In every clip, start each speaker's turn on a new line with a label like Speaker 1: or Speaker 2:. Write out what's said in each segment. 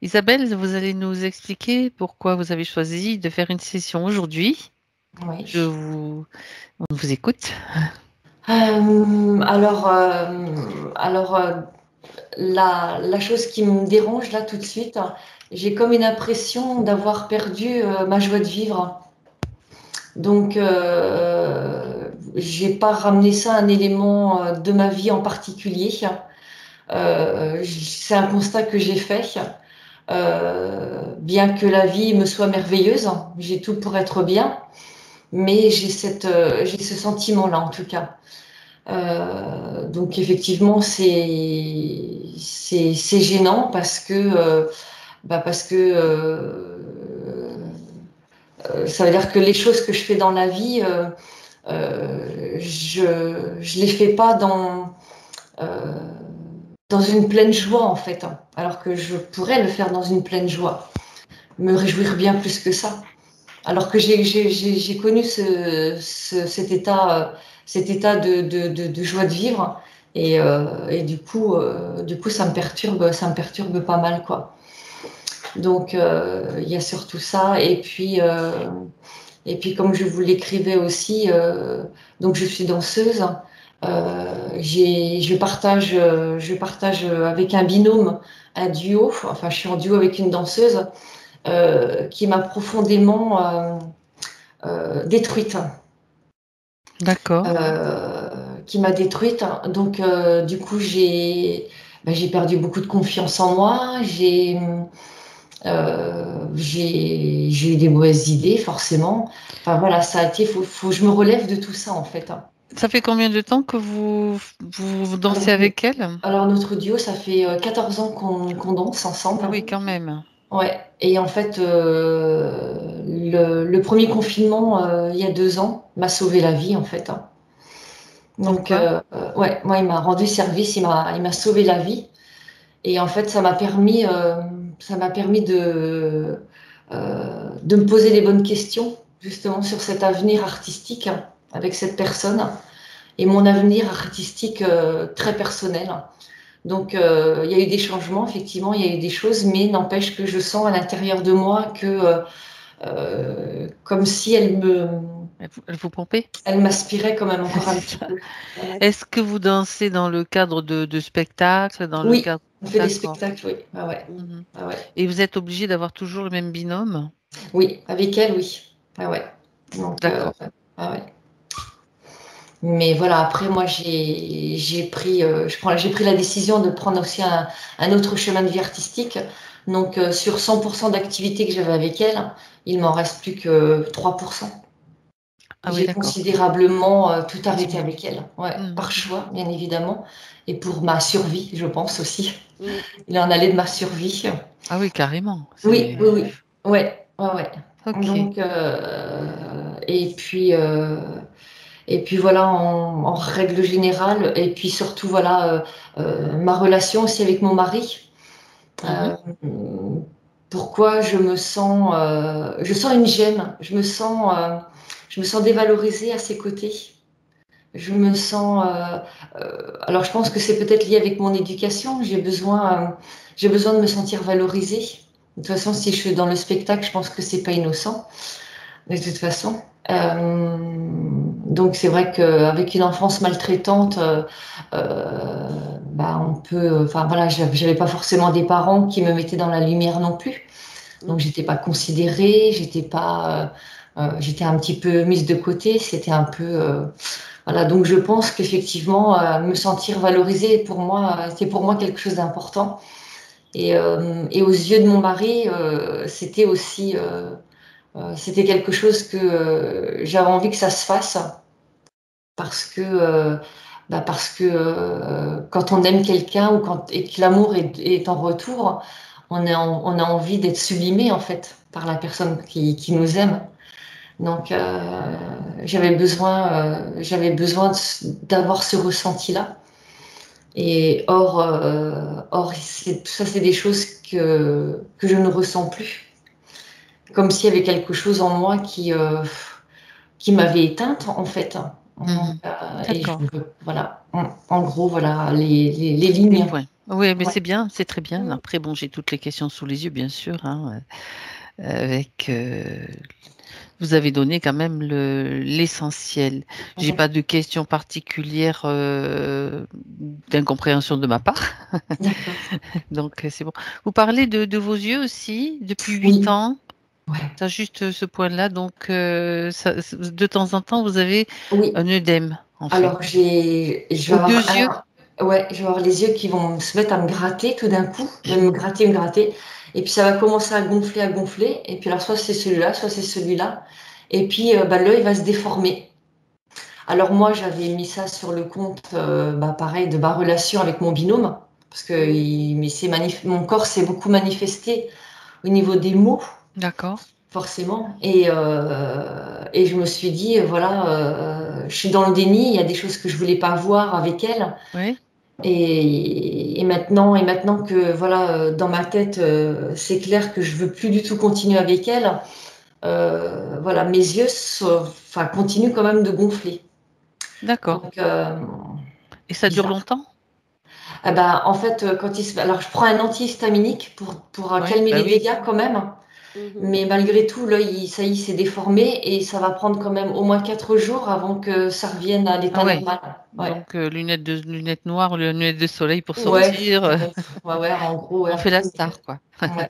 Speaker 1: Isabelle, vous allez nous expliquer pourquoi vous avez choisi de faire une session aujourd'hui.
Speaker 2: Oui.
Speaker 1: Je vous, on vous écoute.
Speaker 2: Alors, la chose qui me dérange là tout de suite, j'ai comme une impression d'avoir perdu ma joie de vivre. Donc, j'ai pas ramené ça à un élément de ma vie en particulier. C'est un constat que j'ai fait. Bien que la vie me soit merveilleuse, j'ai tout pour être bien, mais j'ai ce sentiment-là en tout cas. Donc effectivement, c'est gênant parce que ça veut dire que les choses que je fais dans la vie, je les fais pas euh, dans une pleine joie en fait, hein, alors que je pourrais le faire dans une pleine joie, me réjouir bien plus que ça. Alors que j'ai connu cet état de joie de vivre et du coup ça me perturbe pas mal quoi. Donc il y a surtout ça et puis comme je vous l'écrivais aussi, donc je suis danseuse. Je partage avec un binôme, un duo. Enfin, je suis en duo avec une danseuse qui m'a profondément détruite,
Speaker 1: D'accord.
Speaker 2: qui m'a détruite. Donc, du coup, j'ai perdu beaucoup de confiance en moi. J'ai eu des mauvaises idées, forcément. Enfin, voilà, ça a été, faut que je me relève de tout ça, en fait.
Speaker 1: Ça fait combien de temps que vous
Speaker 2: Alors,
Speaker 1: dansez avec elle?
Speaker 2: alors, notre duo, ça fait 14 ans qu'on danse
Speaker 1: Ah
Speaker 2: ensemble.
Speaker 1: oui, quand même.
Speaker 2: Ouais. Et en fait, le premier confinement, il y a 2 ans, m'a sauvé la vie, en fait, hein. Donc,
Speaker 1: Pourquoi?
Speaker 2: ouais, moi, il m'a rendu service, il m'a sauvé la vie. Et en fait, ça m'a permis de me poser les bonnes questions, justement, sur cet avenir artistique hein, avec cette personne et mon avenir artistique très personnel. Donc, il y a eu des changements, effectivement, il y a eu des choses, mais n'empêche que je sens à l'intérieur de moi que, comme si
Speaker 1: Elle vous pompait?
Speaker 2: elle m'aspirait quand même encore un
Speaker 1: C'est
Speaker 2: petit
Speaker 1: ça.
Speaker 2: peu. Ouais.
Speaker 1: Est-ce que vous dansez dans le cadre de spectacles, dans le
Speaker 2: Oui,
Speaker 1: cadre...
Speaker 2: on fait des
Speaker 1: D'accord.
Speaker 2: spectacles, oui. Ah ouais.
Speaker 1: Mhm.
Speaker 2: Ah ouais.
Speaker 1: Et vous êtes obligé d'avoir toujours le même binôme?
Speaker 2: Oui, avec elle, oui. Ah ouais. Donc,
Speaker 1: D'accord.
Speaker 2: ah ouais. Mais voilà, après, moi, j'ai pris la décision de prendre aussi un autre chemin de vie artistique. Donc, sur 100% d'activités que j'avais avec elle, il m'en reste plus que 3%.
Speaker 1: Ah oui,
Speaker 2: J'ai
Speaker 1: d'accord.
Speaker 2: considérablement tout arrêté
Speaker 1: Diminué.
Speaker 2: avec elle. Ouais, par
Speaker 1: Mhm.
Speaker 2: choix, bien évidemment. Et pour ma survie, je pense aussi.
Speaker 1: Mm.
Speaker 2: Il en allait de ma survie.
Speaker 1: Ah oui, carrément.
Speaker 2: Oui, oui,
Speaker 1: C'est
Speaker 2: oui. Ouais, ouais, ouais.
Speaker 1: ok.
Speaker 2: Donc, et puis voilà, en règle générale, et puis surtout, voilà, ma relation aussi avec mon mari.
Speaker 1: Mhm.
Speaker 2: Euh, Pourquoi je sens une gêne, je me sens dévalorisée à ses côtés. Je me sens, alors je pense que c'est peut-être lié avec mon éducation. J'ai besoin de me sentir valorisée. De toute façon, si je suis dans le spectacle, je pense que c'est pas innocent de toute façon. Donc c'est vrai qu'avec une enfance maltraitante, bah on peut, enfin voilà, j'avais pas forcément des parents qui me mettaient dans la lumière non plus. Donc
Speaker 1: Mm.
Speaker 2: j'étais pas considérée, j'étais un petit peu mise de côté. C'était un peu, voilà. Donc je pense qu'effectivement, me sentir valorisée pour moi, c'était pour moi quelque chose d'important. Et aux yeux de mon mari, c'était aussi c'était quelque chose que j'avais envie que ça se fasse parce que, quand on aime quelqu'un et que l'amour est en retour, on a envie d'être sublimé en fait par la personne qui nous aime. Donc j'avais besoin d'avoir ce ressenti-là. Et or ça c'est des choses que je ne ressens plus. Comme s'il y avait quelque chose en moi qui m'avait éteinte en fait. Donc,
Speaker 1: Mhm.
Speaker 2: et je
Speaker 1: D'accord.
Speaker 2: veux, voilà, en gros, voilà les
Speaker 1: Les
Speaker 2: lignes.
Speaker 1: points. Oui, mais
Speaker 2: Ouais,
Speaker 1: c'est bien, c'est très bien.
Speaker 3: Mm.
Speaker 1: Après, bon, j'ai toutes les questions sous les yeux, bien sûr, hein, avec vous avez donné quand même l'essentiel. J'ai pas
Speaker 2: d'accord.
Speaker 1: de questions particulières d'incompréhension de ma part,
Speaker 2: D'accord.
Speaker 1: donc c'est bon. Vous parlez de vos yeux aussi depuis 8 ans.
Speaker 2: Oui, ouais,
Speaker 1: Tu as juste ce point-là, donc de temps en temps, vous avez
Speaker 2: oui.
Speaker 1: un œdème, en fait.
Speaker 2: Alors, je vais
Speaker 1: Aux deux
Speaker 2: avoir
Speaker 1: yeux?
Speaker 2: ouais, je vais avoir les yeux qui vont se mettre à me gratter tout d'un coup, me gratter. Et puis, ça va commencer à gonfler, à gonfler. Et puis, alors, soit c'est celui-là, soit c'est celui-là. Et puis, bah, l'œil va se déformer. Alors, moi, j'avais mis ça sur le compte, bah, pareil, de ma relation avec mon binôme. Parce que
Speaker 3: Mm.
Speaker 2: mon corps s'est beaucoup manifesté au niveau des mots,
Speaker 1: D'accord.
Speaker 2: forcément. Et je me suis dit, voilà, je suis dans le déni, il y a des choses que je voulais pas voir avec elle.
Speaker 1: Oui,
Speaker 2: Et maintenant que voilà, dans ma tête, c'est clair que je veux plus du tout continuer avec elle. Voilà, mes yeux enfin, continuent quand même de gonfler.
Speaker 1: d'accord.
Speaker 2: Donc,
Speaker 1: Et ça dure
Speaker 2: bizarre.
Speaker 1: longtemps?
Speaker 2: Ah bah, en fait, alors je prends un antihistaminique pour
Speaker 1: Oui,
Speaker 2: calmer
Speaker 1: bah
Speaker 2: les
Speaker 1: oui.
Speaker 2: dégâts quand même.
Speaker 3: Mhm.
Speaker 2: Mais malgré tout, l'œil, ça y est, s'est déformé et ça va prendre quand même au moins 4 jours avant que ça revienne à
Speaker 1: Ah
Speaker 2: l'état
Speaker 1: ouais.
Speaker 2: normal. Ouais.
Speaker 1: Donc lunettes noires, lunettes de soleil pour
Speaker 2: Ouais,
Speaker 1: sortir.
Speaker 2: ouais, ouais, en gros, ouais,
Speaker 1: On fait la star, quoi.
Speaker 2: ouais.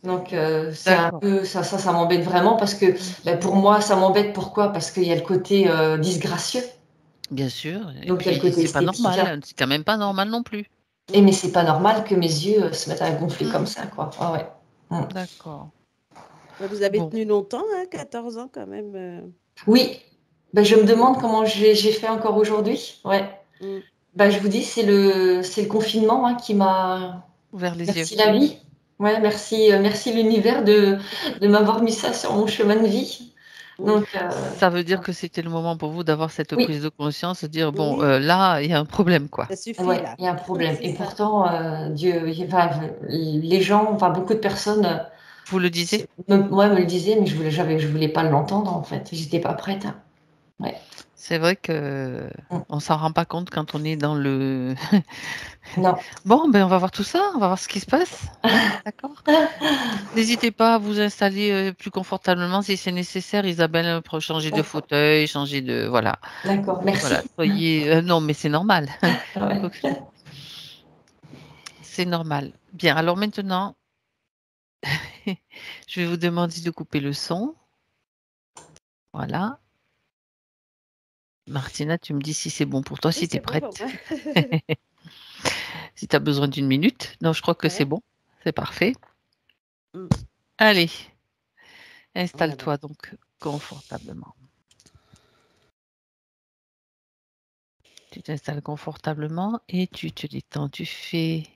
Speaker 2: Donc, c'est un
Speaker 1: D'accord.
Speaker 2: peu ça m'embête vraiment parce que bah, pour moi, ça m'embête. Pourquoi? Parce qu'il y a le côté disgracieux,
Speaker 1: Bien sûr. Et
Speaker 2: donc il y a le
Speaker 1: puis,
Speaker 2: côté
Speaker 1: c'est pas
Speaker 2: esthétique, hein.
Speaker 1: normal. C'est quand même pas normal non plus.
Speaker 2: Et mais
Speaker 3: Mm.
Speaker 2: c'est pas normal que mes yeux se mettent à gonfler
Speaker 1: Mm.
Speaker 2: comme ça, quoi. Ah ouais. Mm.
Speaker 1: D'accord.
Speaker 3: Mais vous avez
Speaker 1: Bon.
Speaker 3: tenu longtemps, hein, 14 ans quand même.
Speaker 2: Oui, bah, je me demande comment j'ai fait encore aujourd'hui. Ouais.
Speaker 3: Mm.
Speaker 2: Bah, je vous dis, c'est le confinement hein, qui m'a.
Speaker 1: Ouvert les yeux.
Speaker 2: Merci la vie. Ouais, merci l'univers de m'avoir mis ça sur mon chemin de vie.
Speaker 3: Mm.
Speaker 2: Donc,
Speaker 1: Ça veut dire que c'était le moment pour vous d'avoir cette
Speaker 2: oui,
Speaker 1: prise de conscience, de dire, bon,
Speaker 3: Oui,
Speaker 1: là, il y a un problème, quoi.
Speaker 3: ça suffit
Speaker 2: ouais,
Speaker 3: là.
Speaker 2: il y a un problème.
Speaker 3: C'est
Speaker 2: Et
Speaker 3: ça.
Speaker 2: pourtant, enfin, les gens, enfin, beaucoup de personnes,
Speaker 1: Vous le disiez?
Speaker 2: ouais, me le disaient, mais je voulais pas l'entendre en fait. J'étais pas prête, hein. Ouais.
Speaker 1: C'est vrai que
Speaker 2: Mm.
Speaker 1: on s'en rend pas compte quand on est dans le
Speaker 2: Non.
Speaker 1: bon, ben, on va voir tout ça, on va voir ce qui se passe, hein, d'accord? N'hésitez pas à vous installer, plus confortablement si c'est nécessaire, Isabelle, pour changer de
Speaker 2: D'accord.
Speaker 1: fauteuil, changer de voilà,
Speaker 2: D'accord.
Speaker 1: voilà,
Speaker 2: Merci.
Speaker 1: soyez, non, mais c'est normal.
Speaker 2: Ouais.
Speaker 1: Faut que c'est normal. Bien, alors maintenant, je vais vous demander de couper le son. Voilà. Martina, tu me dis si c'est bon pour toi,
Speaker 3: Oui,
Speaker 1: si tu es
Speaker 3: c'est bon pour
Speaker 1: prête.
Speaker 3: moi.
Speaker 1: Si tu as besoin d'une minute. Non, je crois que c'est
Speaker 3: Ouais.
Speaker 1: bon, c'est parfait.
Speaker 3: Mm.
Speaker 1: Allez,
Speaker 3: Alors,
Speaker 1: installe-toi donc confortablement. Tu t'installes confortablement et tu te détends. Tu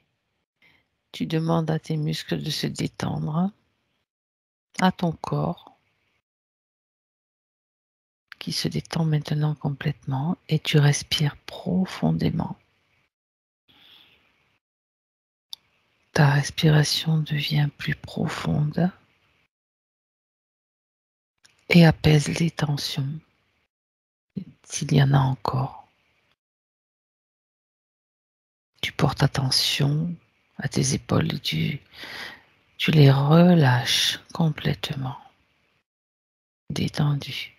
Speaker 1: demandes à tes muscles de se détendre, à ton corps qui se détend maintenant complètement et tu respires profondément. Ta respiration devient plus profonde et apaise les tensions, s'il y en a encore. Tu portes attention à tes épaules et tu les relâches complètement, détendues.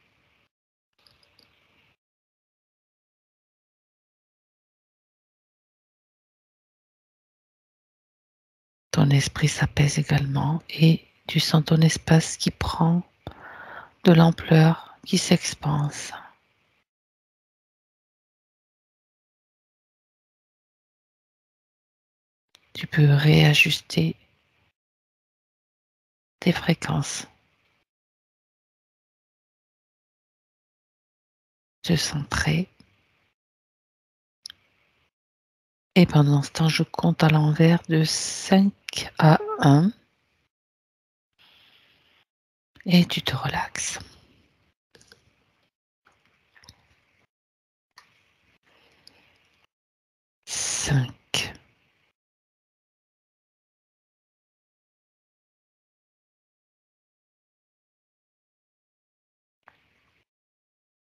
Speaker 1: Ton esprit s'apaise également et tu sens ton espace qui prend de l'ampleur, qui s'expanse. Tu peux réajuster tes fréquences, te centrer. Et pendant ce temps, je compte à l'envers de 5 à 1 et tu te relaxes. 5,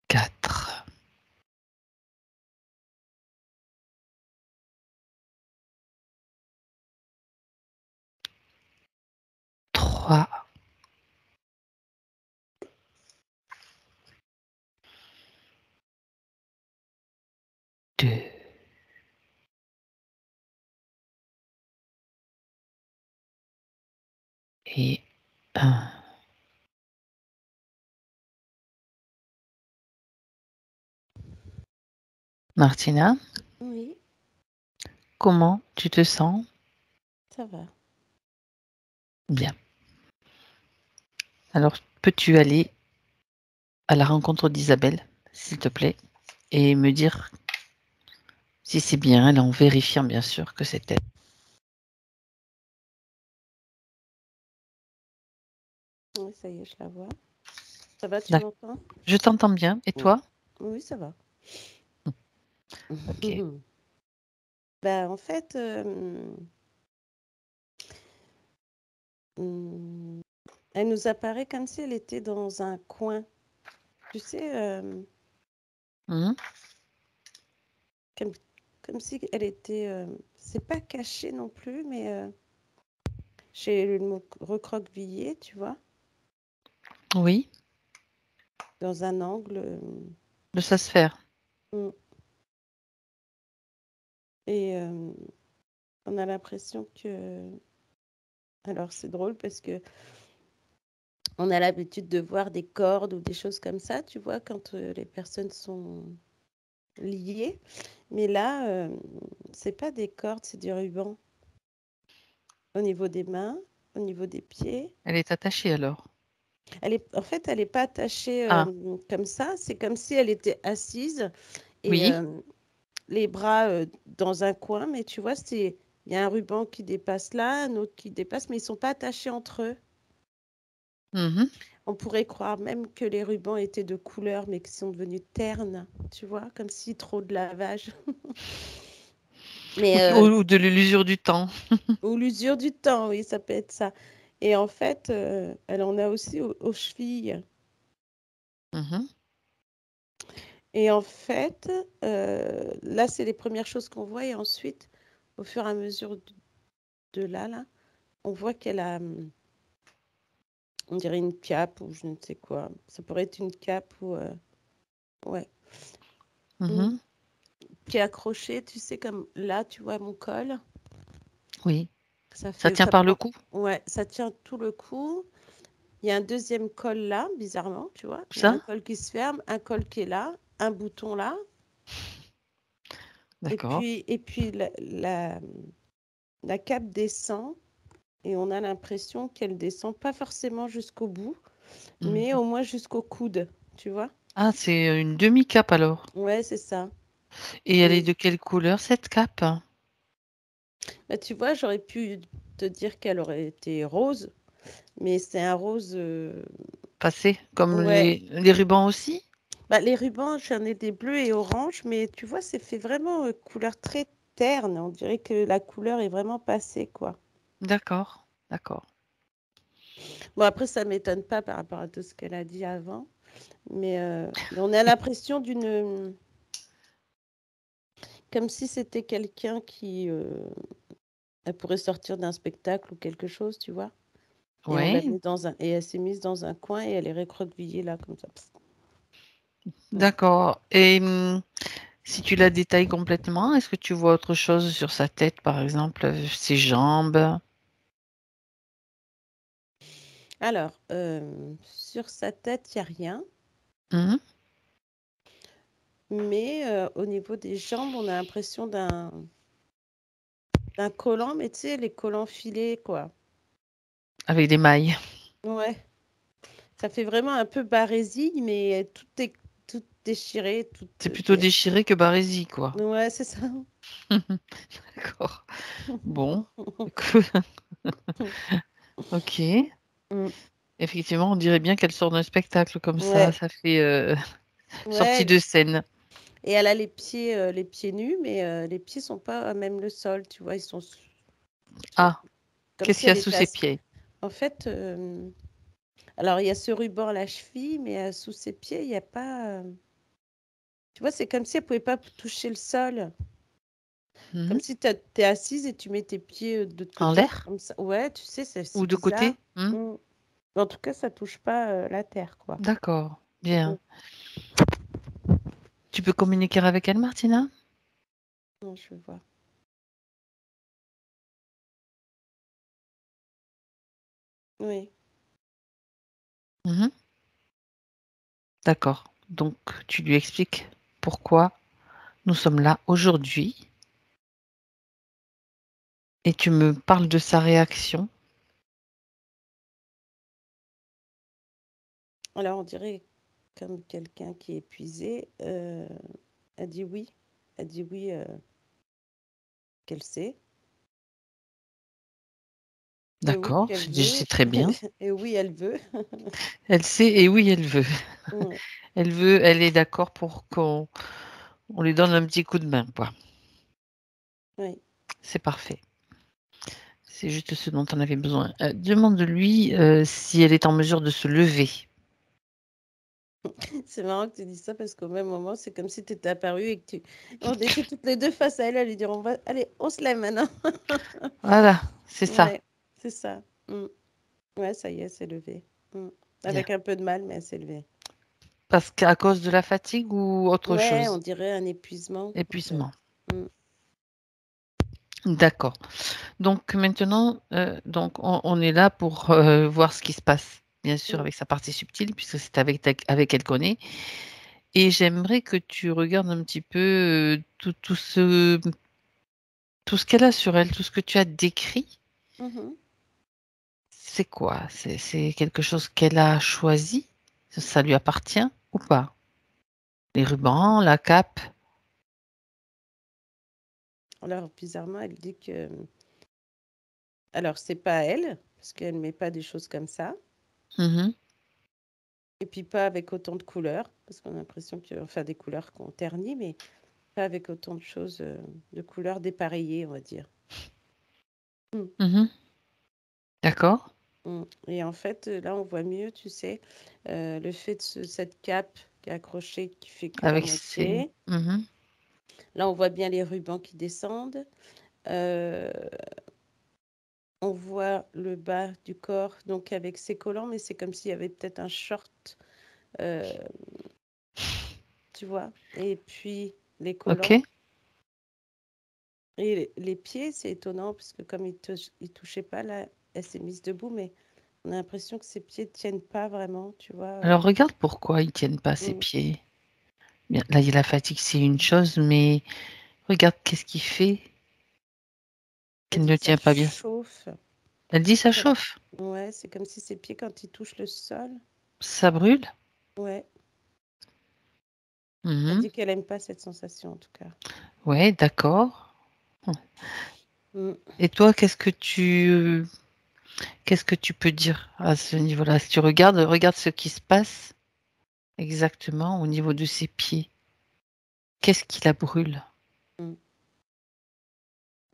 Speaker 1: 4, 3, 2 et 1. Martina,
Speaker 3: Oui,
Speaker 1: comment tu te sens?
Speaker 3: ça va.
Speaker 1: Bien. Alors, peux-tu aller à la rencontre d'Isabelle, s'il te plaît, et me dire si c'est bien elle, en vérifiant bien sûr que c'est elle.
Speaker 3: Oui, ça y est, je la vois. Ça va, tu
Speaker 1: D'accord.
Speaker 3: m'entends?
Speaker 1: Je t'entends bien. Et toi?
Speaker 3: Oui, ça va.
Speaker 1: Ok.
Speaker 3: Ben, en fait, elle nous apparaît comme si elle était dans un coin. Tu sais,
Speaker 1: Mhm.
Speaker 3: comme si elle était... c'est pas caché non plus, mais j'ai le mot recroquevillé, tu vois,
Speaker 1: Oui,
Speaker 3: dans un angle.
Speaker 1: de sa sphère.
Speaker 3: Mm. Et on a l'impression que... Alors, c'est drôle parce que on a l'habitude de voir des cordes ou des choses comme ça, tu vois, quand les personnes sont liées. Mais là, c'est pas des cordes, c'est du ruban. Au niveau des mains, au niveau des pieds.
Speaker 1: Elle est attachée alors.
Speaker 3: En fait, elle n'est pas attachée
Speaker 1: Ah,
Speaker 3: comme ça. C'est comme si elle était assise et
Speaker 1: oui.
Speaker 3: les bras dans un coin. Mais tu vois, il y a un ruban qui dépasse là, un autre qui dépasse, mais ils ne sont pas attachés entre eux.
Speaker 1: Mhm.
Speaker 3: On pourrait croire même que les rubans étaient de couleur, mais qu'ils sont devenus ternes, tu vois, comme si trop de lavage. Mais
Speaker 1: Ou de l'usure du temps.
Speaker 3: ou l'usure du temps, oui, ça peut être ça. Et en fait, elle en a aussi aux chevilles.
Speaker 1: Mhm.
Speaker 3: Et en fait, là, c'est les premières choses qu'on voit. Et ensuite, au fur et à mesure de là, on voit qu'elle a, on dirait une cape ou je ne sais quoi. Ça pourrait être une cape ou, ouais, Mm.
Speaker 1: Mhm.
Speaker 3: qui est accrochée, tu sais, comme là, tu vois mon col.
Speaker 1: Oui.
Speaker 3: Ça
Speaker 1: Ça
Speaker 3: fait,
Speaker 1: tient
Speaker 3: ça
Speaker 1: par le
Speaker 3: prend,
Speaker 1: cou?
Speaker 3: ouais, ça tient tout le cou. Il y a un deuxième col là, bizarrement, tu vois. Il y a un
Speaker 1: Ça?
Speaker 3: col qui se ferme, un col qui est là, un bouton là.
Speaker 1: D'accord.
Speaker 3: Et puis la cape descend et on a l'impression qu'elle descend pas forcément jusqu'au bout, mais
Speaker 1: Mhm.
Speaker 3: au moins jusqu'au coude, tu vois.
Speaker 1: Ah, c'est une demi-cape alors.
Speaker 3: Ouais, c'est ça.
Speaker 1: Et elle est
Speaker 3: Et
Speaker 1: de quelle couleur cette cape?
Speaker 3: bah, tu vois, j'aurais pu te dire qu'elle aurait été rose, mais c'est un rose.
Speaker 1: Passée? Comme
Speaker 3: Ouais,
Speaker 1: les rubans aussi?
Speaker 3: bah, les rubans, j'en ai des bleus et orange, mais tu vois, c'est fait vraiment couleur très terne. On dirait que la couleur est vraiment passée, quoi.
Speaker 1: D'accord, d'accord.
Speaker 3: Bon, après, ça m'étonne pas par rapport à tout ce qu'elle a dit avant, mais on a l'impression d'une... Comme si c'était quelqu'un qui... elle pourrait sortir d'un spectacle ou quelque chose, tu vois. Et on l'a
Speaker 1: Ouais,
Speaker 3: mis et elle s'est mise dans un coin et elle est recroquevillée là, comme ça. Mm.
Speaker 1: d'accord. Et si tu la détailles complètement, est-ce que tu vois autre chose sur sa tête, par exemple, ses jambes?
Speaker 3: Alors, sur sa tête, il n'y a rien.
Speaker 1: Mhm.
Speaker 3: Mais au niveau des jambes, on a l'impression d'un collant, mais tu sais, les collants filés, quoi.
Speaker 1: Avec des mailles.
Speaker 3: Ouais, ça fait vraiment un peu barésie, mais tout déchiré, tout...
Speaker 1: C'est plutôt déchiré que barésie, quoi.
Speaker 3: Ouais, c'est ça.
Speaker 1: D'accord. Bon, écoute, ok.
Speaker 3: Mm.
Speaker 1: Effectivement, on dirait bien qu'elle sort d'un spectacle comme ça.
Speaker 3: Ouais,
Speaker 1: Ça fait sortie
Speaker 3: ouais.
Speaker 1: de scène.
Speaker 3: Et elle a les pieds nus, mais les pieds sont pas à même le sol, tu vois, ils sont
Speaker 1: Ah,
Speaker 3: comme
Speaker 1: qu'est-ce
Speaker 3: si
Speaker 1: qu'il y a
Speaker 3: elle
Speaker 1: sous
Speaker 3: était
Speaker 1: ses pieds?
Speaker 3: En fait, alors il y a ce ruban à la cheville, mais sous ses pieds, il n'y a pas. Tu vois, c'est comme si elle pouvait pas toucher le sol. Comme si tu es assise et tu mets tes pieds de l'autre côté.
Speaker 1: En l'air?
Speaker 3: Comme ça. Ouais, tu sais, c'est
Speaker 1: Ou de côté?
Speaker 3: bizarre. En tout cas, ça touche pas la terre, quoi.
Speaker 1: D'accord, bien. Tu peux communiquer avec elle, Martina?
Speaker 3: Non, je vais voir. Oui.
Speaker 1: D'accord. Donc, tu lui expliques pourquoi nous sommes là aujourd'hui et tu me parles de sa réaction.
Speaker 3: Alors, on dirait comme quelqu'un qui est épuisé. Elle dit oui. Elle dit oui qu'elle sait. Et oui,
Speaker 1: D'accord,
Speaker 3: qu'elle
Speaker 1: je
Speaker 3: veut.
Speaker 1: sais très bien.
Speaker 3: Et oui, elle veut.
Speaker 1: Elle sait et oui, elle veut.
Speaker 3: Ouais.
Speaker 1: Elle est d'accord pour qu'on lui donne un petit coup de main, quoi.
Speaker 3: Oui.
Speaker 1: C'est parfait. C'est juste ce dont on avait besoin. Demande-lui si elle est en mesure de se lever.
Speaker 3: C'est marrant que tu dis ça parce qu'au même moment, c'est comme si tu étais apparue et que on était toutes les deux face à elle à lui dire allez, on se lève maintenant.
Speaker 1: Voilà, c'est ça.
Speaker 3: Ouais, c'est ça. Ouais, ça y est, elle s'est levée.
Speaker 1: Bien.
Speaker 3: Avec un peu de mal, mais elle s'est levée.
Speaker 1: Parce qu'à cause de la fatigue ou autre
Speaker 3: Ouais, on
Speaker 1: chose?
Speaker 3: dirait un épuisement. En fait.
Speaker 1: Épuisement. D'accord. Donc maintenant, on est là pour voir ce qui se passe, bien sûr, avec sa partie subtile, puisque c'est avec elle qu'on est. Et j'aimerais que tu regardes un petit peu tout ce qu'elle a sur elle, tout ce que tu as décrit. C'est quoi? C'est quelque chose qu'elle a choisi? Ça lui appartient ou pas? Les rubans, la cape?
Speaker 3: Alors, bizarrement, elle dit que... Alors, c'est pas elle, parce qu'elle ne met pas des choses comme ça. Et puis pas avec autant de couleurs, parce qu'on a l'impression que... Enfin, des couleurs qu'on ternit, mais pas avec autant de choses, de couleurs dépareillées, on va dire.
Speaker 1: D'accord.
Speaker 3: Et en fait, là, on voit mieux, tu sais, le fait de cette cape qui est accrochée, qui fait que la
Speaker 1: Avec
Speaker 3: moitié. Là, on voit bien les rubans qui descendent. On voit le bas du corps, donc avec ses collants, mais c'est comme s'il y avait peut-être un short, tu vois. Et puis les collants.
Speaker 1: OK.
Speaker 3: Et les pieds, c'est étonnant, parce que comme il touchait pas, là, elle s'est mise debout, mais on a l'impression que ses pieds ne tiennent pas vraiment, tu vois.
Speaker 1: Alors regarde pourquoi ils tiennent pas ses pieds. Bien, là, il y a la fatigue, c'est une chose, mais regarde qu'est-ce qu'il fait qu'elle ne tient pas bien.
Speaker 3: Chauffe.
Speaker 1: Elle dit ça chauffe.
Speaker 3: Ouais, c'est comme si ses pieds, quand ils touchent le sol.
Speaker 1: Ça brûle?
Speaker 3: Ouais. Elle dit qu'elle aime pas cette sensation, en tout cas.
Speaker 1: Ouais, d'accord. Et toi, qu'est-ce que tu peux dire à ce niveau-là? Si tu regarde ce qui se passe exactement au niveau de ses pieds. Qu'est-ce qui la brûle?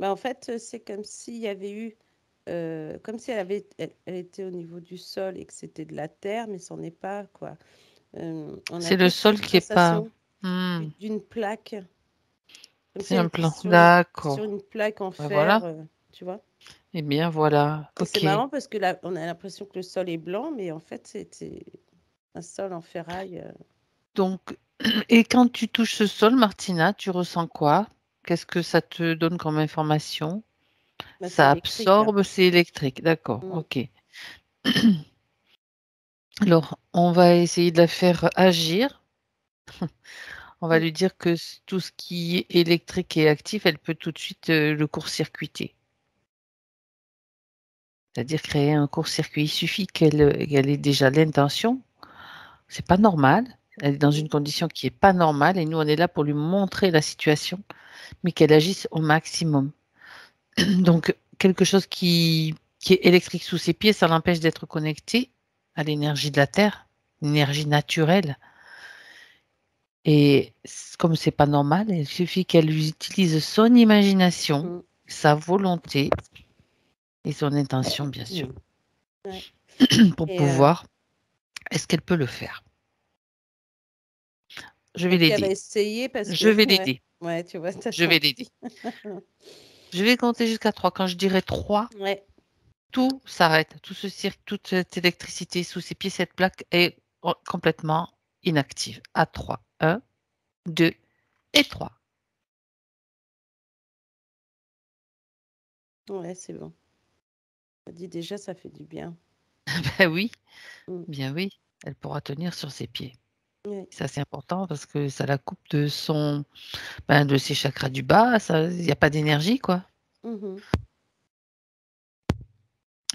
Speaker 3: En fait, c'est comme s'il y avait eu, comme si elle était au niveau du sol et que c'était de la terre, mais c'en est pas, quoi. On a
Speaker 1: C'est le
Speaker 3: plus
Speaker 1: sol
Speaker 3: une
Speaker 1: qui est pas...
Speaker 3: sensation d'une plaque, comme si
Speaker 1: C'est
Speaker 3: elle
Speaker 1: un
Speaker 3: était
Speaker 1: plan.
Speaker 3: sur une
Speaker 1: D'accord.
Speaker 3: plaque en
Speaker 1: Ben
Speaker 3: fer,
Speaker 1: voilà.
Speaker 3: tu vois.
Speaker 1: Eh bien, voilà.
Speaker 3: Et c'est
Speaker 1: OK.
Speaker 3: marrant parce que là, on a l'impression que le sol est blanc, mais en fait, c'était un sol en ferraille.
Speaker 1: Donc, et quand tu touches ce sol, Martina, tu ressens quoi? Qu'est-ce que ça te donne comme information?
Speaker 3: C'est
Speaker 1: Ça
Speaker 3: électrique.
Speaker 1: absorbe, c'est électrique. D'accord,
Speaker 3: Mm.
Speaker 1: OK. Alors, on va essayer de la faire agir. On va lui dire que tout ce qui est électrique et actif, elle peut tout de suite le court-circuiter. C'est-à-dire créer un court-circuit. Il suffit qu'elle ait déjà l'intention. C'est pas normal. Elle est dans une condition qui est pas normale et nous, on est là pour lui montrer la situation, mais qu'elle agisse au maximum. Donc, quelque chose qui est électrique sous ses pieds, ça l'empêche d'être connecté à l'énergie de la Terre, l'énergie naturelle. Et comme c'est pas normal, il suffit qu'elle utilise son imagination, sa volonté et son intention, bien sûr,
Speaker 3: Ouais.
Speaker 1: pour
Speaker 3: Et,
Speaker 1: pouvoir. Est-ce qu'elle peut le faire? Je vais
Speaker 3: et puis elle va
Speaker 1: l'aider.
Speaker 3: essayer parce
Speaker 1: Je
Speaker 3: que
Speaker 1: vais
Speaker 3: ouais,
Speaker 1: l'aider.
Speaker 3: Ouais, tu vois,
Speaker 1: Je vais l'aider. Je vais compter jusqu'à 3. Quand je dirai 3,
Speaker 3: Ouais.
Speaker 1: tout s'arrête. Tout ce cirque, toute cette électricité sous ses pieds, cette plaque est complètement inactive. À 3. 1, 2 et 3.
Speaker 3: Ouais, c'est bon. On dit déjà, ça fait du bien.
Speaker 1: Ben oui,
Speaker 3: Mm.
Speaker 1: bien oui, elle pourra tenir sur ses pieds.
Speaker 3: Ouais.
Speaker 1: Ça, c'est important parce que ça la coupe de de ses chakras du bas. Il n'y a pas d'énergie, quoi.
Speaker 3: Mhm.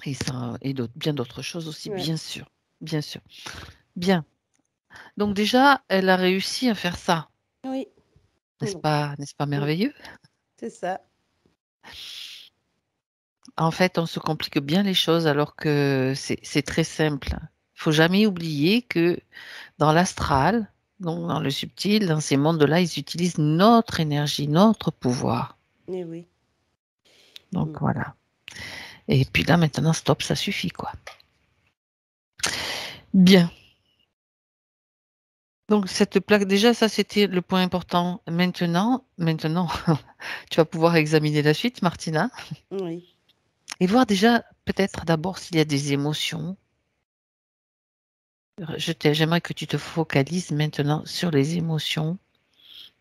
Speaker 1: Et ça, et bien d'autres choses aussi,
Speaker 3: Ouais.
Speaker 1: bien sûr. Bien sûr. Bien. Donc déjà, elle a réussi à faire ça.
Speaker 3: Oui.
Speaker 1: N'est-ce
Speaker 3: Mm.
Speaker 1: pas merveilleux?
Speaker 3: C'est ça.
Speaker 1: En fait, on se complique bien les choses alors que c'est très simple. Il faut jamais oublier que dans l'astral, donc dans le subtil, dans ces mondes-là, ils utilisent notre énergie, notre pouvoir.
Speaker 3: Et oui.
Speaker 1: Donc voilà. Et puis là, maintenant, stop, ça suffit, quoi. Bien. Donc cette plaque, déjà, ça c'était le point important. Maintenant, tu vas pouvoir examiner la suite, Martina,
Speaker 3: Oui.
Speaker 1: et voir déjà peut-être d'abord s'il y a des émotions. J'aimerais que tu te focalises maintenant sur les émotions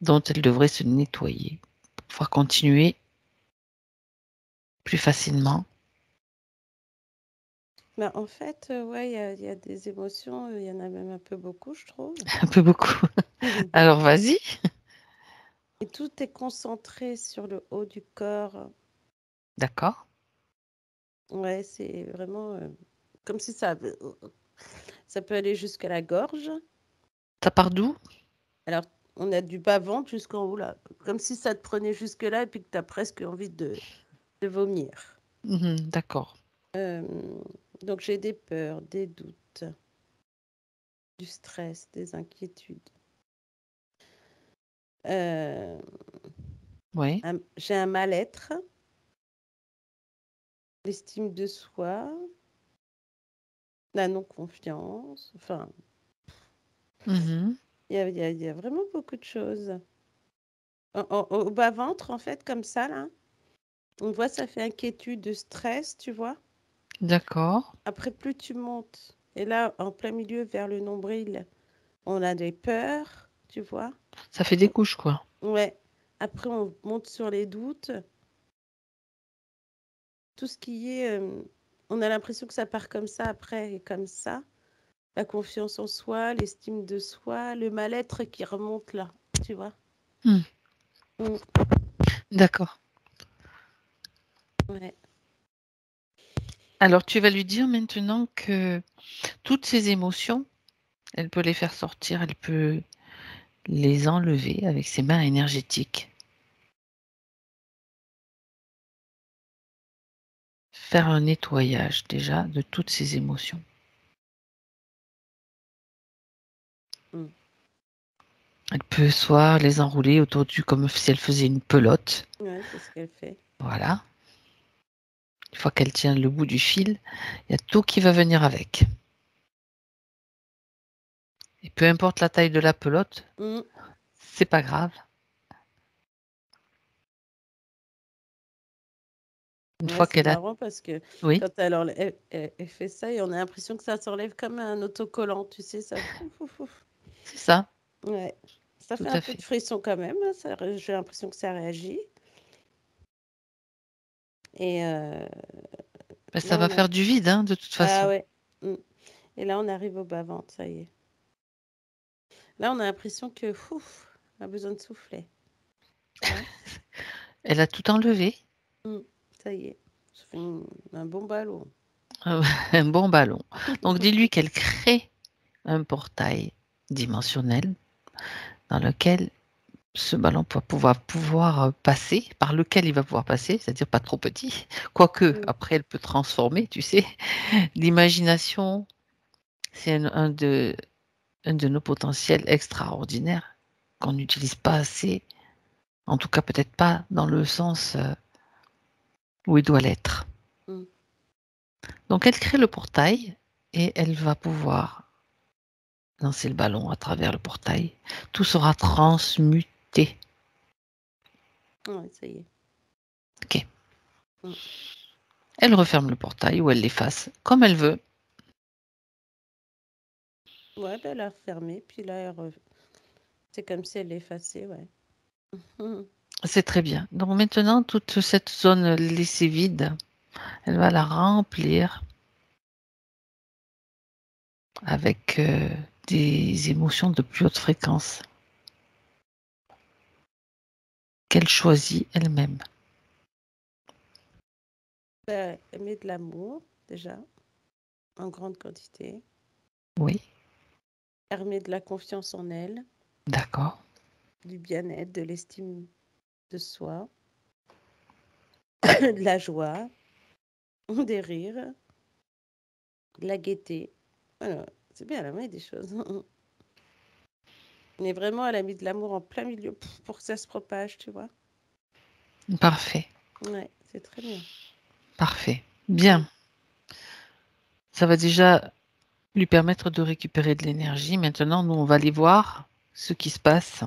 Speaker 1: dont elle devrait se nettoyer pour pouvoir continuer plus facilement.
Speaker 3: Bah, en fait, ouais, il y a des émotions, il y en a même un peu beaucoup, je trouve.
Speaker 1: Un peu beaucoup. Alors vas-y.
Speaker 3: Et tout est concentré sur le haut du corps.
Speaker 1: D'accord.
Speaker 3: Ouais, c'est vraiment comme si ça peut aller jusqu'à la gorge.
Speaker 1: Ça part d'où?
Speaker 3: Alors, on a du bas-ventre jusqu'en haut, là. Comme si ça te prenait jusque-là et puis que tu as presque envie de vomir.
Speaker 1: D'accord.
Speaker 3: Donc, j'ai des peurs, des doutes, du stress, des inquiétudes.
Speaker 1: Oui.
Speaker 3: J'ai un mal-être, l'estime de soi, la non-confiance. Enfin,
Speaker 1: Mhm.
Speaker 3: il y a vraiment beaucoup de choses. Au bas-ventre, en fait, comme ça, là, on voit, ça fait inquiétude, stress, tu vois.
Speaker 1: D'accord.
Speaker 3: Après, plus tu montes, et là, en plein milieu, vers le nombril, on a des peurs, tu vois.
Speaker 1: Ça fait des couches, quoi.
Speaker 3: Ouais. Après, on monte sur les doutes. Tout ce qui est... on a l'impression que ça part comme ça, après, et comme ça. La confiance en soi, l'estime de soi, le mal-être qui remonte là, tu vois.
Speaker 1: Hmm.
Speaker 3: Mm.
Speaker 1: D'accord.
Speaker 3: Ouais.
Speaker 1: Alors tu vas lui dire maintenant que toutes ces émotions, elle peut les faire sortir, elle peut les enlever avec ses mains énergétiques. Faire un nettoyage déjà de toutes ces émotions.
Speaker 3: Mm.
Speaker 1: Elle peut soit les enrouler autour du comme si elle faisait une pelote.
Speaker 3: Ouais, c'est ce qu'elle fait.
Speaker 1: Voilà. Une fois qu'elle tient le bout du fil, il y a tout qui va venir avec. Et peu importe la taille de la pelote,
Speaker 3: Mm.
Speaker 1: c'est pas grave. Une
Speaker 3: Ouais,
Speaker 1: fois
Speaker 3: c'est
Speaker 1: qu'elle a...
Speaker 3: marrant parce que
Speaker 1: Oui,
Speaker 3: quand elle fait ça, et on a l'impression que ça s'enlève comme un autocollant, tu sais, ça. Fouf, fouf, fouf.
Speaker 1: c'est ça,
Speaker 3: Ouais. Ça
Speaker 1: tout
Speaker 3: fait un
Speaker 1: à
Speaker 3: peu de
Speaker 1: fait.
Speaker 3: frisson quand même, hein, j'ai l'impression que ça réagit. Et
Speaker 1: Ben, ça
Speaker 3: là,
Speaker 1: va
Speaker 3: on a...
Speaker 1: faire du vide, hein, de toute
Speaker 3: Ah
Speaker 1: façon.
Speaker 3: ouais. Mm. Et là, on arrive au bas-ventre, ça y est. Là, on a l'impression que, ouf, on a besoin de souffler. Tu vois.
Speaker 1: Elle a tout enlevé.
Speaker 3: Ça y est. Ça fait un bon ballon.
Speaker 1: Un bon ballon. Donc dis-lui qu'elle crée un portail dimensionnel dans lequel ce ballon va pouvoir passer, par lequel il va pouvoir passer, c'est-à-dire pas trop petit. Quoique,
Speaker 3: Mm.
Speaker 1: après, elle peut transformer, tu sais. L'imagination, c'est un de nos potentiels extraordinaires qu'on n'utilise pas assez, en tout cas peut-être pas dans le sens où il doit l'être.
Speaker 3: Mm.
Speaker 1: Donc elle crée le portail et elle va pouvoir lancer le ballon à travers le portail. Tout sera transmuté.
Speaker 3: Ouais, ça y est.
Speaker 1: Ok.
Speaker 3: Mm.
Speaker 1: Elle referme le portail ou elle l'efface, comme elle veut.
Speaker 3: Ouais, ben, elle a refermé, puis là, c'est comme si elle l'effaçait, ouais. Mhm.
Speaker 1: C'est très bien. Donc maintenant, toute cette zone laissée vide, elle va la remplir avec des émotions de plus haute fréquence qu'elle choisit elle-même.
Speaker 3: Ben, elle met de l'amour, déjà, en grande quantité.
Speaker 1: Oui,
Speaker 3: Elle remet de la confiance en elle,
Speaker 1: d'accord.
Speaker 3: du bien-être, de l'estime de soi, de la joie, des rires, de la gaieté. Voilà, c'est bien, elle a mis des choses. Mais vraiment, elle a mis de l'amour en plein milieu pour que ça se propage, tu vois.
Speaker 1: Parfait,
Speaker 3: Ouais, c'est très bien.
Speaker 1: parfait. Bien. Ça va déjà lui permettre de récupérer de l'énergie. Maintenant, nous, on va aller voir ce qui se passe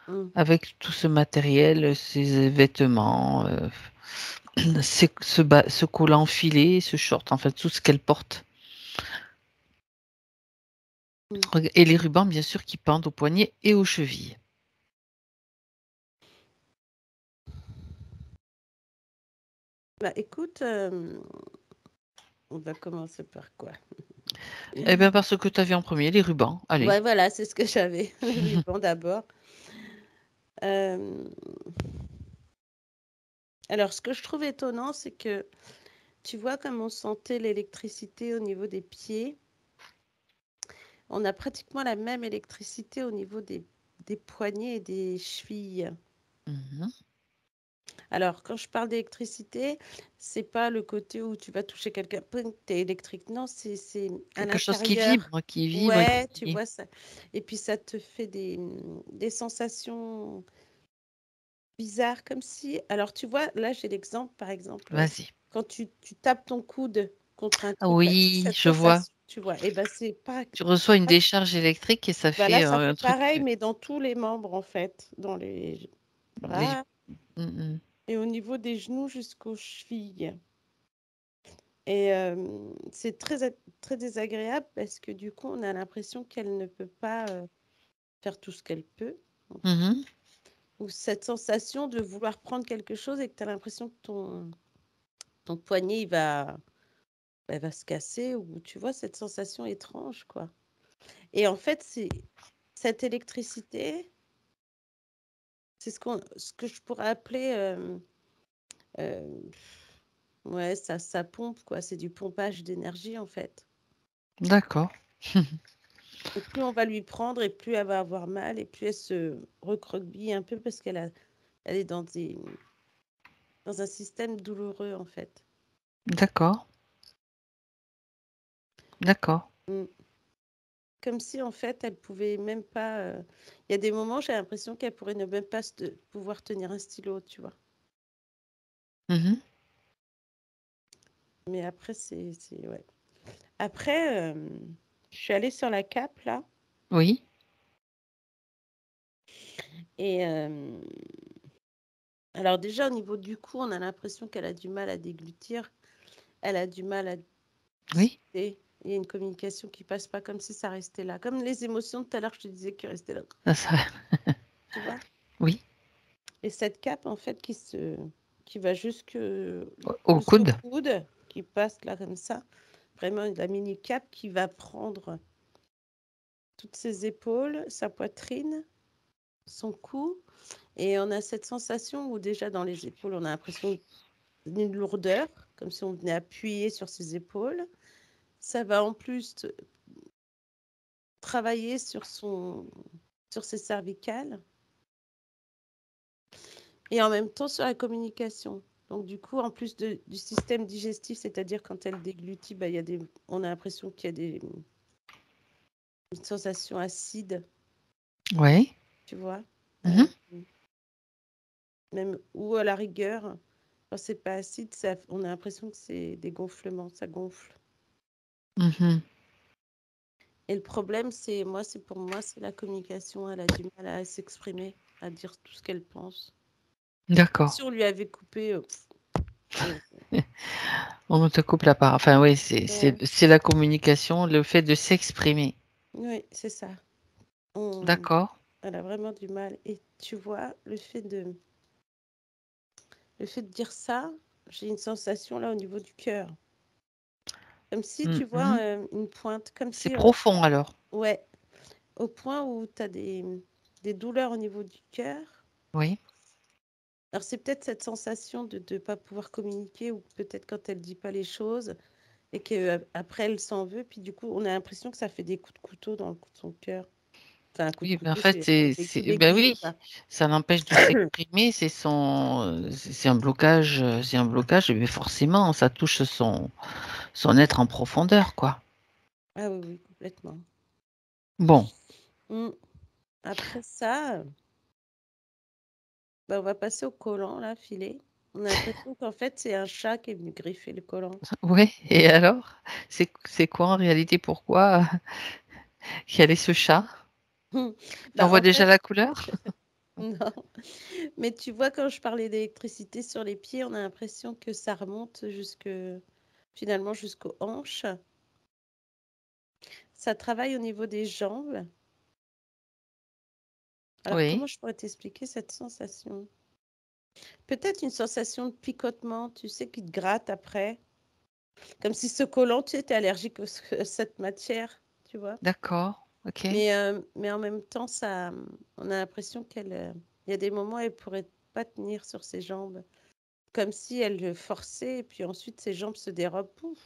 Speaker 3: Mm.
Speaker 1: avec tout ce matériel, ces vêtements, ce collant filé, ce short, en fait, tout ce qu'elle porte.
Speaker 3: Mm.
Speaker 1: Et les rubans, bien sûr, qui pendent aux poignets et aux chevilles.
Speaker 3: Bah, écoute, on va commencer par quoi?
Speaker 1: Eh bien, parce que tu as vu en premier, les rubans. Allez.
Speaker 3: Ouais, voilà, c'est ce que j'avais. Les rubans d'abord. Euh, Alors, ce que je trouve étonnant, c'est que tu vois comme on sentait l'électricité au niveau des pieds, on a pratiquement la même électricité au niveau des poignets et des chevilles.
Speaker 1: Mhm.
Speaker 3: Alors, quand je parle d'électricité, c'est pas le côté où tu vas toucher quelqu'un, poing, t'es électrique. Non, c'est à
Speaker 1: Quelque chose qui
Speaker 3: l'intérieur.
Speaker 1: vibre, qui vibre,
Speaker 3: Ouais, tu
Speaker 1: qui...
Speaker 3: vois ça. Et puis ça te fait des sensations bizarres, comme si. Alors, tu vois, là, j'ai l'exemple, par exemple,
Speaker 1: Vas-y.
Speaker 3: quand tu tapes ton coude contre un
Speaker 1: Ah
Speaker 3: truc, là, tu sais,
Speaker 1: oui,
Speaker 3: cette
Speaker 1: je vois.
Speaker 3: sensation, tu vois. Et ben, c'est pas.
Speaker 1: Tu reçois une décharge électrique et ça
Speaker 3: Bah là,
Speaker 1: fait
Speaker 3: ça fait
Speaker 1: un truc...
Speaker 3: pareil, mais dans tous les membres, en fait, dans les
Speaker 1: les-
Speaker 3: bras
Speaker 1: Mhm.
Speaker 3: et au niveau des genoux jusqu'aux chevilles. Et c'est très désagréable parce que du coup, on a l'impression qu'elle ne peut pas faire tout ce qu'elle peut.
Speaker 1: Mhm.
Speaker 3: Ou cette sensation de vouloir prendre quelque chose et que tu as l'impression que ton poignet, il va se casser. Ou tu vois, cette sensation étrange, quoi. Et en fait, c'est cette électricité, c'est ce que je pourrais appeler... euh, ouais, ça pompe, quoi. C'est du pompage d'énergie, en fait.
Speaker 1: D'accord.
Speaker 3: Et plus on va lui prendre, et plus elle va avoir mal, et plus elle se recroqueville un peu parce elle est dans un système douloureux, en fait.
Speaker 1: D'accord. D'accord.
Speaker 3: Mm. Comme si, en fait, elle pouvait même pas. Il y a des moments, j'ai l'impression qu'elle pourrait ne même pas pouvoir tenir un stylo, tu vois.
Speaker 1: Mhm.
Speaker 3: Mais après, ouais. Après, je suis allée sur la cape, là,
Speaker 1: Oui.
Speaker 3: et alors déjà, au niveau du cou, on a l'impression qu'elle a du mal à déglutir. Elle a du mal à
Speaker 1: Oui.
Speaker 3: discuter. Il y a une communication qui passe pas comme si ça restait là. Comme les émotions de tout à l'heure, je te disais qui restaient là. Tu vois?
Speaker 1: Oui.
Speaker 3: Et cette cape, en fait, qui va
Speaker 1: Au
Speaker 3: jusqu'au
Speaker 1: coude.
Speaker 3: coude, qui passe là comme ça. Vraiment la mini cape qui va prendre toutes ses épaules, sa poitrine, son cou. Et on a cette sensation où déjà dans les épaules, on a l'impression d'une lourdeur, comme si on venait appuyer sur ses épaules. Ça va en plus travailler sur ses cervicales et en même temps sur la communication. Donc du coup, en plus du système digestif, c'est-à-dire quand elle déglutit, bah, on a l'impression qu'il y a une sensation acide,
Speaker 1: Oui.
Speaker 3: tu vois.
Speaker 1: Mhm.
Speaker 3: Même ou à la rigueur, quand c'est pas acide, on a l'impression que c'est des gonflements, ça gonfle.
Speaker 1: Mhm.
Speaker 3: Et le problème, c'est pour moi, c'est la communication. Elle a du mal à s'exprimer, à dire tout ce qu'elle pense.
Speaker 1: D'accord.
Speaker 3: Si on lui avait coupé,
Speaker 1: On te coupe la parole. Enfin, oui,
Speaker 3: ouais,
Speaker 1: c'est la communication, le fait de s'exprimer.
Speaker 3: oui, c'est ça. On-
Speaker 1: D'accord.
Speaker 3: Elle a vraiment du mal. Et tu vois, le fait de dire ça, j'ai une sensation là au niveau du cœur. Comme si, tu vois,
Speaker 1: Mhm.
Speaker 3: une pointe, comme
Speaker 1: C'est
Speaker 3: si,
Speaker 1: profond alors.
Speaker 3: ouais, au point où tu as des douleurs au niveau du cœur.
Speaker 1: Oui.
Speaker 3: Alors, c'est peut-être cette sensation de ne pas pouvoir communiquer ou peut-être quand elle dit pas les choses et qu'après elle s'en veut. Puis du coup, on a l'impression que ça fait des coups de couteau dans le coup de son cœur. Enfin, un coup de
Speaker 1: Oui, ben en
Speaker 3: couteau,
Speaker 1: fait,
Speaker 3: c'est des coups
Speaker 1: ben
Speaker 3: d'aiguille,
Speaker 1: oui,
Speaker 3: quoi.
Speaker 1: ça l'empêche de s'exprimer, c'est un blocage, mais forcément, ça touche son être en profondeur, quoi.
Speaker 3: Ah oui, oui, complètement.
Speaker 1: Bon,
Speaker 3: Mm. Après ça, bah, on va passer au collant, là, filet. On a l'impression qu'en fait, c'est un chat qui est venu griffer le collant.
Speaker 1: ouais, et alors? C'est quoi en réalité? Pourquoi quel est ce chat? On
Speaker 3: Bah,
Speaker 1: voit
Speaker 3: en
Speaker 1: déjà
Speaker 3: fait,
Speaker 1: la couleur?
Speaker 3: non. Mais tu vois, quand je parlais d'électricité sur les pieds, on a l'impression que ça remonte finalement jusqu'aux hanches. Ça travaille au niveau des jambes. Alors, comment
Speaker 1: Oui,
Speaker 3: je pourrais t'expliquer cette sensation? Peut-être une sensation de picotement, tu sais, qui te gratte après. Comme si ce collant, tu étais allergique à cette matière, tu vois.
Speaker 1: d'accord, ok.
Speaker 3: Mais en même temps, on a l'impression il y a des moments, elle pourrait pas tenir sur ses jambes. Comme si elle le forçait, et puis ensuite ses jambes se dérobent. Pouf,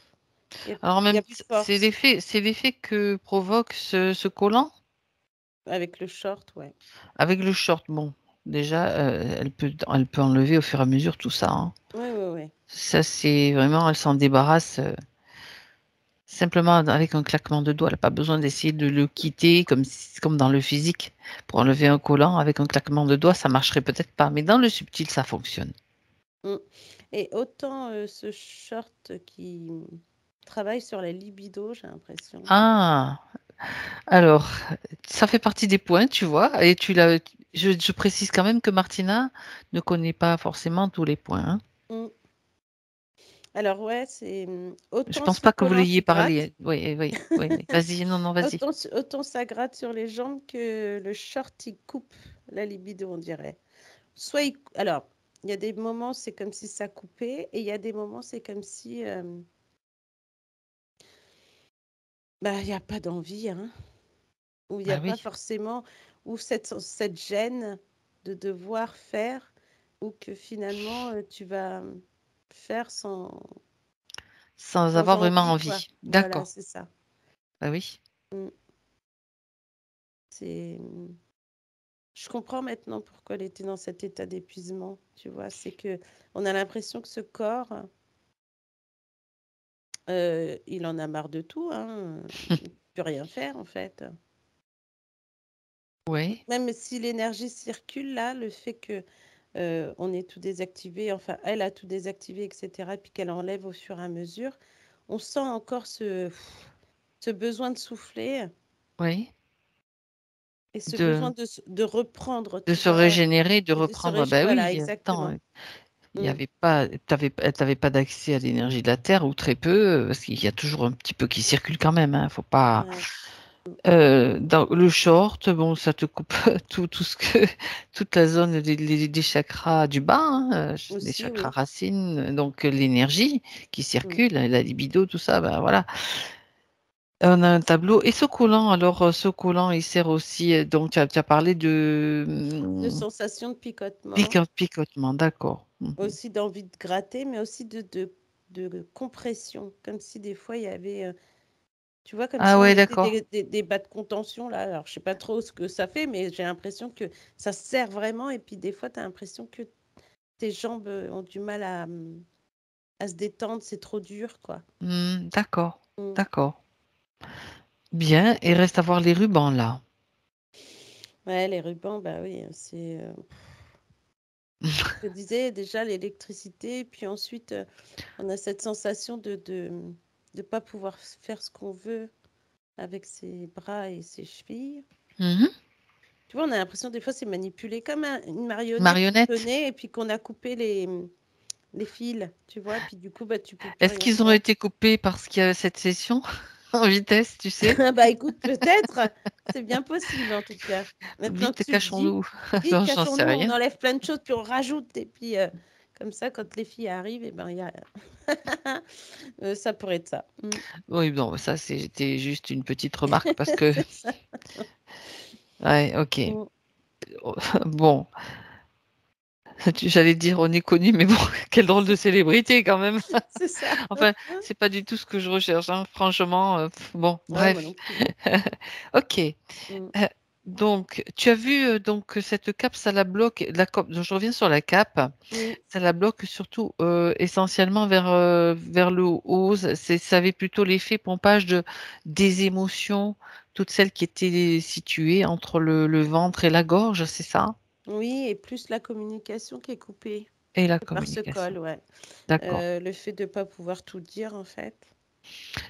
Speaker 1: Alors,
Speaker 3: il y a plus de force.
Speaker 1: c'est l'effet que provoque ce collant
Speaker 3: Avec le short, ouais.
Speaker 1: avec le short. Bon, déjà, elle peut enlever au fur et à mesure tout ça, hein.
Speaker 3: Ouais, ouais, ouais.
Speaker 1: Ça, c'est vraiment, elle s'en débarrasse simplement avec un claquement de doigts. Elle n'a pas besoin d'essayer de le quitter comme dans le physique. Pour enlever un collant avec un claquement de doigts, ça marcherait peut-être pas, mais dans le subtil, ça fonctionne.
Speaker 3: Mm. Et autant ce short qui travaille sur la libido, j'ai l'impression.
Speaker 1: Ah, alors, ça fait partie des points, tu vois, et je précise quand même que Martina ne connaît pas forcément tous les points, hein.
Speaker 3: Mm. Alors ouais,
Speaker 1: Je
Speaker 3: autant
Speaker 1: pense
Speaker 3: ce
Speaker 1: pas que vous
Speaker 3: collant
Speaker 1: l'ayez
Speaker 3: qui gratte,
Speaker 1: parlé. Oui, oui, oui, oui. Vas-y, non, non, vas-y.
Speaker 3: autant ça gratte sur les jambes que le short il coupe la libido, on dirait. Alors, il y a des moments c'est comme si ça coupait et il y a des moments c'est comme si bah il n'y a pas d'envie, hein, ou il n'y a
Speaker 1: Ah
Speaker 3: pas
Speaker 1: oui,
Speaker 3: forcément ou cette gêne de devoir faire ou que finalement tu vas faire
Speaker 1: sans
Speaker 3: sans
Speaker 1: avoir vraiment
Speaker 3: envie, quoi.
Speaker 1: envie.
Speaker 3: Voilà,
Speaker 1: D'accord.
Speaker 3: c'est ça.
Speaker 1: Ah oui.
Speaker 3: Mm. C'est Je comprends maintenant pourquoi elle était dans cet état d'épuisement, tu vois. C'est que on a l'impression que ce corps, il en a marre de tout, hein. Il ne peut rien faire, en fait.
Speaker 1: Oui.
Speaker 3: Même si l'énergie circule, là, le fait que on ait tout désactivé, enfin, elle a tout désactivé, etc., puis qu'elle enlève au fur et à mesure, on sent encore ce besoin de souffler
Speaker 1: Oui.
Speaker 3: et ce besoin
Speaker 1: De,
Speaker 3: de reprendre,
Speaker 1: de
Speaker 3: tu
Speaker 1: se
Speaker 3: vois,
Speaker 1: régénérer, de
Speaker 3: et de se
Speaker 1: reprendre. Ben
Speaker 3: Voilà,
Speaker 1: oui, attends,
Speaker 3: exactement.
Speaker 1: il y
Speaker 3: Mm.
Speaker 1: avait pas, t'avais pas d'accès à l'énergie de la Terre ou très peu, parce qu'il y a toujours un petit peu qui circule quand même, hein. Faut pas.
Speaker 3: Ouais.
Speaker 1: Dans le short, bon, ça te coupe tout ce que, toute la zone des chakras du bas, hein, les
Speaker 3: Aussi,
Speaker 1: chakras
Speaker 3: oui.
Speaker 1: racines, donc l'énergie qui
Speaker 3: Mm.
Speaker 1: circule, la libido, tout ça, ben voilà. On a un tableau. Et ce collant, alors, ce collant, il sert aussi, donc tu as parlé de
Speaker 3: De sensation de picotement,
Speaker 1: picotement, d'accord. Mhm.
Speaker 3: aussi d'envie de gratter, mais aussi de compression, comme si des fois il y avait, tu vois, comme si
Speaker 1: Ah
Speaker 3: on
Speaker 1: ouais,
Speaker 3: mettait
Speaker 1: d'accord.
Speaker 3: des bas de contention là. Alors, je sais pas trop ce que ça fait, mais j'ai l'impression que ça sert vraiment. Et puis des fois, tu as l'impression que tes jambes ont du mal à se détendre, c'est trop dur, quoi.
Speaker 1: D'accord,
Speaker 3: Mm.
Speaker 1: d'accord. Bien, et reste à voir les rubans là.
Speaker 3: Ouais, les rubans, bah oui, je te disais déjà l'électricité, puis ensuite, on a cette sensation de pas pouvoir faire ce qu'on veut avec ses bras et ses chevilles.
Speaker 1: Mhm.
Speaker 3: Tu vois, on a l'impression des fois c'est manipulé comme une marionnette
Speaker 1: Marionnette.
Speaker 3: tenait et puis qu'on a coupé les fils, tu vois, puis du coup, bah, tu peux plus
Speaker 1: Est-ce
Speaker 3: rien
Speaker 1: qu'ils ont
Speaker 3: faire.
Speaker 1: été coupés parce qu'il y a cette session en vitesse, tu sais?
Speaker 3: Bah écoute, peut-être, c'est bien possible en tout cas. Maintenant que
Speaker 1: Vite,
Speaker 3: tu le dis,
Speaker 1: cachons-nous.
Speaker 3: vite,
Speaker 1: Non, j'en sais
Speaker 3: cachons-nous, on
Speaker 1: rien.
Speaker 3: enlève plein de choses, puis on rajoute, et puis comme ça, quand les filles arrivent, et ben il y a ça pourrait être ça.
Speaker 1: Oui, non, ça, c'était juste une petite remarque parce que
Speaker 3: C'est ça.
Speaker 1: ouais, OK.
Speaker 3: Mm.
Speaker 1: Bon, j'allais dire on est connu, mais bon, quelle drôle de célébrité quand même.
Speaker 3: C'est ça.
Speaker 1: Enfin, c'est pas du tout ce que je recherche, hein, franchement, bon,
Speaker 3: Ah, moi
Speaker 1: bref.
Speaker 3: non plus.
Speaker 1: OK.
Speaker 3: Mm.
Speaker 1: Donc tu as vu, donc que cette cape, ça la bloque la cop donc je reviens sur la cape,
Speaker 3: Oui,
Speaker 1: ça la bloque surtout, essentiellement vers le haut. Ça avait plutôt l'effet pompage des émotions, toutes celles qui étaient situées entre le ventre et la gorge, c'est ça?
Speaker 3: oui, et plus la communication qui est coupée
Speaker 1: Et la
Speaker 3: par ce
Speaker 1: communication.
Speaker 3: col, ouais.
Speaker 1: D'accord.
Speaker 3: Le fait de ne pas pouvoir tout dire, en fait.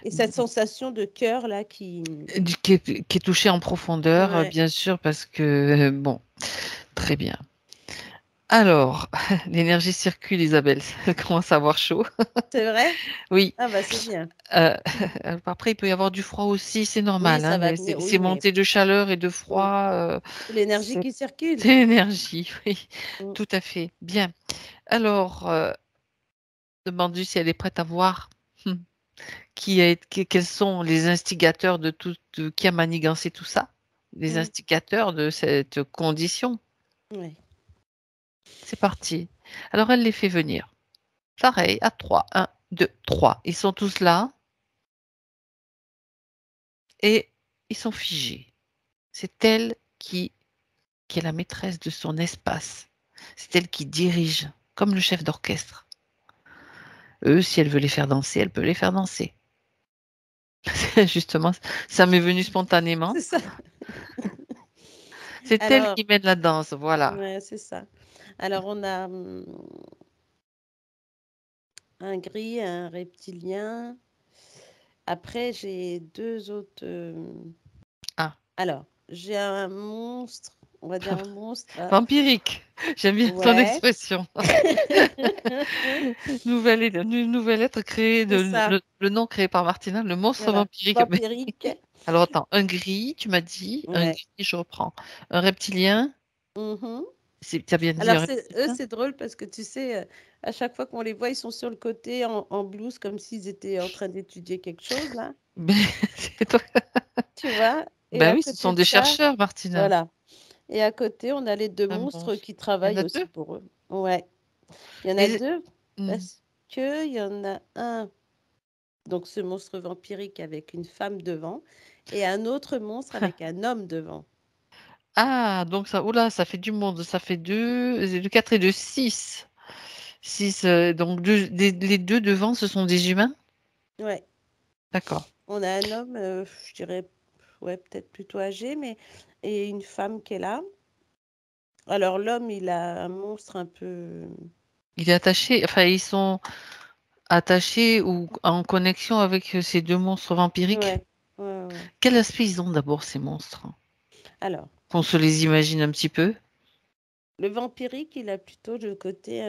Speaker 3: Et cette sensation de cœur, là, qui...
Speaker 1: Qui est touché en profondeur,
Speaker 3: Ouais,
Speaker 1: bien sûr, parce que, bon, très bien. Alors, l'énergie circule Isabelle, ça commence à avoir chaud.
Speaker 3: c'est vrai?
Speaker 1: Oui,
Speaker 3: Ah bah c'est bien.
Speaker 1: heu, après il peut y avoir du froid aussi, c'est
Speaker 3: Oui,
Speaker 1: normal, hein,
Speaker 3: ça va venir, oui,
Speaker 1: ces
Speaker 3: mais
Speaker 1: montées de chaleur et de
Speaker 3: mm,
Speaker 1: froid,
Speaker 3: c'est l'énergie
Speaker 1: c'est
Speaker 3: qui circule.
Speaker 1: c'est l'énergie, oui,
Speaker 3: Mm.
Speaker 1: tout à fait. Bien. Alors, demande-lui si elle est prête à voir, quels sont les instigateurs de tout qui a manigancé tout ça? Les
Speaker 3: Mm.
Speaker 1: instigateurs de cette condition.
Speaker 3: Ouais.
Speaker 1: C'est parti. Alors elle les fait venir. Pareil, à 3. 1, 2, 3. Ils sont tous là et ils sont figés. C'est elle qui est la maîtresse de son espace. C'est elle qui dirige, comme le chef d'orchestre. Eux, si elle veut les faire danser, elle peut les faire danser. Justement, ça m'est venu spontanément.
Speaker 3: C'est ça.
Speaker 1: C'est elle
Speaker 3: Alors,
Speaker 1: qui mène la danse, voilà.
Speaker 3: ouais, c'est ça. Alors, on a un gris, un reptilien. Après, j'ai deux autres.
Speaker 1: Ah,
Speaker 3: Alors, j'ai un monstre, on va dire un monstre.
Speaker 1: vampirique. J'aime bien ton
Speaker 3: Ouais.
Speaker 1: expression. Nouvelle lettre créée,
Speaker 3: C'est ça.
Speaker 1: le nom créé par Martina, le monstre
Speaker 3: Voilà.
Speaker 1: vampirique. Mais
Speaker 3: Vampirique.
Speaker 1: alors attends, un gris, tu m'as dit, un
Speaker 3: Ouais.
Speaker 1: gris, je reprends. Un reptilien,
Speaker 3: Mhm.
Speaker 1: tu as bien dit
Speaker 3: Alors,
Speaker 1: un
Speaker 3: eux,
Speaker 1: reptilien?
Speaker 3: c'est drôle parce que tu sais, à chaque fois qu'on les voit, ils sont sur le côté en blouse, comme s'ils étaient en train d'étudier quelque chose, là.
Speaker 1: Ben, c'est toi.
Speaker 3: Tu vois? Et
Speaker 1: Ben
Speaker 3: à
Speaker 1: oui, ce
Speaker 3: côté
Speaker 1: sont
Speaker 3: de
Speaker 1: des
Speaker 3: ça,
Speaker 1: chercheurs, Martina.
Speaker 3: voilà. Et à côté, on a les deux
Speaker 1: Un
Speaker 3: monstres
Speaker 1: monstre.
Speaker 3: qui
Speaker 1: Il y en
Speaker 3: travaillent
Speaker 1: a
Speaker 3: aussi
Speaker 1: 2?
Speaker 3: pour eux. Ouais. Il y en a
Speaker 1: Et
Speaker 3: deux
Speaker 1: mmh.
Speaker 3: parce que il y en a un, donc ce monstre vampirique avec une femme devant, et un autre monstre avec un homme devant.
Speaker 1: Ah, donc ça, ouh là, ça fait du monde. Ça fait 2, 4 et 2, 6. 6, donc les 2 devant, ce sont des humains?
Speaker 3: Ouais.
Speaker 1: D'accord.
Speaker 3: On a un homme, je dirais, ouais, peut-être plutôt âgé, mais et une femme qui est là. Alors l'homme, il a un monstre un peu...
Speaker 1: Il est attaché, enfin, ils sont attachés ou en connexion avec, ces 2 monstres vampiriques?
Speaker 3: Ouais, ouais, ouais.
Speaker 1: Quel aspect ils ont d'abord ces monstres?
Speaker 3: Alors,
Speaker 1: Qu'on se les imagine un petit peu?
Speaker 3: le vampirique, il a plutôt le côté...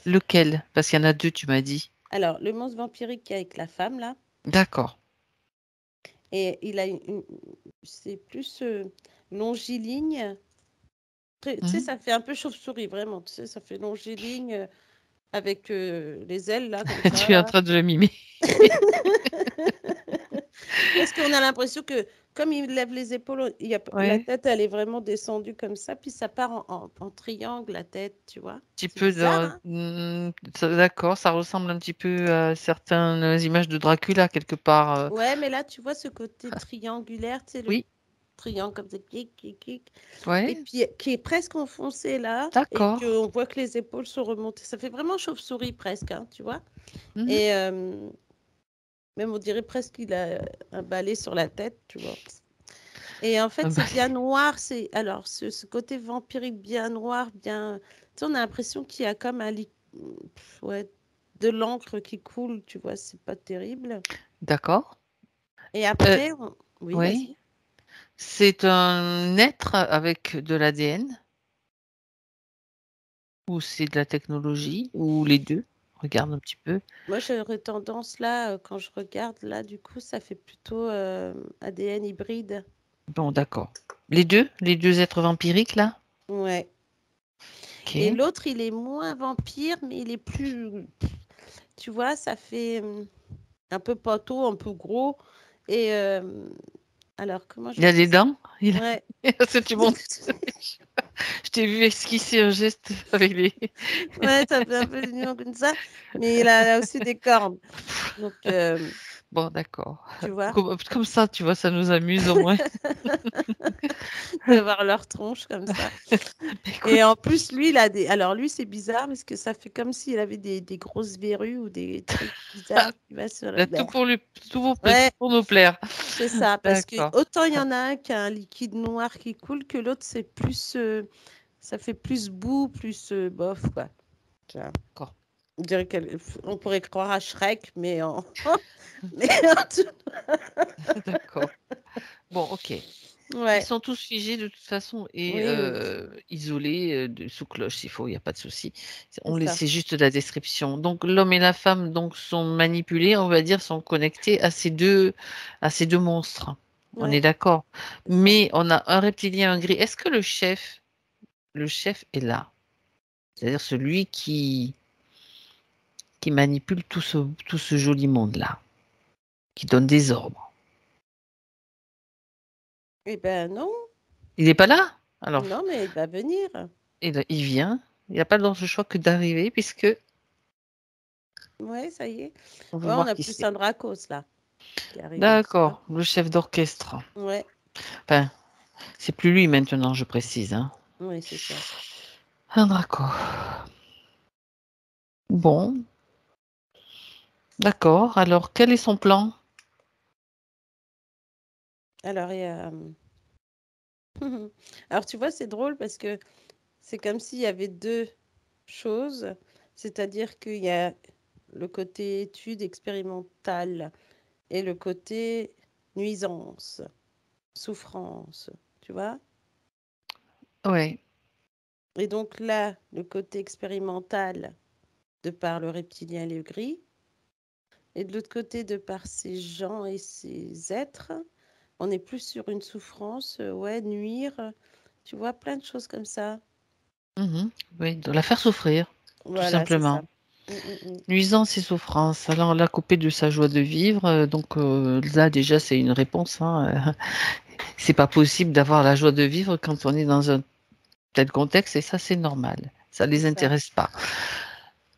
Speaker 1: Lequel? Parce qu'il y en a 2, tu m'as dit.
Speaker 3: Alors, le monstre vampirique qui est avec la femme, là,
Speaker 1: D'accord.
Speaker 3: et il a c'est plus longiligne. Tu sais,
Speaker 1: Mmh.
Speaker 3: ça fait un peu chauve-souris, vraiment. Tu sais, ça fait longiligne avec les ailes, là, comme ça,
Speaker 1: Tu es en
Speaker 3: là.
Speaker 1: train de le mimer.
Speaker 3: Parce qu'on a l'impression que, comme il lève les épaules, la
Speaker 1: Ouais,
Speaker 3: tête, elle est vraiment descendue comme ça, puis ça part en triangle, la tête, tu vois.
Speaker 1: petit
Speaker 3: C'est
Speaker 1: peu
Speaker 3: bizarre,
Speaker 1: dans
Speaker 3: hein?
Speaker 1: d'accord, ça ressemble un petit peu à certaines images de Dracula quelque part,
Speaker 3: Ouais, mais là, tu vois ce côté triangulaire, tu sais, le
Speaker 1: oui,
Speaker 3: triangle comme ça, clic, clic, clic, et
Speaker 1: ouais,
Speaker 3: puis qui est presque enfoncé là, et
Speaker 1: d'accord.
Speaker 3: qu'on voit que les épaules sont remontées. Ça fait vraiment chauve-souris presque, hein, tu vois.
Speaker 1: Mmh.
Speaker 3: Et même on dirait presque qu'il a un balai sur la tête, tu vois. Et en fait,
Speaker 1: Ah
Speaker 3: c'est
Speaker 1: bah,
Speaker 3: bien noir. C'est alors ce côté vampirique bien noir, bien. Tu sais, on a l'impression qu'il y a comme ouais, de l'encre qui coule, tu vois. C'est pas terrible.
Speaker 1: d'accord.
Speaker 3: Et
Speaker 1: Heu,
Speaker 3: après, oui,
Speaker 1: oui.
Speaker 3: vas-y.
Speaker 1: C'est un être avec de l'ADN ou c'est de la technologie ou les deux? Regarde un petit peu.
Speaker 3: Moi, j'aurais tendance là, quand je regarde là, du coup, ça fait plutôt ADN hybride.
Speaker 1: Bon, d'accord. Les deux êtres vampiriques là?
Speaker 3: Ouais. Et
Speaker 1: Ok.
Speaker 3: l'autre, il est moins vampire, mais il est plus, tu vois, ça fait un peu pâteau, un peu gros. Et alors, comment
Speaker 1: Il a des
Speaker 3: j'explique?
Speaker 1: dents?
Speaker 3: Ouais.
Speaker 1: Est-ce que tu montres? Je t'ai vu esquisser un geste avec les.
Speaker 3: Ouais, ça fait un peu mignon comme ça, mais il a aussi des cornes. Donc,
Speaker 1: Bon, d'accord.
Speaker 3: tu vois,
Speaker 1: Comme ça, tu vois, ça nous amuse au moins.
Speaker 3: de voir leur tronche comme ça. Et
Speaker 1: Écoute,
Speaker 3: en plus, lui, il a des. Alors, lui, c'est bizarre parce que ça fait comme s'il avait des grosses verrues ou des trucs bizarres qui va sur
Speaker 1: il
Speaker 3: le.
Speaker 1: a tout pour lui,
Speaker 3: Ouais,
Speaker 1: pour nous plaire.
Speaker 3: c'est ça. Parce que
Speaker 1: D'accord.
Speaker 3: autant il y en a un qui a un liquide noir qui coule que l'autre, c'est plus. Ça fait plus boue, plus bof, quoi. Tu vois.
Speaker 1: D'accord.
Speaker 3: On dirait on pourrait croire à Shrek, mais en. mais en tout.
Speaker 1: D'accord. Bon, ok. Ils
Speaker 3: Ouais,
Speaker 1: sont tous figés de toute façon et
Speaker 3: oui, oui,
Speaker 1: isolés sous cloche s'il faut, il n'y a pas de souci.
Speaker 3: c'est ça.
Speaker 1: C'est juste de la description. Donc l'homme et la femme donc sont manipulés, on va dire, sont connectés à ces deux monstres. On est
Speaker 3: Ouais,
Speaker 1: d'accord.
Speaker 3: c'est ça.
Speaker 1: Mais on a un reptilien, un gris. Est-ce que le chef est là? C'est-à-dire celui qui manipule tout ce joli monde-là, qui donne des ordres.
Speaker 3: Eh ben non,
Speaker 1: Il n'est pas là? Alors,
Speaker 3: non, mais il va venir.
Speaker 1: il vient. Il n'a pas d'autre choix que d'arriver puisque
Speaker 3: Ouais, ça y est.
Speaker 1: on veut
Speaker 3: Ouais, on
Speaker 1: voir
Speaker 3: a
Speaker 1: qui
Speaker 3: plus
Speaker 1: c'est.
Speaker 3: Sandrakos là, qui est arrivé, tu vois.
Speaker 1: D'accord, le chef d'orchestre.
Speaker 3: Ouais,
Speaker 1: Enfin, c'est plus lui maintenant, je précise, hein.
Speaker 3: oui, c'est ça.
Speaker 1: Ah, d'accord. Bon, d'accord. Alors, quel est son plan?
Speaker 3: Alors, il y a... Alors, tu vois, c'est drôle parce que c'est comme s'il y avait deux choses. C'est-à-dire qu'il y a le côté étude expérimentale et le côté nuisance, souffrance, tu vois.
Speaker 1: Oui.
Speaker 3: Et donc là, le côté expérimental, de par le reptilien et le gris, et de l'autre côté, de par ces gens et ces êtres, on est plus sur une souffrance, ouais, nuire, tu vois, plein de choses comme ça.
Speaker 1: Mhm. Oui, de la faire souffrir, tout
Speaker 3: Voilà, c'est ça.
Speaker 1: simplement.
Speaker 3: Mm, mm, mm.
Speaker 1: Nuisance et souffrance. Alors, on l'a coupé de sa joie de vivre. Donc, là, déjà, c'est une réponse, hein. C'est pas possible d'avoir la joie de vivre quand on est dans un tel contexte, et ça, c'est normal. Ça
Speaker 3: C'est
Speaker 1: les
Speaker 3: ça.
Speaker 1: intéresse pas.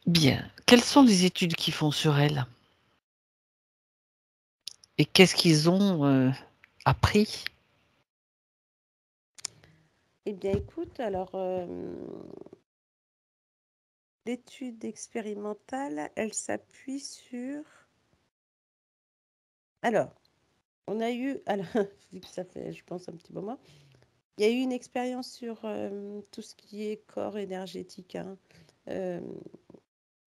Speaker 1: Bien. Quelles sont les études qu'ils font sur elle? Et qu'est-ce qu'ils ont appris?
Speaker 3: Eh bien, écoute, alors, l'étude expérimentale, elle s'appuie sur... Alors, on a eu, alors, vu que ça fait, je pense, un petit moment, il y a eu une expérience sur tout ce qui est corps énergétique, hein. Euh,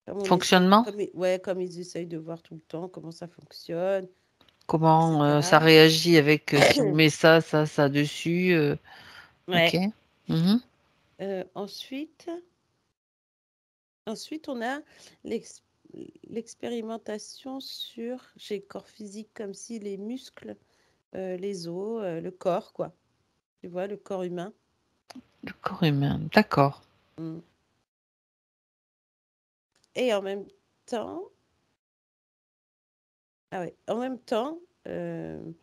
Speaker 3: Comme on essaye,
Speaker 1: Fonctionnement?
Speaker 3: ouais, comme ils essayent de voir tout le temps comment ça fonctionne,
Speaker 1: Comment ça
Speaker 3: etc.
Speaker 1: réagit avec si on met ça dessus? Ok.
Speaker 3: Ouais.
Speaker 1: Mhm.
Speaker 3: Ensuite, on a l'ex- l'expérimentation sur chez le corps physique, comme si les muscles, les os, le corps, quoi. Tu vois, le corps humain.
Speaker 1: Le corps humain. D'accord.
Speaker 3: Mm. Et en même temps, ah ouais, en même temps, il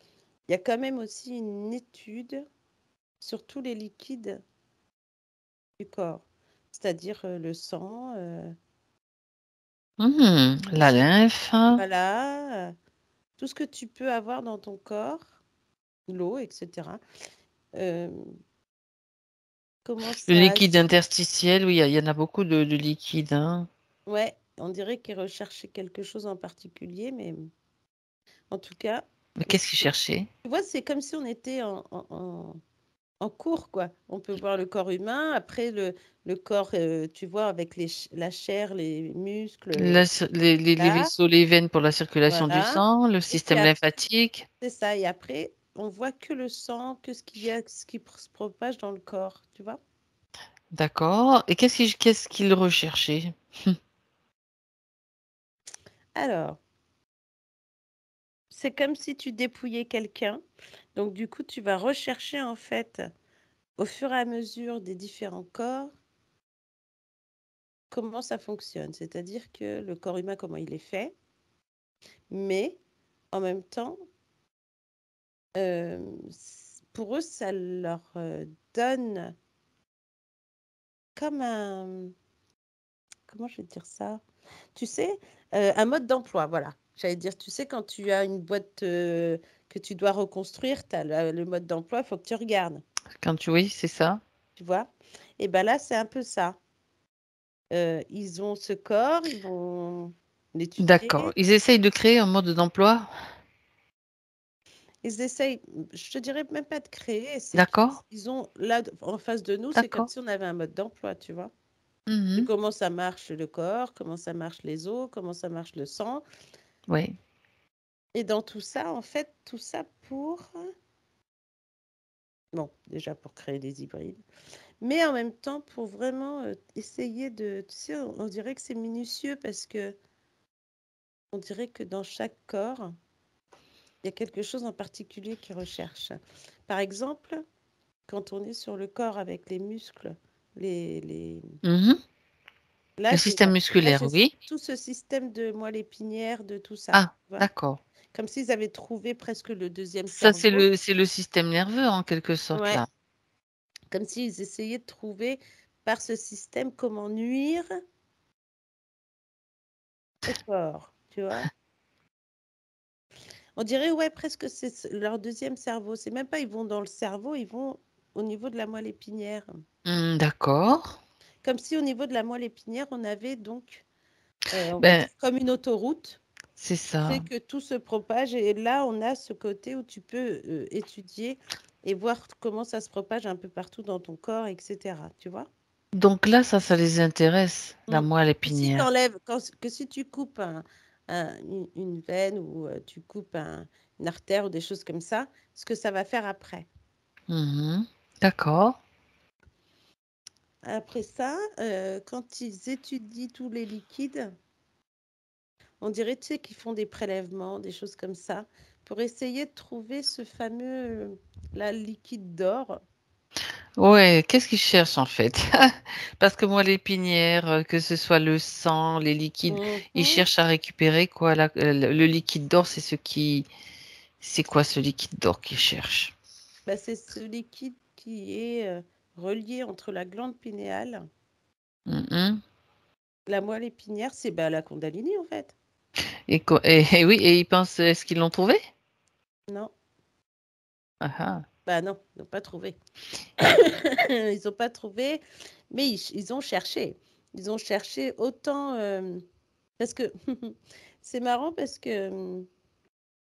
Speaker 3: y a quand même aussi une étude sur tous les liquides du corps, c'est-à-dire le sang,
Speaker 1: La lymphe.
Speaker 3: voilà, tout ce que tu peux avoir dans ton corps, l'eau, etc. euh, Comment
Speaker 1: Le
Speaker 3: ça
Speaker 1: liquide
Speaker 3: agit?
Speaker 1: interstitiel, oui, il y en a beaucoup de liquide, hein.
Speaker 3: Ouais, on dirait qu'il recherchait quelque chose en particulier, mais en tout cas,
Speaker 1: Mais qu'est-ce qu'il cherchait?
Speaker 3: tu vois, c'est comme si on était en cours, quoi. On peut voir le corps humain, après le corps, tu vois, avec la chair, les muscles,
Speaker 1: Les
Speaker 3: là,
Speaker 1: vaisseaux, les veines pour la circulation du
Speaker 3: voilà.
Speaker 1: sang, le
Speaker 3: Et puis
Speaker 1: système
Speaker 3: après,
Speaker 1: lymphatique.
Speaker 3: c'est ça. Et après, on voit que le sang, que ce qui se propage dans le corps, tu vois.
Speaker 1: D'accord. Et qu'est-ce qu'il recherchait?
Speaker 3: Alors, c'est comme si tu dépouillais quelqu'un. Donc, du coup, tu vas rechercher, en fait, au fur et à mesure des différents corps, comment ça fonctionne. C'est-à-dire que le corps humain, comment il est fait. Mais, en même temps, pour eux, ça leur donne comme un... Comment je vais te dire ça? Tu sais, un mode d'emploi, voilà. J'allais dire, tu sais, quand tu as une boîte que tu dois reconstruire, tu as le mode d'emploi, il faut que tu regardes,
Speaker 1: Oui, c'est ça.
Speaker 3: tu vois? Et bien là, c'est un peu ça. Ils ont ce corps, ils vont
Speaker 1: D'accord.
Speaker 3: l'étudier.
Speaker 1: Ils essayent de créer un mode d'emploi.
Speaker 3: Ils essayent, je te dirais même pas de créer, c'est
Speaker 1: D'accord.
Speaker 3: qu'ils ont là en face de nous, c'est comme
Speaker 1: D'accord.
Speaker 3: si on avait un mode d'emploi, tu vois? De
Speaker 1: Mhm.
Speaker 3: comment ça marche le corps, comment ça marche les os, comment ça marche le sang.
Speaker 1: Oui.
Speaker 3: Et dans tout ça, en fait, tout ça pour... Bon, déjà pour créer des hybrides, mais en même temps pour vraiment essayer de... Tu sais, on dirait que c'est minutieux parce que on dirait que dans chaque corps, il y a quelque chose en particulier qu'ils recherchent. Par exemple, quand on est sur le corps avec les muscles, les...
Speaker 1: Mhm.
Speaker 3: Là,
Speaker 1: Le système musculaire,
Speaker 3: j'ai
Speaker 1: oui.
Speaker 3: tout ce système de moelle épinière, de tout ça,
Speaker 1: Ah,
Speaker 3: tu vois.
Speaker 1: d'accord.
Speaker 3: Comme s'ils avaient trouvé presque le deuxième
Speaker 1: Ça,
Speaker 3: cerveau.
Speaker 1: c'est le système nerveux, en quelque sorte,
Speaker 3: Ouais,
Speaker 1: là.
Speaker 3: comme s'ils essayaient de trouver par ce système comment nuire au corps, tu vois. On dirait, ouais, presque c'est leur deuxième cerveau. C'est même pas ils vont dans le cerveau, ils vont au niveau de la moelle épinière.
Speaker 1: D'accord.
Speaker 3: Comme si au niveau de la moelle épinière, on avait donc, on va
Speaker 1: Ben,
Speaker 3: dire, comme une autoroute
Speaker 1: c'est
Speaker 3: qui
Speaker 1: ça.
Speaker 3: fait que tout se propage. Et là, on a ce côté où tu peux étudier et voir comment ça se propage un peu partout dans ton corps, etc. Tu vois?
Speaker 1: Donc là, ça les intéresse, la
Speaker 3: Mm.
Speaker 1: moelle
Speaker 3: Que si tu
Speaker 1: épinière.
Speaker 3: enlèves, que si tu coupes une veine ou tu coupes une artère ou des choses comme ça, ce que ça va faire après.
Speaker 1: Mhm. D'accord.
Speaker 3: Après ça, quand ils étudient tous les liquides, on dirait, tu sais, qu'ils font des prélèvements, des choses comme ça, pour essayer de trouver ce fameux liquide d'or.
Speaker 1: Ouais, qu'est-ce qu'ils cherchent en fait? Parce que moi, l'épinière, que ce soit le sang, les liquides, ils
Speaker 3: Mhm.
Speaker 1: cherchent à récupérer quoi? Le liquide d'or, c'est quoi ce liquide d'or qu'ils cherchent?
Speaker 3: Bah, c'est ce liquide qui est relié entre la glande pinéale,
Speaker 1: Mhm.
Speaker 3: la moelle épinière, c'est bah, la Kundalini en fait.
Speaker 1: Et oui, et ils pensent, est-ce qu'ils l'ont trouvé?
Speaker 3: Non,
Speaker 1: Ah, ah.
Speaker 3: bah non, ils n'ont pas trouvé. Ils n'ont pas trouvé, mais ils ont cherché. Ils ont cherché autant parce que c'est marrant parce que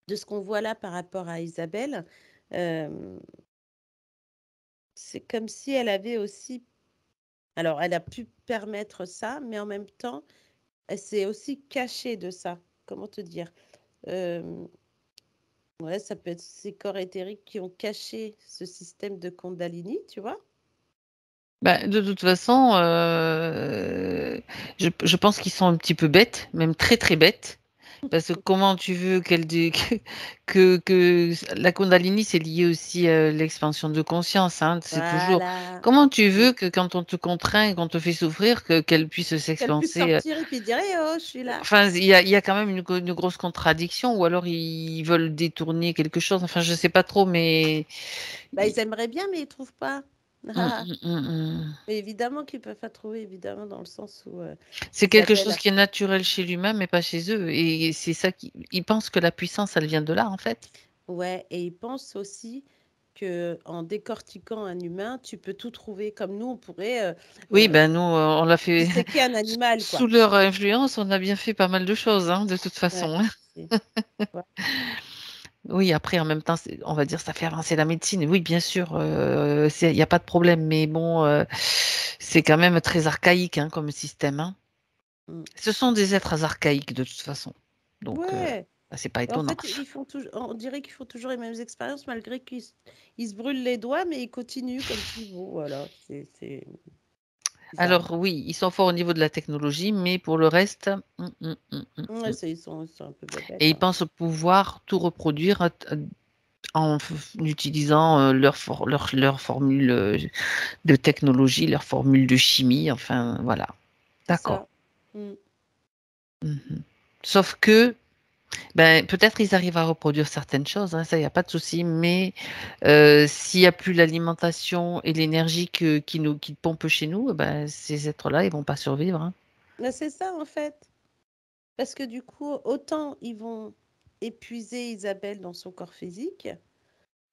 Speaker 3: de ce qu'on voit là par rapport à Isabelle, euh, c'est comme si elle avait aussi, alors elle a pu permettre ça, mais en même temps, elle s'est aussi cachée de ça. Comment te dire? Euh, ouais, ça peut être ces corps éthériques qui ont caché ce système de Kundalini, tu vois?
Speaker 1: Bah, de toute façon, je pense qu'ils sont un petit peu bêtes, même très très bêtes. Parce que comment tu veux que la Kundalini, c'est lié aussi à l'expansion de conscience, hein, c'est toujours.
Speaker 3: Voilà.
Speaker 1: Comment tu
Speaker 3: Mm.
Speaker 1: veux que quand on te contraint, qu'on te fait souffrir, qu'elle puisse
Speaker 3: Qu'elle puisse
Speaker 1: s'expanser?
Speaker 3: sortir et puis dire, eh oh, je suis là.
Speaker 1: Enfin, il y a quand même une grosse contradiction, ou alors ils veulent détourner quelque chose. Enfin, je sais pas trop, mais
Speaker 3: Bah, ils aimeraient bien, mais ils trouvent pas.
Speaker 1: Hum,
Speaker 3: Ah.
Speaker 1: hum, hum, hum.
Speaker 3: Mais évidemment qu'ils peuvent pas trouver, évidemment, dans le sens où
Speaker 1: C'est quelque chose
Speaker 3: Isabelle.
Speaker 1: qui est naturel chez l'humain, mais pas chez eux. Et c'est ça qui. Ils pensent que la puissance, elle vient de là, en fait.
Speaker 3: Ouais, et ils pensent aussi que en décortiquant un humain, tu peux tout trouver. Comme nous, on pourrait
Speaker 1: Oui, ben nous, on l'a fait
Speaker 3: disséquer un animal,
Speaker 1: sous
Speaker 3: quoi.
Speaker 1: leur influence, on a bien fait pas mal de choses, hein, de toute
Speaker 3: Ouais.
Speaker 1: façon, hein.
Speaker 3: c'est- ouais.
Speaker 1: Oui, après, en même temps, on va dire, ça fait avancer la médecine. Oui, bien sûr, il n'y a pas de problème, mais bon, c'est quand même très archaïque, hein, comme système, hein.
Speaker 3: Mm.
Speaker 1: Ce sont des êtres archaïques, de toute façon. Donc,
Speaker 3: Ouais.
Speaker 1: C'est pas
Speaker 3: En
Speaker 1: étonnant.
Speaker 3: fait, on dirait qu'ils font toujours les mêmes expériences malgré qu'ils se brûlent les doigts, mais ils continuent comme s'ils vont. Voilà, c'est bizarre.
Speaker 1: Alors oui, ils sont forts au niveau de la technologie, mais pour le reste,
Speaker 3: Ouais, ils sont un peu bébêtes.
Speaker 1: et ils pensent pouvoir tout reproduire en utilisant leur formule de technologie, leur formule de chimie, enfin voilà. D'accord. Sauf que, peut-être ils arrivent à reproduire certaines choses, hein, ça, il n'y a pas de souci, mais s'il n'y a plus l'alimentation et l'énergie qui pompe chez nous, ces êtres-là, ils vont pas survivre. Hein.
Speaker 3: C'est ça, en fait. Parce que du coup, autant ils vont épuiser Isabelle dans son corps physique,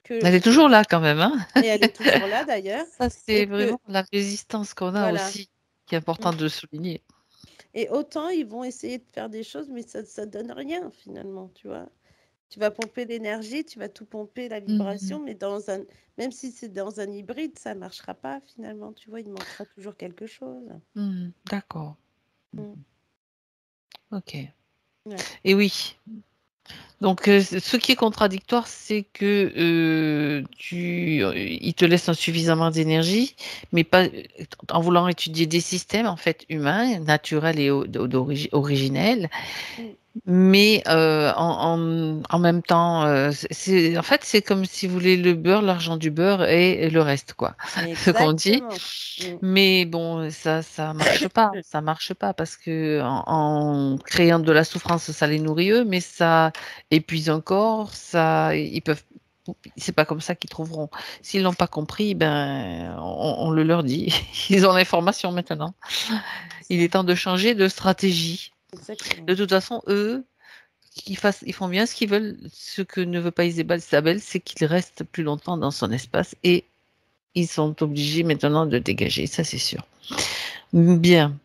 Speaker 1: Elle est toujours là quand même. Hein.
Speaker 3: Et elle est toujours là d'ailleurs.
Speaker 1: Ça, c'est vraiment la résistance qu'on a aussi, qui est importante de souligner.
Speaker 3: Et autant ils vont essayer de faire des choses, mais ça ne donne rien finalement, tu vois. Tu vas pomper l'énergie, tu vas tout pomper, la vibration, mais même si c'est dans un hybride, ça ne marchera pas finalement, tu vois, il manquera toujours quelque chose.
Speaker 1: D'accord. Ok.
Speaker 3: Ouais.
Speaker 1: Et oui. Donc, ce qui est contradictoire, c'est que il te laisse suffisamment d'énergie, mais pas en voulant étudier des systèmes en fait humains, naturels et originels. Mais en même temps, en fait, c'est comme si vous voulez le beurre, l'argent du beurre et le reste, quoi. Ce qu'on dit. Mais bon, ça marche pas. Ça marche pas parce que en créant de la souffrance, ça les nourrit eux, mais ça épuise encore. Ils peuvent. C'est pas comme ça qu'ils trouveront. S'ils l'ont pas compris, on le leur dit. Ils ont l'information maintenant. Il est temps de changer de stratégie.
Speaker 3: Exactement.
Speaker 1: De toute façon, eux, ils font bien ce qu'ils veulent. Ce que ne veut pas Isabelle, c'est qu'il reste plus longtemps dans son espace et ils sont obligés maintenant de dégager, ça c'est sûr. Bien.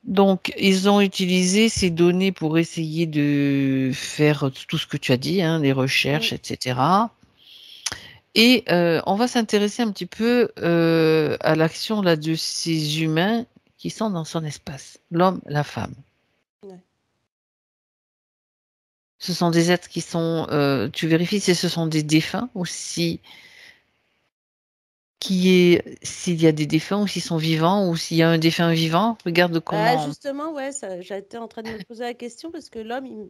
Speaker 1: Donc, ils ont utilisé ces données pour essayer de faire tout ce que tu as dit, hein, les recherches, etc. Et on va s'intéresser un petit peu à l'action là de ces humains qui sont dans son espace, l'homme, la femme. Ce sont des êtres qui sont, tu vérifies si ce sont des défunts ou s'il y a des défunts ou s'ils sont vivants ou s'il y a un défunt vivant. Regarde comment.
Speaker 3: Justement, ouais, j'étais en train de me poser la question parce que l'homme,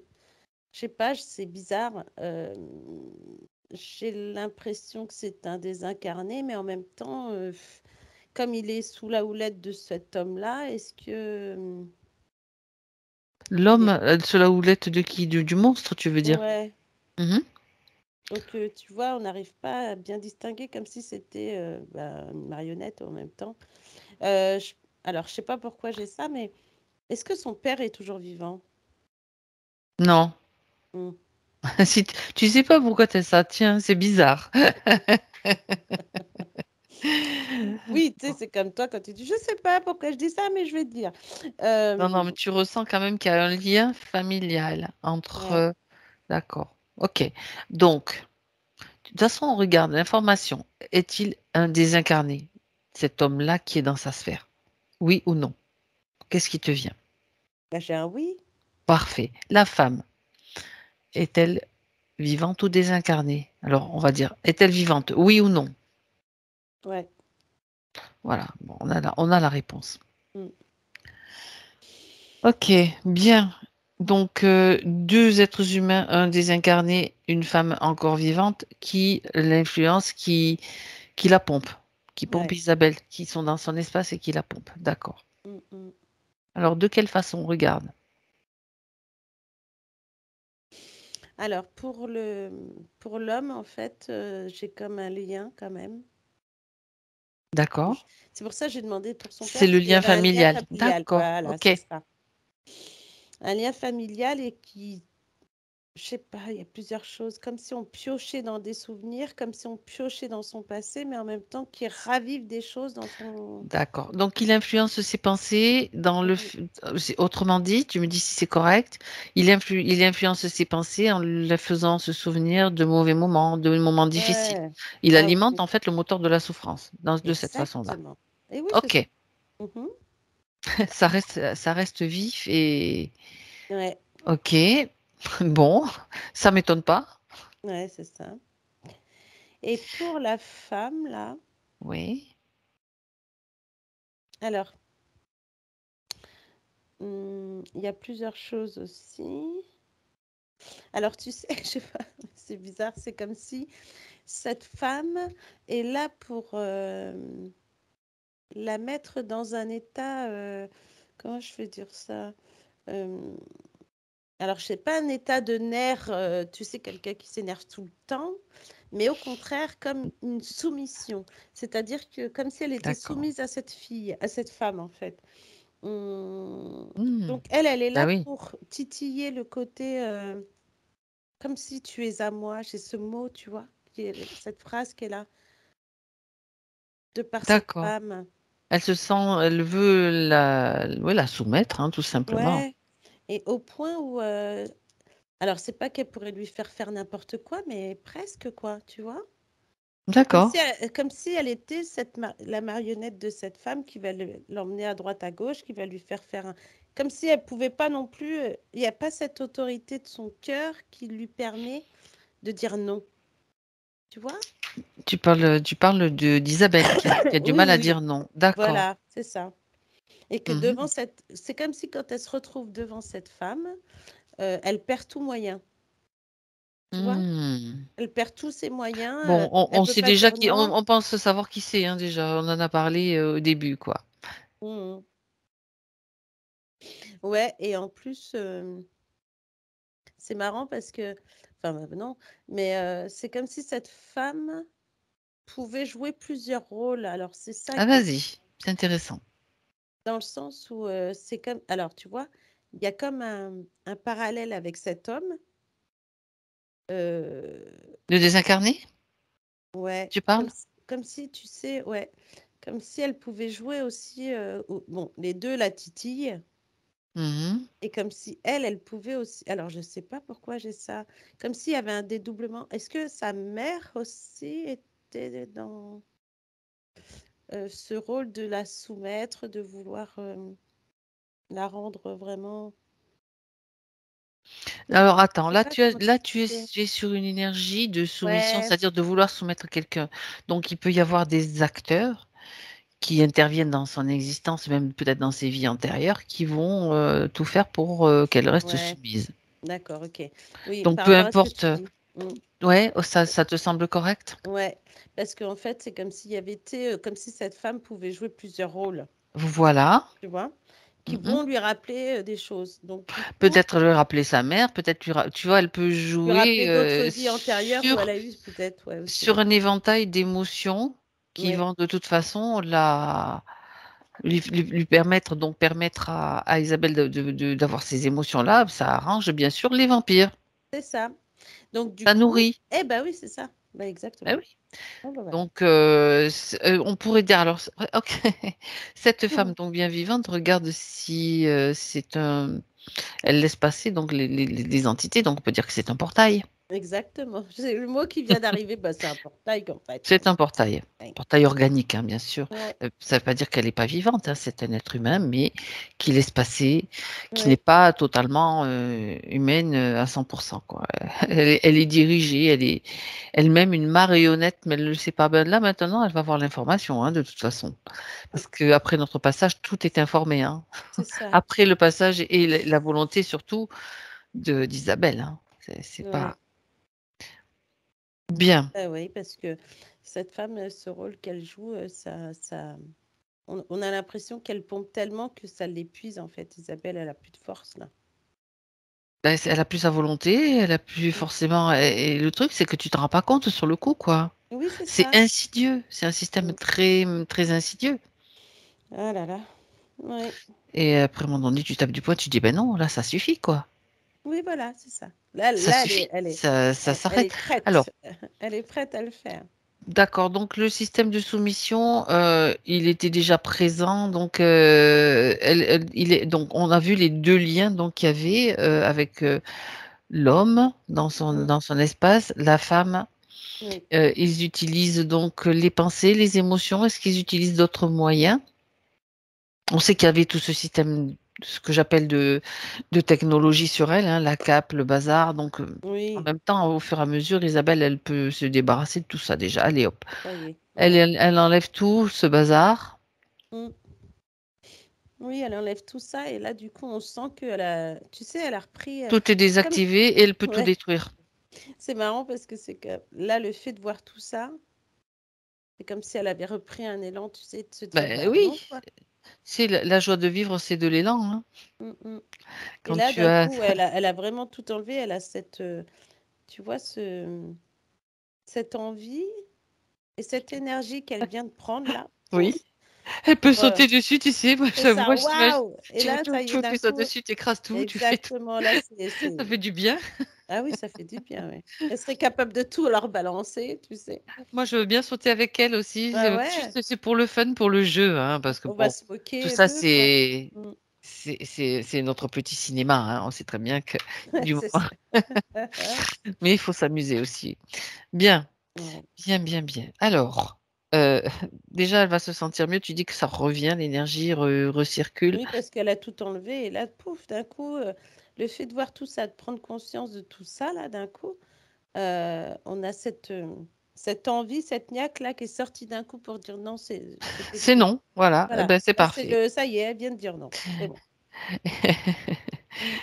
Speaker 3: je sais pas, c'est bizarre. J'ai l'impression que c'est un désincarné, mais en même temps, comme il est sous la houlette de cet homme-là, est-ce que...
Speaker 1: L'homme, sous la houlette de qui? Du monstre, tu veux dire?
Speaker 3: Ouais. Donc, tu vois, on n'arrive pas à bien distinguer comme si c'était une marionnette en même temps. Alors, je sais pas pourquoi j'ai ça, mais est-ce que son père est toujours vivant?
Speaker 1: Non. Si tu sais pas pourquoi tu as ça, tiens, c'est bizarre.
Speaker 3: Oui, tu sais, c'est comme toi quand tu dis, je sais pas pourquoi je dis ça, mais je vais te dire.
Speaker 1: Non, mais tu ressens quand même qu'il y a un lien familial entre... D'accord. Ok. Donc, de toute façon, on regarde l'information. Est-il un désincarné, cet homme-là qui est dans sa sphère? Oui ou non? Qu'est-ce qui te vient?
Speaker 3: J'ai un oui.
Speaker 1: Parfait. La femme, est-elle vivante ou désincarnée? Alors, on va dire, est-elle vivante? Oui ou non?
Speaker 3: Ouais.
Speaker 1: Voilà, bon, on a la réponse. Ok, bien. Donc, deux êtres humains, un désincarné, une femme encore vivante, qui l'influence, qui la pompe, qui pompe Isabelle, qui sont dans son espace et qui la pompe. D'accord. Alors, de quelle façon? Regarde.
Speaker 3: Alors, pour l'homme, en fait, j'ai comme un lien quand même.
Speaker 1: D'accord.
Speaker 3: C'est pour ça que j'ai demandé pour son père.
Speaker 1: C'est le lien familial. D'accord.
Speaker 3: Voilà,
Speaker 1: ok.
Speaker 3: c'est ça. Un lien familial et qui, je sais pas, il y a plusieurs choses, comme si on piochait dans des souvenirs, comme si on piochait dans son passé, mais en même temps qui ravive des choses dans son...
Speaker 1: D'accord. Donc, il influence ses pensées dans autrement dit, tu me dis si c'est correct, il influence ses pensées en le faisant se souvenir de mauvais moments, de moments difficiles. Il alimente en fait le moteur de la souffrance de cette façon-là.
Speaker 3: Et oui,
Speaker 1: ok. Ça reste vif et...
Speaker 3: Ouais.
Speaker 1: Ok. Bon, ça m'étonne pas.
Speaker 3: Ouais, c'est ça. Et pour la femme, là,
Speaker 1: Oui.
Speaker 3: alors, il y a plusieurs choses aussi. Alors, tu sais, je sais pas, c'est bizarre, c'est comme si cette femme est là pour la mettre dans un état, comment je vais dire ça? Euh, alors, je sais pas un état de nerf, tu sais, quelqu'un qui s'énerve tout le temps, mais au contraire, comme une soumission. C'est-à-dire que comme si elle était
Speaker 1: D'accord.
Speaker 3: soumise à cette fille, à cette femme, en fait. Hum,
Speaker 1: Hmm.
Speaker 3: Donc, elle est
Speaker 1: Bah
Speaker 3: là
Speaker 1: oui.
Speaker 3: pour titiller le côté comme si tu es à moi. J'ai ce mot, tu vois, cette phrase qui est là, de par cette
Speaker 1: D'accord.
Speaker 3: femme.
Speaker 1: Elle se sent, elle veut ouais, la soumettre, hein, tout simplement.
Speaker 3: Ouais. Et au point où, alors, c'est pas qu'elle pourrait lui faire n'importe quoi, mais presque, quoi, tu vois.
Speaker 1: D'accord.
Speaker 3: Comme si elle était la marionnette de cette femme qui va l'emmener à droite, à gauche, qui va lui faire un... Comme si elle pouvait pas non plus... Il n'y a pas cette autorité de son cœur qui lui permet de dire non. Tu vois?
Speaker 1: Tu parles d'Isabelle qui a du
Speaker 3: Oui,
Speaker 1: mal à
Speaker 3: oui,
Speaker 1: dire non. D'accord.
Speaker 3: voilà, c'est ça. Et que devant
Speaker 1: Mhm.
Speaker 3: cette... C'est comme si quand elle se retrouve devant cette femme, elle perd tout moyen. Tu vois?
Speaker 1: Hmm.
Speaker 3: Elle perd tous ses moyens,
Speaker 1: Bon,
Speaker 3: elle
Speaker 1: on
Speaker 3: peut
Speaker 1: sait
Speaker 3: pas
Speaker 1: déjà
Speaker 3: dire
Speaker 1: qui, on,
Speaker 3: non.
Speaker 1: on pense savoir qui c'est, hein, déjà. On en a parlé au début, quoi.
Speaker 3: Mhm. Ouais, et en plus, c'est marrant parce que, enfin non, mais c'est comme si cette femme pouvait jouer plusieurs rôles. Alors c'est ça
Speaker 1: Ah,
Speaker 3: qui est
Speaker 1: vas-y, c'est intéressant.
Speaker 3: dans le sens où c'est comme, alors tu vois, il y a comme un parallèle avec cet homme. euh,
Speaker 1: Le désincarné,
Speaker 3: ouais,
Speaker 1: tu parles?
Speaker 3: comme si tu sais, ouais, comme si elle pouvait jouer aussi, bon, les deux la titillent.
Speaker 1: Mhm.
Speaker 3: Et comme si elle pouvait aussi. Alors, je ne sais pas pourquoi j'ai ça. Comme s'il y avait un dédoublement. Est-ce que sa mère aussi était dans ce rôle de la soumettre, de vouloir la rendre vraiment.
Speaker 1: Alors attends,
Speaker 3: Je sais
Speaker 1: là
Speaker 3: pas comment
Speaker 1: tu es,
Speaker 3: t'expliquer.
Speaker 1: tu es sur une énergie de soumission,
Speaker 3: Ouais,
Speaker 1: c'est-à-dire de vouloir soumettre quelqu'un. Donc il peut y avoir des acteurs qui interviennent dans son existence, même peut-être dans ses vies antérieures, qui vont tout faire pour qu'elle reste
Speaker 3: ouais,
Speaker 1: soumise.
Speaker 3: d'accord, ok. Oui,
Speaker 1: Donc
Speaker 3: par
Speaker 1: peu
Speaker 3: rapport à ce que
Speaker 1: importe,
Speaker 3: tu dis.
Speaker 1: ouais, oh, ça te semble correct?
Speaker 3: Ouais, parce qu'en fait, c'est comme s'il y avait été, comme si cette femme pouvait jouer plusieurs rôles,
Speaker 1: Voilà.
Speaker 3: tu vois, qui
Speaker 1: Mhm.
Speaker 3: vont lui rappeler des choses. Donc, du coup,
Speaker 1: Peut-être lui rappeler sa mère, peut-être tu vois, elle peut
Speaker 3: lui
Speaker 1: jouer
Speaker 3: rappeler d'autres vies antérieures où elle a eu peut-être, ouais, aussi.
Speaker 1: sur un éventail d'émotions qui
Speaker 3: Ouais,
Speaker 1: vont de toute façon lui permettre, donc permettre à Isabelle d'avoir ces émotions-là. Ça arrange bien sûr les vampires.
Speaker 3: c'est ça. Donc, du
Speaker 1: Ça
Speaker 3: coup,
Speaker 1: nourrit.
Speaker 3: eh ben oui, c'est ça. Ben
Speaker 1: Eh
Speaker 3: exactement.
Speaker 1: oui.
Speaker 3: Ah ben voilà.
Speaker 1: Donc, on pourrait dire, alors, ouais, ok, cette femme donc bien vivante, regarde si elle laisse passer donc les entités, donc on peut dire que c'est un portail.
Speaker 3: Exactement. C'est le mot qui vient d'arriver. Ben, c'est un portail en fait, hein.
Speaker 1: C'est un portail.
Speaker 3: Ouais.
Speaker 1: Portail organique, hein, bien sûr.
Speaker 3: Ouais,
Speaker 1: Ça ne veut pas dire qu'elle n'est pas vivante, hein, c'est un être humain, mais qui laisse passer, qui n'est
Speaker 3: ouais,
Speaker 1: pas totalement humaine à 100%, quoi. Elle est dirigée, elle est elle-même une marionnette, mais elle ne le sait pas. Ben là, maintenant, elle va avoir l'information, hein, de toute façon. Parce qu'après notre passage, tout est informé, hein.
Speaker 3: c'est ça.
Speaker 1: Après le passage et la volonté surtout d'Isabelle, hein. C'est pas
Speaker 3: Ouais.
Speaker 1: bien.
Speaker 3: Ben oui, parce que cette femme, ce rôle qu'elle joue, on a l'impression qu'elle pompe tellement que ça l'épuise en fait. Isabelle, elle a plus de force là.
Speaker 1: Ben, elle a plus sa volonté, elle a plus
Speaker 3: Mm.
Speaker 1: forcément. Et le truc, c'est que tu te rends pas compte sur le coup, quoi.
Speaker 3: Oui, c'est
Speaker 1: C'est
Speaker 3: ça.
Speaker 1: insidieux. C'est un système
Speaker 3: Mm.
Speaker 1: très, très insidieux.
Speaker 3: Ah là là. Oui,
Speaker 1: Et après, à un moment donné, tu tapes du poing, tu dis, ben non, là, ça suffit, quoi.
Speaker 3: oui, voilà, c'est ça. Là,
Speaker 1: Ça
Speaker 3: là,
Speaker 1: suffit.
Speaker 3: elle est,
Speaker 1: Ça
Speaker 3: elle
Speaker 1: s'arrête.
Speaker 3: est
Speaker 1: Alors,
Speaker 3: prête. Elle est prête à le faire.
Speaker 1: d'accord. Donc, le système de soumission, il était déjà présent. Donc, donc, on a vu les deux liens donc qu'il y avait avec l'homme
Speaker 3: Mm.
Speaker 1: dans son espace, la femme.
Speaker 3: Oui.
Speaker 1: Ils utilisent donc les pensées, les émotions. Est-ce qu'ils utilisent d'autres moyens? On sait qu'il y avait tout ce système ce que j'appelle de technologie sur elle, hein, la cape, le bazar. Donc, en
Speaker 3: Oui,
Speaker 1: même temps, au fur et à mesure, Isabelle, elle peut se débarrasser de tout ça déjà. Allez, hop.
Speaker 3: ça y est.
Speaker 1: Elle,
Speaker 3: Ouais.
Speaker 1: elle, elle enlève tout ce bazar.
Speaker 3: Mm. Oui, elle enlève tout ça et là, du coup, on sent qu'elle a, tu sais, elle a repris.
Speaker 1: Tout est
Speaker 3: C'est comme,
Speaker 1: désactivé et elle peut tout
Speaker 3: ouais,
Speaker 1: détruire.
Speaker 3: c'est marrant parce que c'est que là, le fait de voir tout ça, c'est comme si elle avait repris un élan, tu sais, de se dire,
Speaker 1: Ben
Speaker 3: bah non,
Speaker 1: oui,
Speaker 3: quoi.
Speaker 1: c'est la joie de vivre, c'est de l'élan, hein.
Speaker 3: Mm, mm. Et
Speaker 1: Quand
Speaker 3: là,
Speaker 1: tu
Speaker 3: d'un
Speaker 1: as,
Speaker 3: coup, elle a vraiment tout enlevé. Elle a cette, tu vois, cette envie et cette énergie qu'elle vient de prendre là,
Speaker 1: oui,
Speaker 3: pouf,
Speaker 1: elle peut
Speaker 3: pour,
Speaker 1: sauter dessus, tu sais. Moi,
Speaker 3: c'est ça,
Speaker 1: je t'imagine,
Speaker 3: waouh! Et
Speaker 1: tu veux
Speaker 3: là,
Speaker 1: tout,
Speaker 3: ça y est, d'un
Speaker 1: tu sautes
Speaker 3: coup,
Speaker 1: dessus, tu écrases tout, tu fais tout.
Speaker 3: exactement, là,
Speaker 1: Ça fait du bien.
Speaker 3: ah oui, ça fait du bien, ouais. Elle serait capable de tout leur balancer, tu sais.
Speaker 1: Moi, je veux bien sauter avec elle aussi.
Speaker 3: Ah ouais,
Speaker 1: Juste, c'est pour le fun, pour le jeu, hein, parce que
Speaker 3: on va
Speaker 1: bon,
Speaker 3: se
Speaker 1: tout
Speaker 3: moquer
Speaker 1: ça,
Speaker 3: d'eux, quoi.
Speaker 1: c'est,
Speaker 3: Mm.
Speaker 1: c'est, c'est notre petit cinéma, hein. On sait très bien que du
Speaker 3: C'est
Speaker 1: moment,
Speaker 3: ça.
Speaker 1: mais il faut s'amuser aussi. Bien,
Speaker 3: Ouais.
Speaker 1: bien, bien, bien. Alors, déjà, elle va se sentir mieux. Tu dis que ça revient, l'énergie recircule.
Speaker 3: Oui, parce qu'elle a tout enlevé et là, pouf, d'un coup, le fait de voir tout ça, de prendre conscience de tout ça, là, d'un coup, on a cette envie, cette niaque là qui est sortie d'un coup pour dire non, c'était
Speaker 1: C'est
Speaker 3: trop.
Speaker 1: non, voilà. Eh
Speaker 3: Voilà,
Speaker 1: ben, c'est
Speaker 3: là c'est
Speaker 1: parfait.
Speaker 3: ça y est, elle vient de dire non, c'est bon.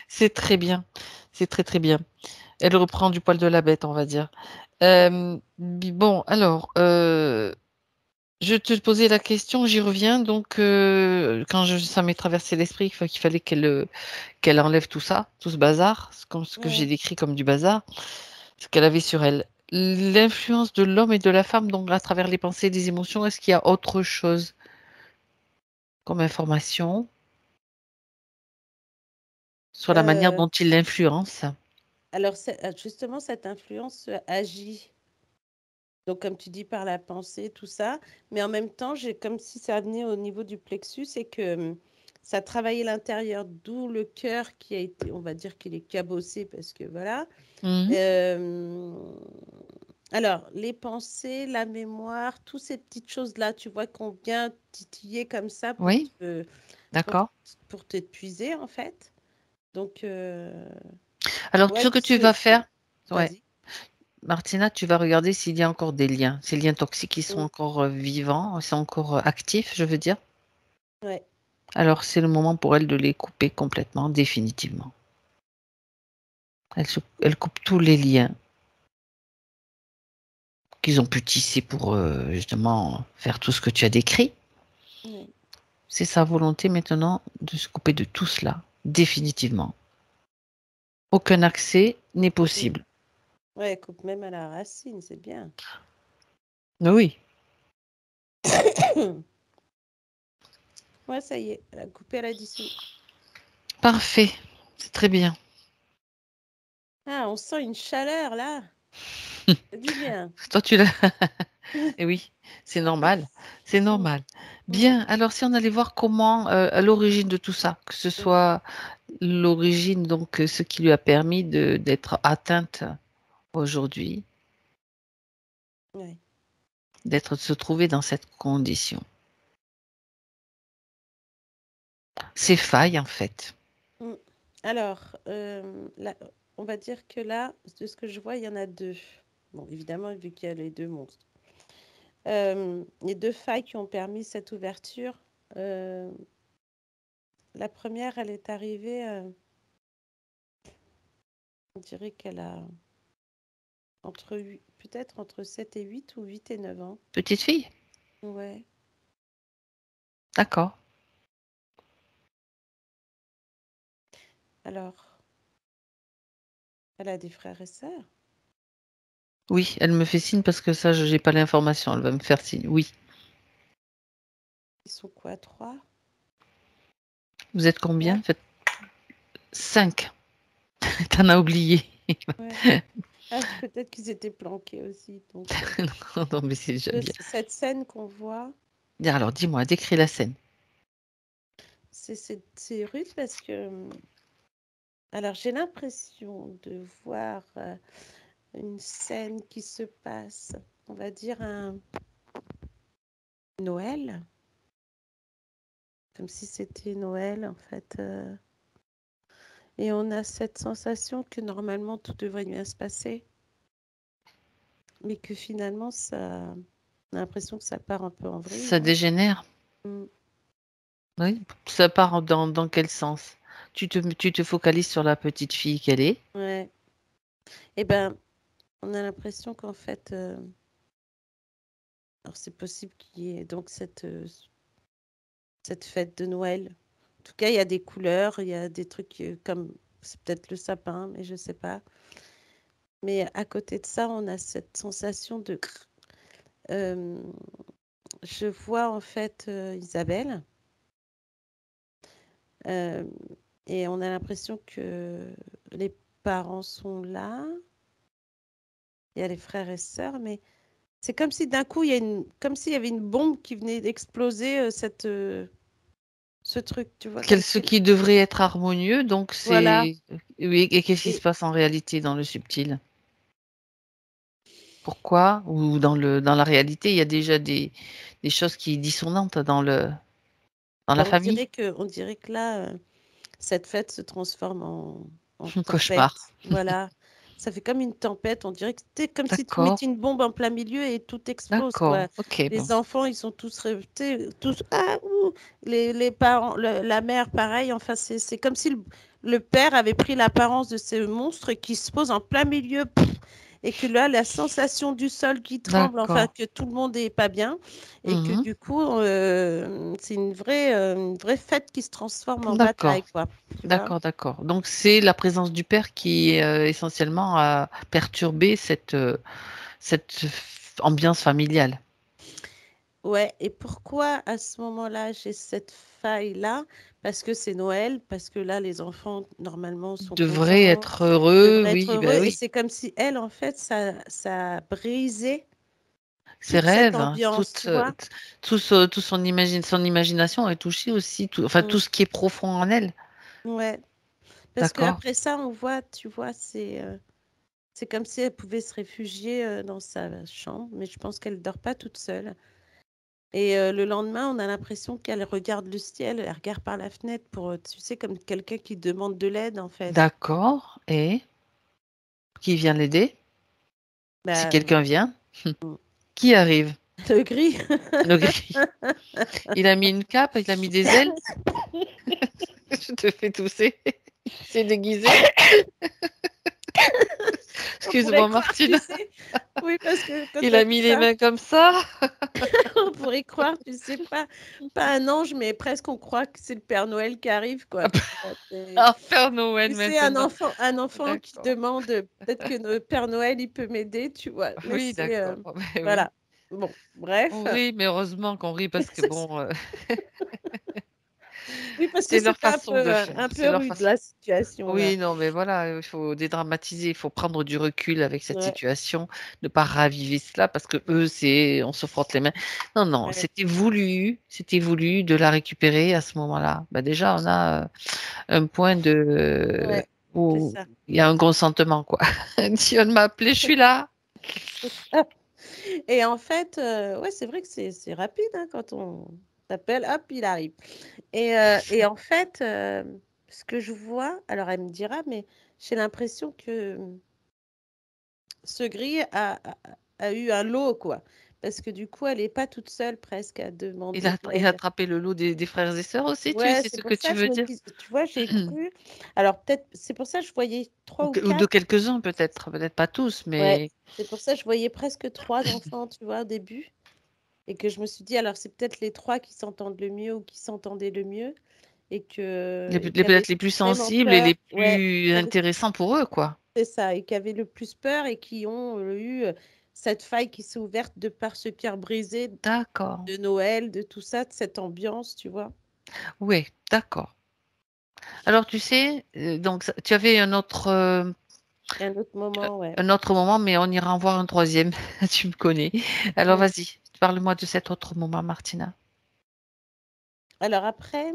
Speaker 1: C'est très bien. C'est très, très bien. Elle reprend du poil de la bête, on va dire. Bon, alors, je te posais la question, j'y reviens. Donc, quand ça m'est traversé l'esprit qu'il fallait qu'elle enlève tout ça, tout ce bazar, comme ce que j'ai
Speaker 3: Ouais.
Speaker 1: décrit comme du bazar, ce qu'elle avait sur elle. L'influence de l'homme et de la femme, donc à travers les pensées et les émotions, est-ce qu'il y a autre chose comme information sur la manière
Speaker 3: Euh,
Speaker 1: dont il l'influence?
Speaker 3: alors justement, cette influence agit, donc comme tu dis, par la pensée, tout ça, mais en même temps, j'ai comme si ça venait au niveau du plexus et que ça travaillait l'intérieur, d'où le cœur qui a été, on va dire qu'il est cabossé parce que voilà.
Speaker 1: Mhm.
Speaker 3: Euh, alors, les pensées, la mémoire, toutes ces petites choses-là, tu vois, qu'on vient titiller comme ça
Speaker 1: Oui,
Speaker 3: pour,
Speaker 1: d'accord.
Speaker 3: pour t'épuiser, en fait. Donc,
Speaker 1: Alors,
Speaker 3: ouais,
Speaker 1: ce que tu vas faire, ouais,
Speaker 3: vas-y.
Speaker 1: Martina, tu vas regarder s'il y a encore des liens. Ces liens toxiques qui sont
Speaker 3: Mm,
Speaker 1: encore vivants, sont encore actifs, je veux dire.
Speaker 3: ouais,
Speaker 1: Alors, c'est le moment pour elle de les couper complètement, définitivement. Elle coupe tous les liens qu'ils ont pu tisser pour justement faire tout ce que tu as décrit.
Speaker 3: ouais.
Speaker 1: C'est sa volonté maintenant de se couper de tout cela, définitivement. Aucun accès n'est
Speaker 3: Mm.
Speaker 1: possible.
Speaker 3: Ouais, coupe même à la racine, c'est bien.
Speaker 1: Oui,
Speaker 3: Ouais, ça y est, elle a coupé, elle a dissous.
Speaker 1: parfait. C'est très bien.
Speaker 3: Ah, on sent une chaleur là. C'est du bien.
Speaker 1: Toi, tu l'as. Eh oui, c'est normal. C'est
Speaker 3: Mm,
Speaker 1: normal.
Speaker 3: mm,
Speaker 1: Bien. Alors, si on allait voir comment, à l'origine de tout ça, que ce
Speaker 3: mm.
Speaker 1: soit l'origine, donc ce qui lui a permis d'être atteinte aujourd'hui,
Speaker 3: Ouais.
Speaker 1: de se trouver dans cette condition. Ces failles, en fait.
Speaker 3: Mm. Alors, là, on va dire que là, de ce que je vois, il y en a deux. Bon, évidemment, vu qu'il y a les deux monstres. Les deux failles qui ont permis cette ouverture. euh, la première, elle est arrivée, on dirait qu'elle a peut-être entre 7 et 8 ou 8 et 9 ans.
Speaker 1: Petite fille?
Speaker 3: Ouais.
Speaker 1: D'accord.
Speaker 3: Alors, elle a des frères et sœurs.
Speaker 1: Oui, elle me fait signe parce que ça, je n'ai pas l'information. Elle va me faire signe. Oui.
Speaker 3: Ils sont quoi, 3?
Speaker 1: Vous êtes combien?
Speaker 3: 4?
Speaker 1: Faites 5. T'en as oublié.
Speaker 3: Ouais. Ah, peut-être qu'ils étaient planqués aussi. Donc,
Speaker 1: Non, non, mais c'est déjà bien.
Speaker 3: cette scène qu'on voit,
Speaker 1: Alors, dis-moi, décris la scène.
Speaker 3: c'est rude parce que, alors j'ai l'impression de voir une scène qui se passe, on va dire un Noël, comme si c'était Noël, en fait. Et on a cette sensation que normalement tout devrait bien se passer, mais que finalement, on a l'impression que ça part un peu en vrille,
Speaker 1: Ça
Speaker 3: hein.
Speaker 1: dégénère.
Speaker 3: Mm.
Speaker 1: Oui. Ça part dans quel sens? Tu te focalises sur la petite fille qu'elle est.
Speaker 3: Ouais. Eh ben, on a l'impression qu'en fait, alors c'est possible qu'il y ait donc cette fête de Noël. En tout cas, il y a des couleurs, il y a des trucs comme, c'est peut-être le sapin, mais je sais pas. Mais à côté de ça, on a cette sensation de... Euh, je vois en fait Isabelle, euh, et on a l'impression que les parents sont là, il y a les frères et sœurs, mais c'est comme si d'un coup, comme s'il y avait une bombe qui venait d'exploser ce truc, tu vois, comme
Speaker 1: Ce
Speaker 3: si...
Speaker 1: qui devrait être harmonieux, donc
Speaker 3: Voilà.
Speaker 1: c'est... Oui, et qu'est-ce qui se
Speaker 3: Et
Speaker 1: passe en réalité dans le subtil? Pourquoi? Ou dans la réalité, il y a déjà des choses qui sont dissonantes dans la
Speaker 3: ben,
Speaker 1: famille?
Speaker 3: on dirait que là, cette fête se transforme en tempête.
Speaker 1: Cauchemar.
Speaker 3: Voilà. Ça fait comme une tempête. On dirait que c'était comme si tu
Speaker 1: D'accord,
Speaker 3: mettais une bombe en plein milieu et tout explose,
Speaker 1: d'accord.
Speaker 3: quoi.
Speaker 1: Ok, bon.
Speaker 3: Les enfants, ils sont tous, tous, ah, ouh. Les parents, la mère, pareil. Enfin, c'est comme si le père avait pris l'apparence de ce monstre qui se pose en plein milieu. Et que là, la sensation du sol qui tremble, enfin,
Speaker 1: D'accord.
Speaker 3: que tout le monde est pas bien. Et que
Speaker 1: Mhm.
Speaker 3: du coup, c'est une vraie fête qui se transforme en
Speaker 1: D'accord,
Speaker 3: bataille, quoi. Tu vois?
Speaker 1: d'accord, d'accord. Donc c'est la présence du père qui essentiellement a perturbé cette ambiance familiale.
Speaker 3: Ouais, et pourquoi à ce moment-là, j'ai cette faille-là? Parce que c'est Noël, parce que là, les enfants, normalement, sont
Speaker 1: Devrait
Speaker 3: contents,
Speaker 1: être heureux,
Speaker 3: devraient être
Speaker 1: oui,
Speaker 3: heureux,
Speaker 1: ben
Speaker 3: et
Speaker 1: oui.
Speaker 3: c'est comme si elle, en fait, ça a brisé
Speaker 1: Ses
Speaker 3: toute cette
Speaker 1: rêves, hein,
Speaker 3: ambiance, tu vois?
Speaker 1: tout son imagination est touché aussi, enfin
Speaker 3: Mm,
Speaker 1: tout ce qui est profond en elle.
Speaker 3: ouais, parce
Speaker 1: D'accord,
Speaker 3: qu'après ça, on voit, tu vois, c'est comme si elle pouvait se réfugier dans sa chambre, mais je pense qu'elle dort pas toute seule. Et le lendemain, on a l'impression qu'elle regarde le ciel, elle regarde par la fenêtre pour, tu sais, comme quelqu'un qui demande de l'aide, en fait.
Speaker 1: d'accord. Et qui vient l'aider? Si
Speaker 3: Bah,
Speaker 1: quelqu'un vient,
Speaker 3: mmh,
Speaker 1: qui arrive?
Speaker 3: le gris.
Speaker 1: Le gris. Il a mis une cape, il a mis des ailes. Je te fais tousser. C'est déguisé.
Speaker 3: On pourrait
Speaker 1: Excuse-moi,
Speaker 3: croire, tu
Speaker 1: Martine.
Speaker 3: sais, oui, parce que quand
Speaker 1: Il
Speaker 3: tu as
Speaker 1: a
Speaker 3: dit
Speaker 1: mis les
Speaker 3: ça,
Speaker 1: mains comme ça.
Speaker 3: on pourrait croire, tu sais, pas un ange, mais presque on croit que c'est le Père Noël qui arrive, quoi. Tu vois,
Speaker 1: Ah, Père Noël
Speaker 3: tu sais, un
Speaker 1: maintenant.
Speaker 3: enfant, un enfant qui
Speaker 1: D'accord.
Speaker 3: demande peut-être que le Père Noël, il peut m'aider, tu vois. Mais
Speaker 1: Oui,
Speaker 3: c'est,
Speaker 1: d'accord. Ben oui.
Speaker 3: voilà. Bon, bref.
Speaker 1: On rit, mais heureusement qu'on rit parce que bon,
Speaker 3: Oui, parce que
Speaker 1: c'est leur
Speaker 3: c'était
Speaker 1: façon de faire.
Speaker 3: un
Speaker 1: C'est
Speaker 3: peu
Speaker 1: leur
Speaker 3: rude,
Speaker 1: façon.
Speaker 3: la situation, là.
Speaker 1: Oui, non, mais voilà, il faut dédramatiser, il faut prendre du recul avec cette
Speaker 3: Ouais,
Speaker 1: situation, ne pas raviver cela parce que eux, on se frotte les mains. Non, non,
Speaker 3: ouais,
Speaker 1: c'était voulu de la récupérer à ce moment-là. Bah déjà, on a un point
Speaker 3: ouais, c'est
Speaker 1: où
Speaker 3: ça.
Speaker 1: il y a un consentement, quoi. Si on m'a appelé, je suis là.
Speaker 3: C'est ça. Et en fait, ouais, c'est vrai que c'est rapide, hein, quand on t'appelle, hop, il arrive. Et en fait, ce que je vois, alors elle me dira, mais j'ai l'impression que ce gris a eu un lot, quoi. Parce que du coup, elle n'est pas toute seule presque à demander de
Speaker 1: Il a
Speaker 3: l'aide.
Speaker 1: attrapé le lot des frères et sœurs aussi,
Speaker 3: Ouais,
Speaker 1: c'est
Speaker 3: c'est
Speaker 1: ce
Speaker 3: pour
Speaker 1: que
Speaker 3: ça
Speaker 1: tu
Speaker 3: que je
Speaker 1: veux
Speaker 3: me
Speaker 1: dire?
Speaker 3: dis, tu vois, j'ai cru. Alors peut-être, c'est pour ça que je voyais trois ou
Speaker 1: Ou de
Speaker 3: quatre.
Speaker 1: quelques-uns peut-être pas tous,
Speaker 3: Ouais,
Speaker 1: mais
Speaker 3: c'est pour ça que je voyais presque 3 enfants, tu vois, au début, et que je me suis dit: «Alors c'est peut-être les 3 qui s'entendent le mieux ou qui s'entendaient le mieux», et qui avaient
Speaker 1: peut-être les plus
Speaker 3: vraiment
Speaker 1: sensibles et les
Speaker 3: peur. Ouais,
Speaker 1: plus intéressants pour eux, quoi.
Speaker 3: c'est ça, et qui avaient le plus peur et qui ont, eu, cette faille qui s'est ouverte de par ce cœur brisé
Speaker 1: D'accord.
Speaker 3: de Noël, de tout ça, de cette ambiance, tu vois?
Speaker 1: Oui, d'accord. Alors tu sais, donc tu avais
Speaker 3: Et un autre moment, ouais.
Speaker 1: un autre moment, mais on ira en voir un troisième. Tu me connais. Alors
Speaker 3: Mmh.
Speaker 1: vas-y, parle-moi de cet autre moment, Martina.
Speaker 3: Alors après,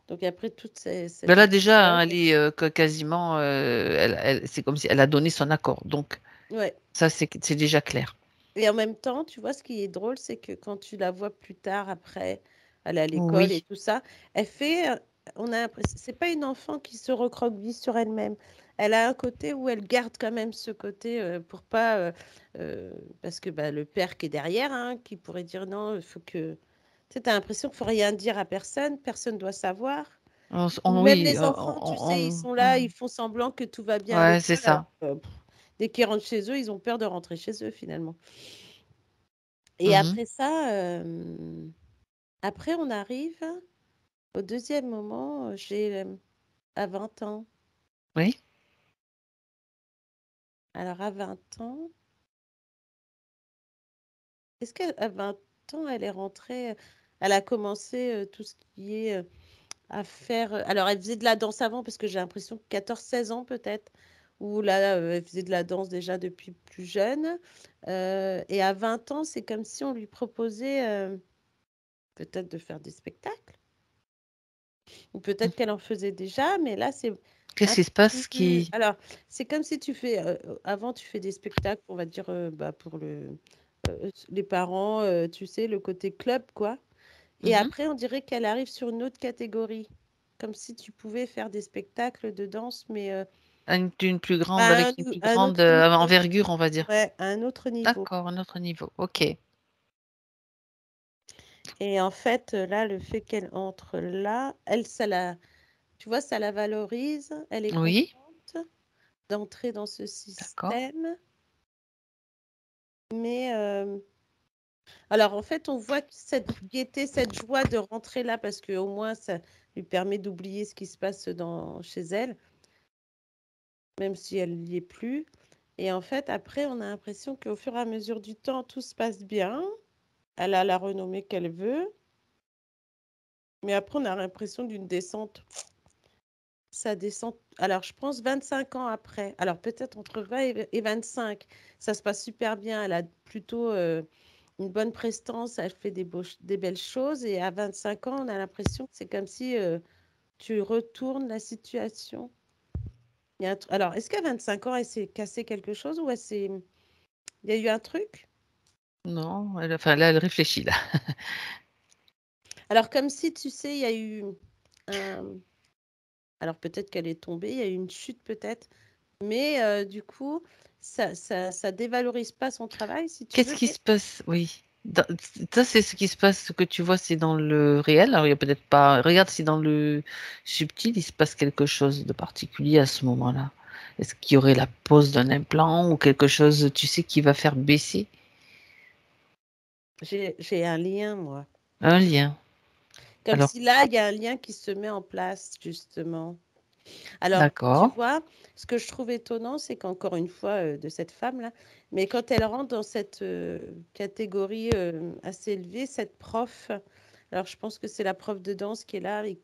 Speaker 3: donc après toute
Speaker 1: Ben
Speaker 3: cet
Speaker 1: là déjà,
Speaker 3: épisode,
Speaker 1: hein, elle est quasiment, c'est comme si elle a donné son accord. Donc
Speaker 3: ouais.
Speaker 1: ça, c'est déjà clair.
Speaker 3: Et en même temps, tu vois, ce qui est drôle, c'est que quand tu la vois plus tard après, aller à l'école et
Speaker 1: Oui.
Speaker 3: tout ça. Elle fait, on a l'impression, c'est pas une enfant qui se recroqueville sur elle-même. Elle a un côté où elle garde quand même ce côté pour pas, parce que bah, le père qui est derrière, hein, qui pourrait dire non, il faut que, tu sais, t'as l'impression qu'il faut rien dire à personne, personne doit savoir. Ou même
Speaker 1: Oui,
Speaker 3: les enfants, tu sais, ils sont là, ils font semblant que tout va bien à
Speaker 1: ouais, c'est
Speaker 3: l'école, alors
Speaker 1: ça.
Speaker 3: que, dès qu'ils rentrent chez eux, ils ont peur de rentrer chez eux finalement. Et
Speaker 1: Mhm.
Speaker 3: après ça, après on arrive au deuxième moment, j'ai à 20 ans.
Speaker 1: Oui.
Speaker 3: Alors à 20 ans, est-ce qu'à 20 ans, elle est rentrée, elle a commencé tout ce qui est à faire. Alors elle faisait de la danse avant, parce que j'ai l'impression que 14-16 ans peut-être, ou là, elle faisait de la danse déjà depuis plus jeune. Et à 20 ans, c'est comme si on lui proposait peut-être de faire des spectacles, ou peut-être qu'elle en faisait déjà, mais là, c'est
Speaker 1: Qu'est-ce
Speaker 3: un
Speaker 1: qui se
Speaker 3: peu
Speaker 1: passe
Speaker 3: plus.
Speaker 1: qui...
Speaker 3: Alors, c'est comme si tu fais. Avant, tu fais des spectacles, on va dire, bah, pour les parents, tu sais, le côté club, quoi. Et
Speaker 1: Mhm.
Speaker 3: après, on dirait qu'elle arrive sur une autre catégorie, comme si tu pouvais faire des spectacles de danse, mais
Speaker 1: Une plus grande,
Speaker 3: à
Speaker 1: avec une plus
Speaker 3: un
Speaker 1: grande
Speaker 3: autre niveau.
Speaker 1: envergure, on va dire.
Speaker 3: Ouais, à un autre niveau.
Speaker 1: D'accord, un autre niveau. Ok.
Speaker 3: Et en fait, là, le fait qu'elle entre là, elle, ça la, tu vois, ça la valorise. Elle est
Speaker 1: Oui,
Speaker 3: contente d'entrer dans ce
Speaker 1: d'accord.
Speaker 3: système. Mais alors, en fait, on voit que cette gaieté, cette joie de rentrer là, parce qu'au moins, ça lui permet d'oublier ce qui se passe chez elle, même si elle n'y est plus. Et en fait, après, on a l'impression qu'au fur et à mesure du temps, tout se passe bien. Elle a la renommée qu'elle veut. Mais après, on a l'impression d'une descente. Ça descend. Alors, je pense 25 ans après. Alors, peut-être entre 20 et 25. Ça se passe super bien. Elle a plutôt une bonne prestance. Elle fait des belles choses. Et à 25 ans, on a l'impression que c'est comme si tu retournes la situation. Alors, est-ce qu'à 25 ans, elle s'est cassé quelque chose ou il y a eu un truc?
Speaker 1: Non, enfin là, elle réfléchit là.
Speaker 3: Alors, comme si, tu sais, il y a eu un... Alors, peut-être qu'elle est tombée, il y a eu une chute peut-être, mais du coup, ça dévalorise pas son travail, si tu
Speaker 1: Qu'est-ce
Speaker 3: veux.
Speaker 1: qui se passe? Oui. Ça, c'est ce qui se passe, ce que tu vois, c'est dans le réel. Alors, il n'y a peut-être pas. Regarde si dans le subtil, il se passe quelque chose de particulier à ce moment-là. Est-ce qu'il y aurait la pose d'un implant ou quelque chose, tu sais, qui va faire baisser
Speaker 3: J'ai un lien, moi.
Speaker 1: un lien?
Speaker 3: Comme
Speaker 1: Alors,
Speaker 3: si là, il y a un lien qui se met en place, justement. Alors, tu
Speaker 1: d'accord.
Speaker 3: vois, ce que je trouve étonnant, c'est qu'encore une fois, de cette femme-là, mais quand elle rentre dans cette catégorie assez élevée, cette prof, alors je pense que c'est la prof de danse qui est là et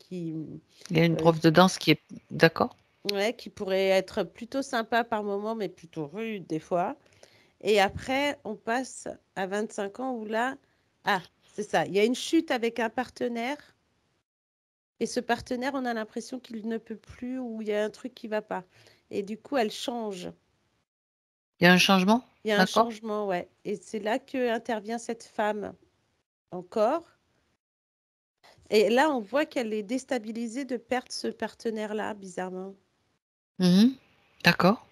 Speaker 1: Il y a une
Speaker 3: euh,
Speaker 1: prof de danse qui est. D'accord.
Speaker 3: ouais, qui pourrait être plutôt sympa par moment, mais plutôt rude des fois. Et après, on passe à 25 ans où là, ah, c'est ça, il y a une chute avec un partenaire. Et ce partenaire, on a l'impression qu'il ne peut plus ou il y a un truc qui va pas. Et du coup, elle change.
Speaker 1: Il y a un changement?
Speaker 3: Il y a un
Speaker 1: D'accord.
Speaker 3: changement, ouais. Et c'est là que intervient cette femme encore. Et là, on voit qu'elle est déstabilisée de perdre ce partenaire-là, bizarrement.
Speaker 1: Mhm. D'accord.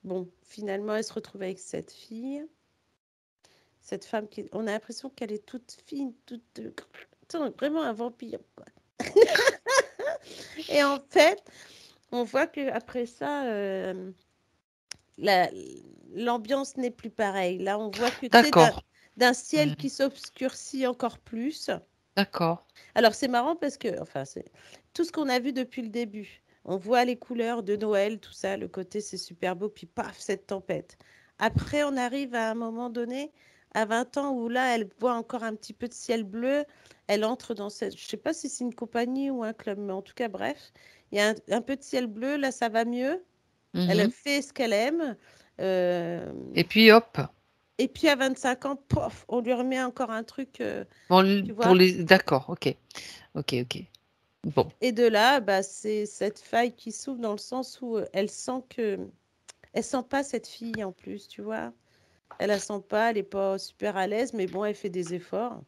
Speaker 3: Bon, finalement, elle se retrouve avec cette fille. Cette femme qui, on a l'impression qu'elle est toute fine, toute, Attends, vraiment un vampire, quoi. Et en fait, on voit que après ça, la- l'ambiance n'est plus pareille. Là, on voit que, tu sais,
Speaker 1: D'accord.
Speaker 3: d'un ciel
Speaker 1: Mhm.
Speaker 3: qui s'obscurcit encore plus.
Speaker 1: D'accord.
Speaker 3: Alors, c'est marrant parce que, enfin, c'est tout ce qu'on a vu depuis le début. On voit les couleurs de Noël, tout ça, le côté, c'est super beau, puis paf, cette tempête. Après, on arrive à un moment donné, à 20 ans, où là, elle voit encore un petit peu de ciel bleu. Elle entre dans cette, je sais pas si c'est une compagnie ou un club, mais en tout cas, bref, il y a un peu de ciel bleu, là, ça va mieux. Elle
Speaker 1: Mhm.
Speaker 3: fait ce qu'elle aime. Euh,
Speaker 1: Et puis hop.
Speaker 3: et puis à 25 ans, pof, on lui remet encore un truc,
Speaker 1: Bon,
Speaker 3: tu
Speaker 1: pour
Speaker 3: vois.
Speaker 1: les. D'accord. Ok. Ok. Ok. Bon.
Speaker 3: Et de là, bah, c'est cette faille qui s'ouvre dans le sens où elle sent pas cette fille en plus, tu vois. Elle la sent pas, elle est pas super à l'aise, mais bon, elle fait des efforts.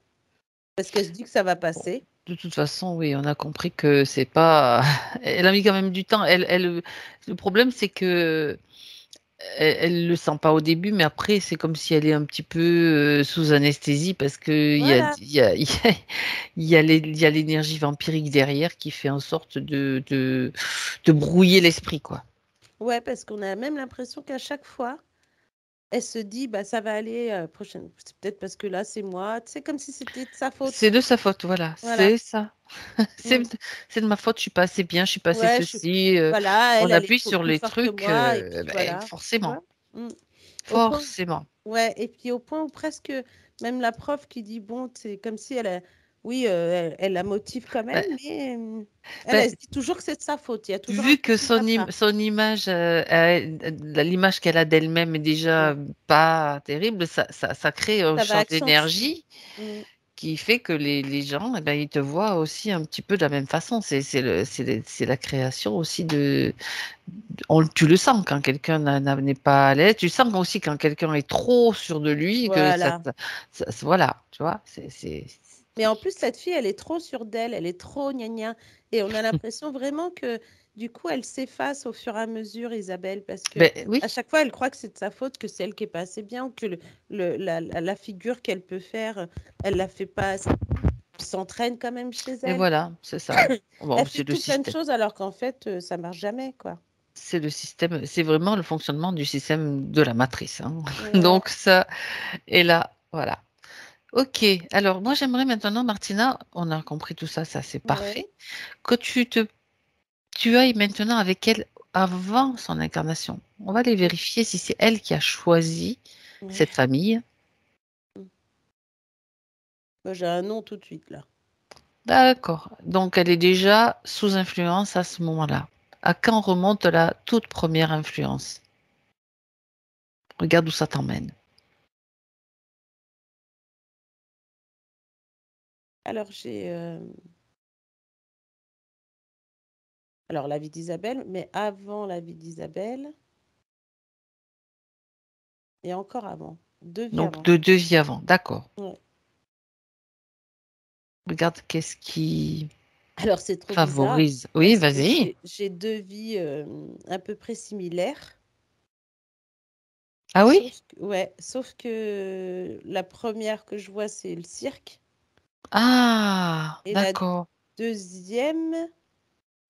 Speaker 3: Parce qu'elle se dit que ça va
Speaker 1: Bon,
Speaker 3: passer.
Speaker 1: de toute façon, oui, on a compris que c'est pas. Elle a mis quand même du temps. Le problème, c'est que elle le sent pas au début, mais après, c'est comme si elle est un petit peu sous anesthésie parce que
Speaker 3: Voilà.
Speaker 1: il y a l'énergie vampirique derrière qui fait en sorte de brouiller l'esprit, quoi.
Speaker 3: Ouais, parce qu'on a même l'impression qu'à chaque fois, elle se dit, bah, ça va aller prochaine. C'est peut-être parce que là, c'est moi. C'est comme si c'était de sa
Speaker 1: C'est
Speaker 3: faute.
Speaker 1: de sa faute, voilà,
Speaker 3: Voilà.
Speaker 1: c'est ça. C'est
Speaker 3: Mm.
Speaker 1: c'est de ma faute, je suis pas assez bien, je suis pas assez
Speaker 3: Ouais,
Speaker 1: ceci.
Speaker 3: voilà,
Speaker 1: On
Speaker 3: elle est
Speaker 1: appuie sur
Speaker 3: plus
Speaker 1: les
Speaker 3: forte que
Speaker 1: trucs,
Speaker 3: moi. Et puis
Speaker 1: ben,
Speaker 3: voilà. Tu
Speaker 1: forcément,
Speaker 3: vois. Mm. Au point,
Speaker 1: forcément.
Speaker 3: ouais, et puis au point où presque même la prof qui dit, bon, c'est comme si elle a, oui, elle la motive quand même,
Speaker 1: Ben,
Speaker 3: mais elle
Speaker 1: ben,
Speaker 3: se dit toujours que c'est de sa faute. Il y a toujours un
Speaker 1: vu
Speaker 3: truc
Speaker 1: que
Speaker 3: qui va pas.
Speaker 1: son image, l'image qu'elle a d'elle-même est
Speaker 3: Mm.
Speaker 1: déjà pas terrible, ça crée un
Speaker 3: Ça va
Speaker 1: champ
Speaker 3: accentuer.
Speaker 1: d'énergie
Speaker 3: Mm.
Speaker 1: qui fait que les gens, eh ben, ils te voient aussi un petit peu de la même façon. C'est la création aussi tu le sens quand quelqu'un n'est pas à l'aise. Tu sens aussi quand quelqu'un est trop sûr de lui que
Speaker 3: Voilà.
Speaker 1: voilà, tu vois,
Speaker 3: Mais en plus, cette fille, elle est trop sûre d'elle, elle est trop gna gna. Et on a l'impression vraiment que du coup, elle s'efface au fur et à mesure, Isabelle, parce que
Speaker 1: ben oui.
Speaker 3: à chaque fois, elle croit que c'est de sa faute, que c'est elle qui est pas assez bien, ou que la figure qu'elle peut faire, elle la fait pas assez. Elle s'entraîne quand même chez
Speaker 1: Et
Speaker 3: elle.
Speaker 1: voilà, c'est ça. Bon,
Speaker 3: Elle fait tout plein de choses alors qu'en fait, ça marche jamais, quoi.
Speaker 1: c'est le système, c'est vraiment le fonctionnement du système de la matrice, hein.
Speaker 3: Ouais,
Speaker 1: Donc ça, et là, voilà. Ok, alors moi j'aimerais maintenant, Martina, on a compris tout ça, ça c'est
Speaker 3: ouais,
Speaker 1: parfait, que tu ailles maintenant avec elle avant son incarnation. On va aller vérifier si c'est elle qui a choisi
Speaker 3: ouais.
Speaker 1: cette famille.
Speaker 3: Mm. Moi, j'ai un nom tout de suite, là.
Speaker 1: D'accord, donc elle est déjà sous influence à ce moment-là. À quand remonte la toute première influence? Regarde où ça t'emmène.
Speaker 3: Alors, j'ai... Alors, la vie d'Isabelle, mais avant la vie d'Isabelle, et encore avant, 2 vies
Speaker 1: Donc
Speaker 3: avant.
Speaker 1: de deux vies avant, d'accord.
Speaker 3: Ouais.
Speaker 1: Regarde qu'est-ce qui
Speaker 3: Alors, c'est trop bizarre
Speaker 1: favorise. Oui,
Speaker 3: parce que
Speaker 1: vas-y.
Speaker 3: j'ai 2 vies à peu près similaires.
Speaker 1: Ah oui?
Speaker 3: Sauf que la première que je vois, c'est le cirque.
Speaker 1: Ah,
Speaker 3: Et la
Speaker 1: d'accord.
Speaker 3: deuxième,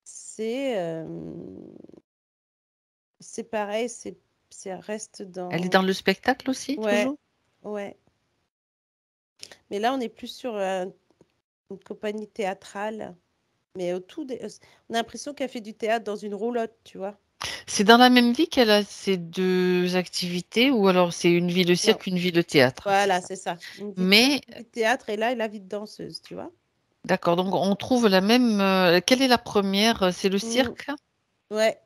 Speaker 3: c'est c'est pareil, ça reste
Speaker 1: Elle est
Speaker 3: dans.
Speaker 1: dans le spectacle aussi,
Speaker 3: Ouais,
Speaker 1: toujours?
Speaker 3: ouais. Mais là, on est plus sur une compagnie théâtrale. Mais on a l'impression qu'elle fait du théâtre dans une roulotte, tu vois.
Speaker 1: C'est dans la même vie qu'elle a ces deux activités ou alors c'est une vie de
Speaker 3: Non,
Speaker 1: cirque, une vie de théâtre, c'est
Speaker 3: voilà,
Speaker 1: ça.
Speaker 3: c'est ça. Une vie de cirque,
Speaker 1: Mais,
Speaker 3: une vie de théâtre, et là, la vie de danseuse, tu vois.
Speaker 1: d'accord, donc on trouve la même. Quelle est la première? C'est le
Speaker 3: Mm,
Speaker 1: cirque?
Speaker 3: ouais,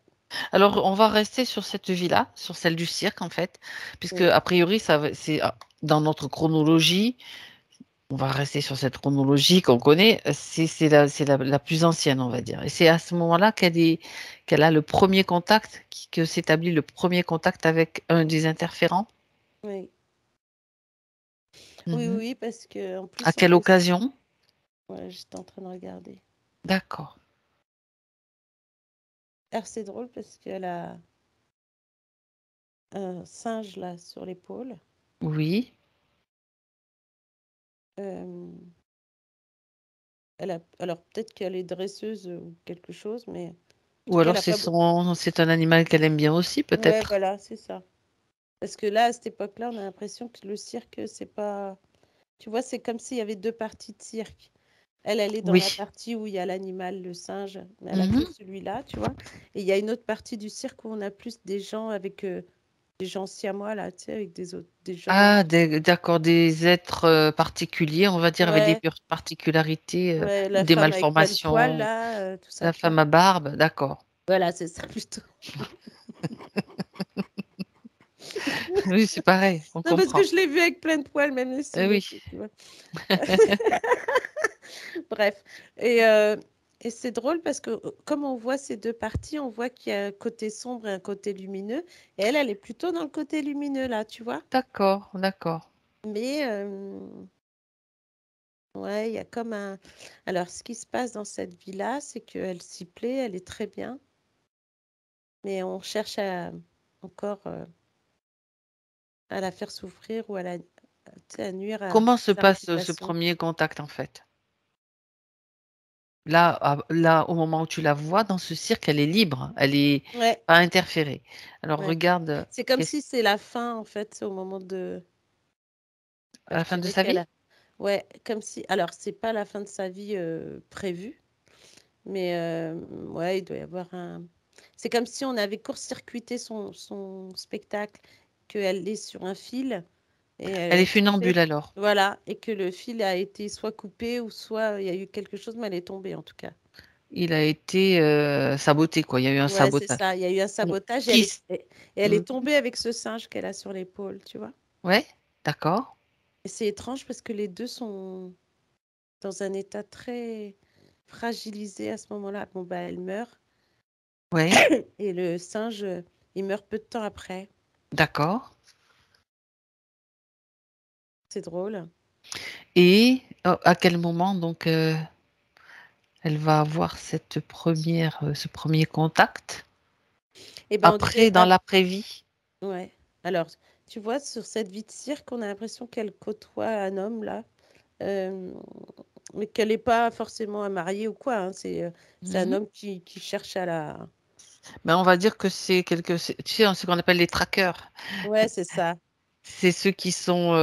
Speaker 1: Alors, on va rester sur cette vie-là, sur celle du cirque en fait, puisque
Speaker 3: oui,
Speaker 1: a priori, c'est dans notre chronologie. On va rester sur cette chronologie qu'on connaît. C'est la plus ancienne, on va dire. Et c'est à ce moment-là qu'elle a le premier contact, que s'établit le premier contact avec un des interférents.
Speaker 3: oui. Oui,
Speaker 1: Mhm.
Speaker 3: oui, parce que en
Speaker 1: À
Speaker 3: plus,
Speaker 1: quelle occasion?
Speaker 3: ouais, j'étais en train de regarder.
Speaker 1: D'accord.
Speaker 3: Alors, c'est drôle parce qu'elle a un singe là sur l'épaule.
Speaker 1: Oui.
Speaker 3: Euh, alors, peut-être qu'elle est dresseuse ou quelque chose, mais en tout
Speaker 1: Ou
Speaker 3: cas,
Speaker 1: alors
Speaker 3: elle a pas.
Speaker 1: c'est un animal qu'elle aime bien aussi,
Speaker 3: Ouais,
Speaker 1: peut-être.
Speaker 3: voilà, c'est ça. Parce que là, à cette époque-là, on a l'impression que le cirque, c'est pas. Tu vois, c'est comme s'il y avait deux parties de cirque. Elle est dans la
Speaker 1: Oui.
Speaker 3: partie où il y a l'animal, le singe, mais elle a que
Speaker 1: Mhm.
Speaker 3: celui-là, tu vois. Et il y a une autre partie du cirque où on a plus des gens avec des gens siamois, là, tu sais, avec des gens.
Speaker 1: Ah, d'accord, des êtres particuliers, on va dire, avec des
Speaker 3: Ouais,
Speaker 1: particularités
Speaker 3: ouais,
Speaker 1: ou
Speaker 3: la
Speaker 1: des
Speaker 3: femme avec plein de poils,
Speaker 1: malformations.
Speaker 3: là, tout ça,
Speaker 1: La
Speaker 3: tu vois.
Speaker 1: femme à barbe, d'accord.
Speaker 3: Voilà, c'est ça plutôt.
Speaker 1: Oui, c'est pareil, on
Speaker 3: Non, parce que
Speaker 1: comprend.
Speaker 3: je l'ai vu avec plein de poils, même le
Speaker 1: Oui.
Speaker 3: silhouette, tu vois. Bref. Et c'est drôle parce que comme on voit ces deux parties, on voit qu'il y a un côté sombre et un côté lumineux. Et elle est plutôt dans le côté lumineux, là, tu vois.
Speaker 1: D'accord, d'accord.
Speaker 3: Mais Ouais, il y a comme un. Alors, ce qui se passe dans cette vie-là, c'est qu'elle s'y plaît, elle est très bien, mais on cherche encore à la faire souffrir ou tu sais, à nuire à
Speaker 1: Comment se
Speaker 3: sa
Speaker 1: passe ce
Speaker 3: réputation.
Speaker 1: premier contact en fait? Là, au moment où tu la vois dans ce cirque, elle est libre, elle est
Speaker 3: Ouais,
Speaker 1: pas interférée. Alors
Speaker 3: ouais.
Speaker 1: regarde,
Speaker 3: C'est comme
Speaker 1: qu'est-ce
Speaker 3: si c'est la fin, en fait, c'est au moment de.
Speaker 1: à la
Speaker 3: Je
Speaker 1: fin de
Speaker 3: dirais
Speaker 1: sa
Speaker 3: qu'elle
Speaker 1: vie?
Speaker 3: a. Ouais, comme si. Alors, c'est pas la fin de sa vie prévue, mais ouais, il doit y avoir un. C'est comme si on avait court-circuité son spectacle, qu'elle est sur un fil et
Speaker 1: Elle est
Speaker 3: elle s'est fait.
Speaker 1: funambule alors?
Speaker 3: Voilà, et que le fil a été soit coupé ou soit il y a eu quelque chose, mais elle est tombée en tout cas.
Speaker 1: Il a été, saboté quoi, il y a eu un
Speaker 3: Ouais, c'est
Speaker 1: sabotage.
Speaker 3: ça. Il y a eu un
Speaker 1: Bon,
Speaker 3: sabotage et
Speaker 1: qui s
Speaker 3: et elle
Speaker 1: mmh,
Speaker 3: est tombée avec ce singe qu'elle a sur l'épaule, tu vois.
Speaker 1: ouais, d'accord,
Speaker 3: Et c'est étrange parce que les deux sont dans un état très fragilisé à ce moment-là. Bon, bah, elle meurt
Speaker 1: ouais,
Speaker 3: et le singe, il meurt peu de temps après.
Speaker 1: d'accord
Speaker 3: C'est drôle.
Speaker 1: et à quel moment donc, elle va avoir cette première, ce premier contact?
Speaker 3: Et ben, on
Speaker 1: Après,
Speaker 3: dirait,
Speaker 1: dans l'après-vie?
Speaker 3: ouais. Alors, tu vois, sur cette vie de cirque, on a l'impression qu'elle côtoie un homme là, euh, mais qu'elle n'est pas forcément à marier ou quoi, hein. C'est un
Speaker 1: Mmh.
Speaker 3: homme qui cherche à la.
Speaker 1: Ben, on va dire que tu sais, ce qu'on appelle les traqueurs.
Speaker 3: Ouais, c'est ça.
Speaker 1: C'est ceux qui sont,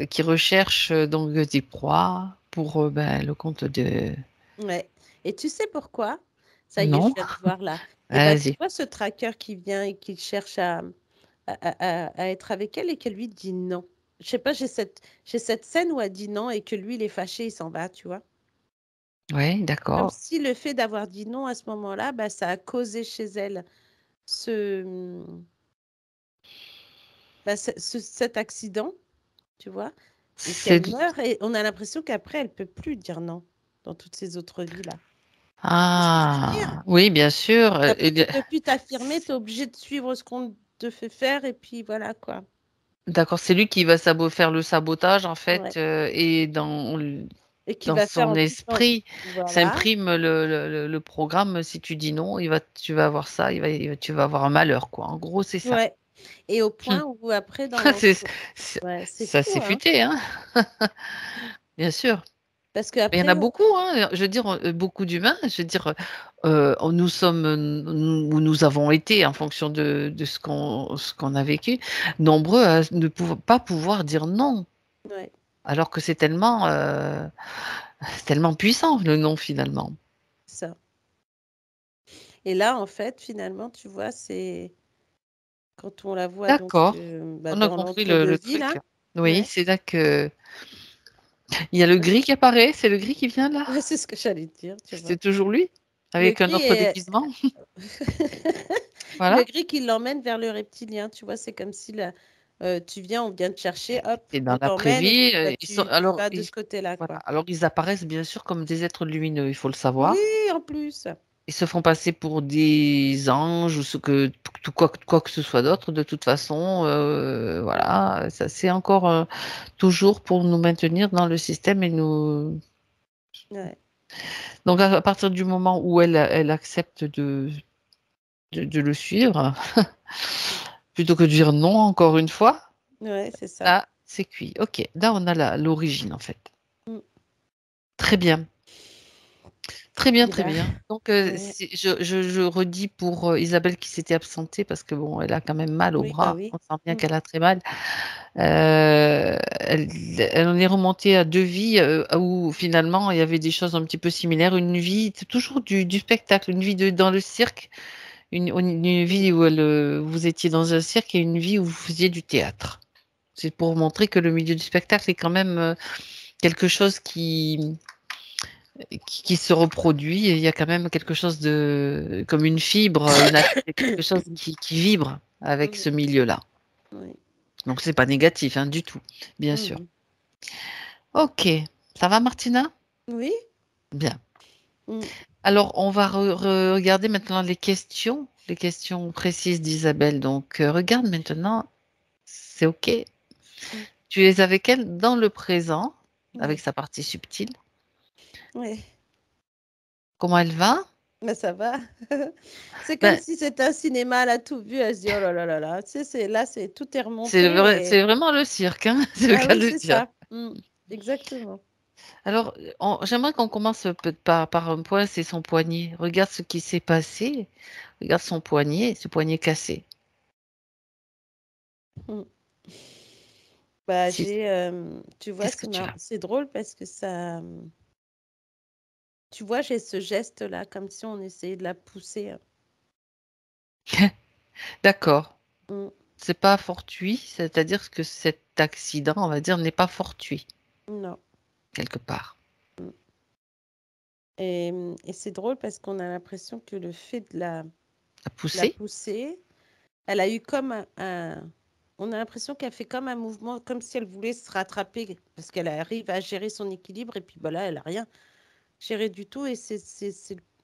Speaker 1: qui recherchent, donc des proies pour, ben, le compte de
Speaker 3: Ouais. Et tu sais pourquoi? Ça y est, je
Speaker 1: non?
Speaker 3: viens de voir là. Et ben, tu
Speaker 1: Vas-y.
Speaker 3: vois ce traqueur qui vient et qui cherche à être avec elle et qu'elle lui dit non. Je sais pas, j'ai cette scène où elle dit non et que lui, il est fâché, il s'en va, tu vois.
Speaker 1: Ouais,
Speaker 3: Comme
Speaker 1: d'accord.
Speaker 3: si le fait d'avoir dit non à ce moment-là, bah, ça a causé chez elle ce, bah, cet accident, tu vois, et qu'elle
Speaker 1: C'est
Speaker 3: meurt. Et on a l'impression qu'après, elle peut plus dire non dans toutes ces autres vies-là. Tu vois ce que je veux dire?
Speaker 1: ah! Oui, bien sûr,
Speaker 3: Après, tu peux plus t'affirmer, tu es obligé de suivre ce qu'on te fait faire et puis voilà quoi.
Speaker 1: d'accord, c'est lui qui va faire le sabotage en fait,
Speaker 3: Ouais.
Speaker 1: et
Speaker 3: Et qui
Speaker 1: dans
Speaker 3: va faire
Speaker 1: son
Speaker 3: en plus
Speaker 1: esprit
Speaker 3: voilà.
Speaker 1: s'imprime le programme, si tu dis non, tu vas avoir ça, tu vas avoir un malheur quoi. En gros, c'est ça.
Speaker 3: Ouais. Et au
Speaker 1: Mmh.
Speaker 3: point où après dans
Speaker 1: C'est c'est
Speaker 3: ouais, c'est
Speaker 1: ça
Speaker 3: fou,
Speaker 1: c'est
Speaker 3: hein.
Speaker 1: futé, hein? Bien sûr.
Speaker 3: Parce
Speaker 1: Mais il y en a
Speaker 3: qu'après
Speaker 1: beaucoup, hein, je veux dire, beaucoup d'humains, je veux dire, nous sommes, nous nous avons été en fonction de ce qu'on a vécu, nombreux à ne pas pouvoir dire non,
Speaker 3: ouais,
Speaker 1: alors que c'est tellement puissant le non finalement.
Speaker 3: ça. Et là, en fait, finalement, tu vois, c'est quand on la voit donc
Speaker 1: D'accord,
Speaker 3: bah,
Speaker 1: on a
Speaker 3: dans
Speaker 1: compris
Speaker 3: l'entre-deux
Speaker 1: le
Speaker 3: vies
Speaker 1: truc.
Speaker 3: là.
Speaker 1: Oui,
Speaker 3: Ouais.
Speaker 1: c'est là que il y a le gris qui apparaît, c'est le gris qui vient là?
Speaker 3: Ouais, c'est ce que j'allais te dire, tu vois.
Speaker 1: C'est toujours lui?
Speaker 3: Le
Speaker 1: Avec un
Speaker 3: gris
Speaker 1: autre
Speaker 3: est
Speaker 1: déguisement?
Speaker 3: le
Speaker 1: Voilà,
Speaker 3: gris qui l'emmène vers le reptilien, tu vois, c'est comme si là, tu viens, on vient te chercher, hop,
Speaker 1: et
Speaker 3: on
Speaker 1: dans
Speaker 3: t'emmène et
Speaker 1: l'après-vie,
Speaker 3: puis bah,
Speaker 1: ils sont
Speaker 3: tu
Speaker 1: alors
Speaker 3: vas de
Speaker 1: ils
Speaker 3: ce côté-là,
Speaker 1: voilà,
Speaker 3: quoi.
Speaker 1: alors ils apparaissent bien sûr comme des êtres lumineux, il faut le savoir.
Speaker 3: Oui, en plus.
Speaker 1: Ils se font passer pour des anges ou ce que tout quoi que ce soit d'autre de toute façon, voilà, ça c'est encore, toujours pour nous maintenir dans le système et nous
Speaker 3: Ouais,
Speaker 1: donc à partir du moment où elle accepte de le suivre, plutôt que de dire non encore une fois,
Speaker 3: ouais, c'est ça.
Speaker 1: là, c'est cuit. OK, là on a l'origine en fait.
Speaker 3: Mmh.
Speaker 1: Très bien. Très bien,
Speaker 3: Et
Speaker 1: très
Speaker 3: là,
Speaker 1: bien. Donc,
Speaker 3: ouais.
Speaker 1: je redis pour, Isabelle qui s'était absentée parce que bon, elle a quand même mal au
Speaker 3: Oui, bah
Speaker 1: bras.
Speaker 3: oui.
Speaker 1: On sent bien
Speaker 3: Mmh.
Speaker 1: qu'elle a très mal. Elle elle en est remontée à 2 vies, où finalement il y avait des choses un petit peu similaires. Une vie c'est toujours du spectacle, une vie dans le cirque, une vie où vous étiez dans un cirque et une vie où vous faisiez du théâtre. C'est pour montrer que le milieu du spectacle est quand même, quelque chose qui se reproduit et il y a quand même quelque chose de comme une fibre, quelque chose qui vibre avec
Speaker 3: Mmh.
Speaker 1: ce milieu-là.
Speaker 3: Oui.
Speaker 1: Donc c'est pas négatif, hein, du tout, bien sûr.
Speaker 3: Mmh.
Speaker 1: OK, ça va Martina?
Speaker 3: Oui.
Speaker 1: Bien.
Speaker 3: Mmh.
Speaker 1: Alors on va regarder maintenant les questions précises d'Isabelle. Donc, regarde maintenant, c'est OK.
Speaker 3: Mmh.
Speaker 1: Tu es avec elle dans le présent. avec
Speaker 3: Ouais.
Speaker 1: sa partie subtile.
Speaker 3: Ouais.
Speaker 1: Comment elle va?
Speaker 3: Mais ça va. C'est comme
Speaker 1: Ben,
Speaker 3: si c'était un cinéma, elle a tout vu, elle se dit, oh là là là là, tu sais, tout est remonté.
Speaker 1: c'est vraiment le cirque, hein, c'est le
Speaker 3: Ah
Speaker 1: cas
Speaker 3: oui,
Speaker 1: de le
Speaker 3: c'est
Speaker 1: dire.
Speaker 3: ça. Exactement.
Speaker 1: Alors, j'aimerais qu'on commence par un point, c'est son poignet. Regarde ce qui s'est passé. Regarde son poignet, ce poignet cassé.
Speaker 3: Mm. Bah,
Speaker 1: Si-
Speaker 3: tu vois,
Speaker 1: Qu'est-ce que tu as?
Speaker 3: c'est drôle parce que ça, tu vois, j'ai ce geste-là, comme si on essayait de la pousser.
Speaker 1: D'accord.
Speaker 3: Mm.
Speaker 1: C'est pas fortuit, c'est-à-dire que cet accident, on va dire, n'est pas fortuit,
Speaker 3: Non.
Speaker 1: quelque part.
Speaker 3: Mm. Et c'est drôle parce qu'on a l'impression que le fait de
Speaker 1: À
Speaker 3: la
Speaker 1: pousser?
Speaker 3: pousser, elle a eu comme on a l'impression qu'elle fait comme un mouvement, comme si elle voulait se rattraper, parce qu'elle arrive à gérer son équilibre, et puis bah là, elle a rien géré du tout, et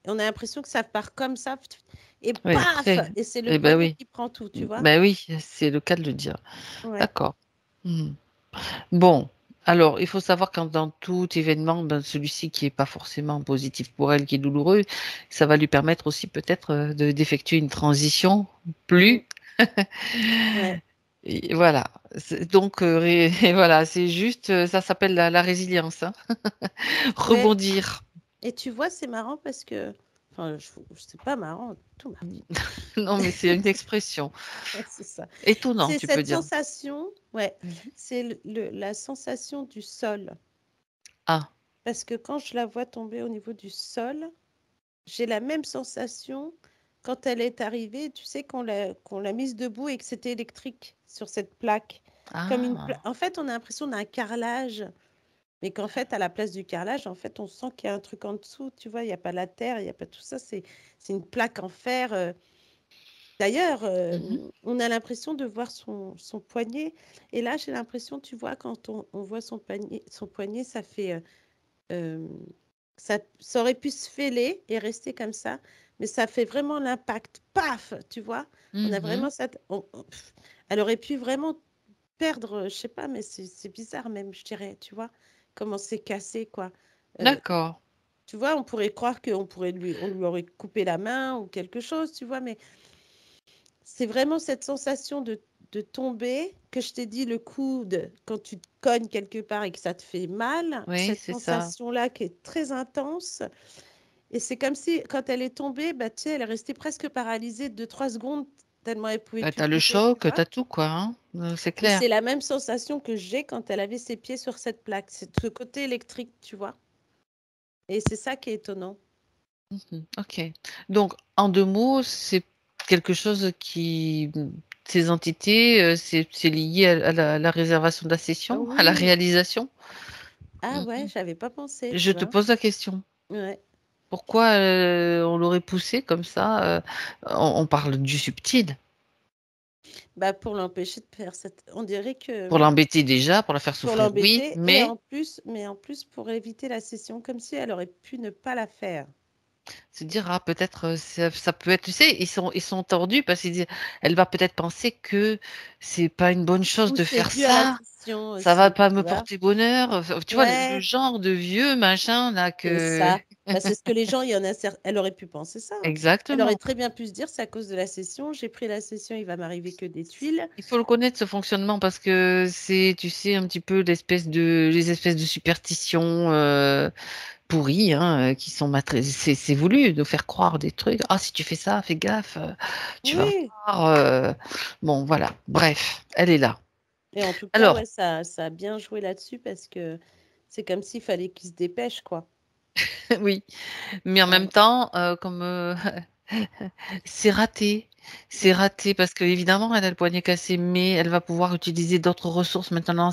Speaker 3: on a l'impression que ça part comme ça, et
Speaker 1: Oui,
Speaker 3: paf!
Speaker 1: après.
Speaker 3: Et c'est le
Speaker 1: Eh ben
Speaker 3: poignet
Speaker 1: oui.
Speaker 3: qui prend tout, tu vois?
Speaker 1: Ben oui, c'est le cas de le dire.
Speaker 3: Ouais.
Speaker 1: D'accord. Hmm. Bon, alors, il faut savoir que dans tout événement, ben, celui-ci qui est pas forcément positif pour elle, qui est douloureux, ça va lui permettre aussi peut-être d'effectuer une transition
Speaker 3: Mm.
Speaker 1: plus.
Speaker 3: Ouais.
Speaker 1: Et voilà. Donc, et voilà, c'est juste, ça s'appelle la résilience, hein.
Speaker 3: Ouais.
Speaker 1: Rebondir.
Speaker 3: Et tu vois, c'est marrant parce que, enfin, c'est pas marrant, tout marrant.
Speaker 1: Non, mais c'est une expression.
Speaker 3: Ouais, c'est ça.
Speaker 1: Étonnant,
Speaker 3: C'est
Speaker 1: tu peux
Speaker 3: cette
Speaker 1: dire.
Speaker 3: sensation, ouais,
Speaker 1: Mhm.
Speaker 3: c'est la sensation du sol.
Speaker 1: Ah,
Speaker 3: Parce que quand je la vois tomber au niveau du sol, j'ai la même sensation quand elle est arrivée, tu sais, qu'on l'a mise debout et que c'était électrique sur cette plaque.
Speaker 1: ah,
Speaker 3: En fait, on a l'impression d'un carrelage, mais qu'en fait, à la place du carrelage, en fait, on sent qu'il y a un truc en dessous, tu vois, il n'y a pas la terre, il n'y a pas tout ça, c'est une plaque en fer. D'ailleurs,
Speaker 1: mhm.
Speaker 3: on a l'impression de voir son poignet. Et là, j'ai l'impression, tu vois, quand on voit son poignet, ça fait... euh, ça aurait pu se fêler et rester comme ça, mais ça fait vraiment l'impact. Paf, tu vois? On a
Speaker 1: Mhm.
Speaker 3: vraiment cette... elle aurait pu vraiment perdre, je sais pas, mais c'est bizarre même, je dirais, tu vois? Comment c'est cassé, quoi. Euh,
Speaker 1: D'accord.
Speaker 3: tu vois, on pourrait croire on lui aurait coupé la main ou quelque chose, tu vois, mais c'est vraiment cette sensation de tomber, que je t'ai dit, le coude, quand tu te cognes quelque part et que ça te fait mal,
Speaker 1: Oui,
Speaker 3: cette
Speaker 1: c'est ça.
Speaker 3: sensation-là qui est très intense. Et c'est comme si, quand elle est tombée, bah, tu sais, elle est restée presque paralysée de 3 secondes, tellement elle pouvait
Speaker 1: Bah,
Speaker 3: plus
Speaker 1: t'as le
Speaker 3: bouger, tu
Speaker 1: choc,
Speaker 3: vois.
Speaker 1: t'as tout, quoi, hein. C'est
Speaker 3: Et
Speaker 1: clair.
Speaker 3: c'est la même sensation que j'ai quand elle avait ses pieds sur cette plaque. C'est ce côté électrique, tu vois. Et c'est ça qui est étonnant.
Speaker 1: Mhm. Ok. Donc, en 2 mots, c'est quelque chose qui, ces entités, c'est lié à la réservation de la
Speaker 3: Ah
Speaker 1: session, à la
Speaker 3: oui.
Speaker 1: réalisation.
Speaker 3: Ah ouais,
Speaker 1: Mhm.
Speaker 3: j'avais pas pensé,
Speaker 1: Je
Speaker 3: tu
Speaker 1: te
Speaker 3: vois.
Speaker 1: pose la question.
Speaker 3: Ouais.
Speaker 1: Pourquoi on l'aurait poussé comme ça? On parle du subtil.
Speaker 3: Bah, pour l'empêcher de faire cette... On dirait
Speaker 1: Pour
Speaker 3: que...
Speaker 1: l'embêter déjà, pour la faire
Speaker 3: Pour
Speaker 1: souffrir, oui,
Speaker 3: l'embêter et
Speaker 1: mais
Speaker 3: en plus pour éviter la session, comme si elle aurait pu ne pas la faire.
Speaker 1: se dire, ah, peut-être ça peut être, tu sais, ils sont tordus parce qu'ils disent, elle va peut-être penser que c'est pas une bonne chose
Speaker 3: Ou
Speaker 1: de
Speaker 3: c'est
Speaker 1: faire
Speaker 3: dû à la
Speaker 1: ça,
Speaker 3: session
Speaker 1: ça va
Speaker 3: aussi,
Speaker 1: pas
Speaker 3: tu
Speaker 1: me
Speaker 3: vois.
Speaker 1: porter bonheur. Tu vois, le
Speaker 3: Ouais,
Speaker 1: genre de vieux machin là
Speaker 3: c'est
Speaker 1: que.
Speaker 3: ça. Bah, c'est ce que les gens, il y en a elle aurait pu penser ça, hein. Elle aurait
Speaker 1: Exactement.
Speaker 3: très bien pu se dire, c'est à cause de la session, j'ai pris la session, il va m'arriver que des tuiles.
Speaker 1: Il faut le connaître ce fonctionnement parce que c'est, tu sais, un petit peu les espèces de superstitions pourries hein, qui sont c'est voulu de faire croire des trucs. Ah, si tu fais ça, fais gaffe, tu vas
Speaker 3: Oui.
Speaker 1: voir. Bon, voilà. Bref, elle est là.
Speaker 3: Et en tout cas,
Speaker 1: Alors,
Speaker 3: ouais, ça a bien joué là-dessus parce que c'est comme s'il fallait qu'il se dépêche, quoi.
Speaker 1: oui, mais en même
Speaker 3: Ouais.
Speaker 1: temps, comme c'est raté. C'est
Speaker 3: Mm.
Speaker 1: raté parce que évidemment, elle a le poignet cassé, mais elle va pouvoir utiliser d'autres ressources maintenant.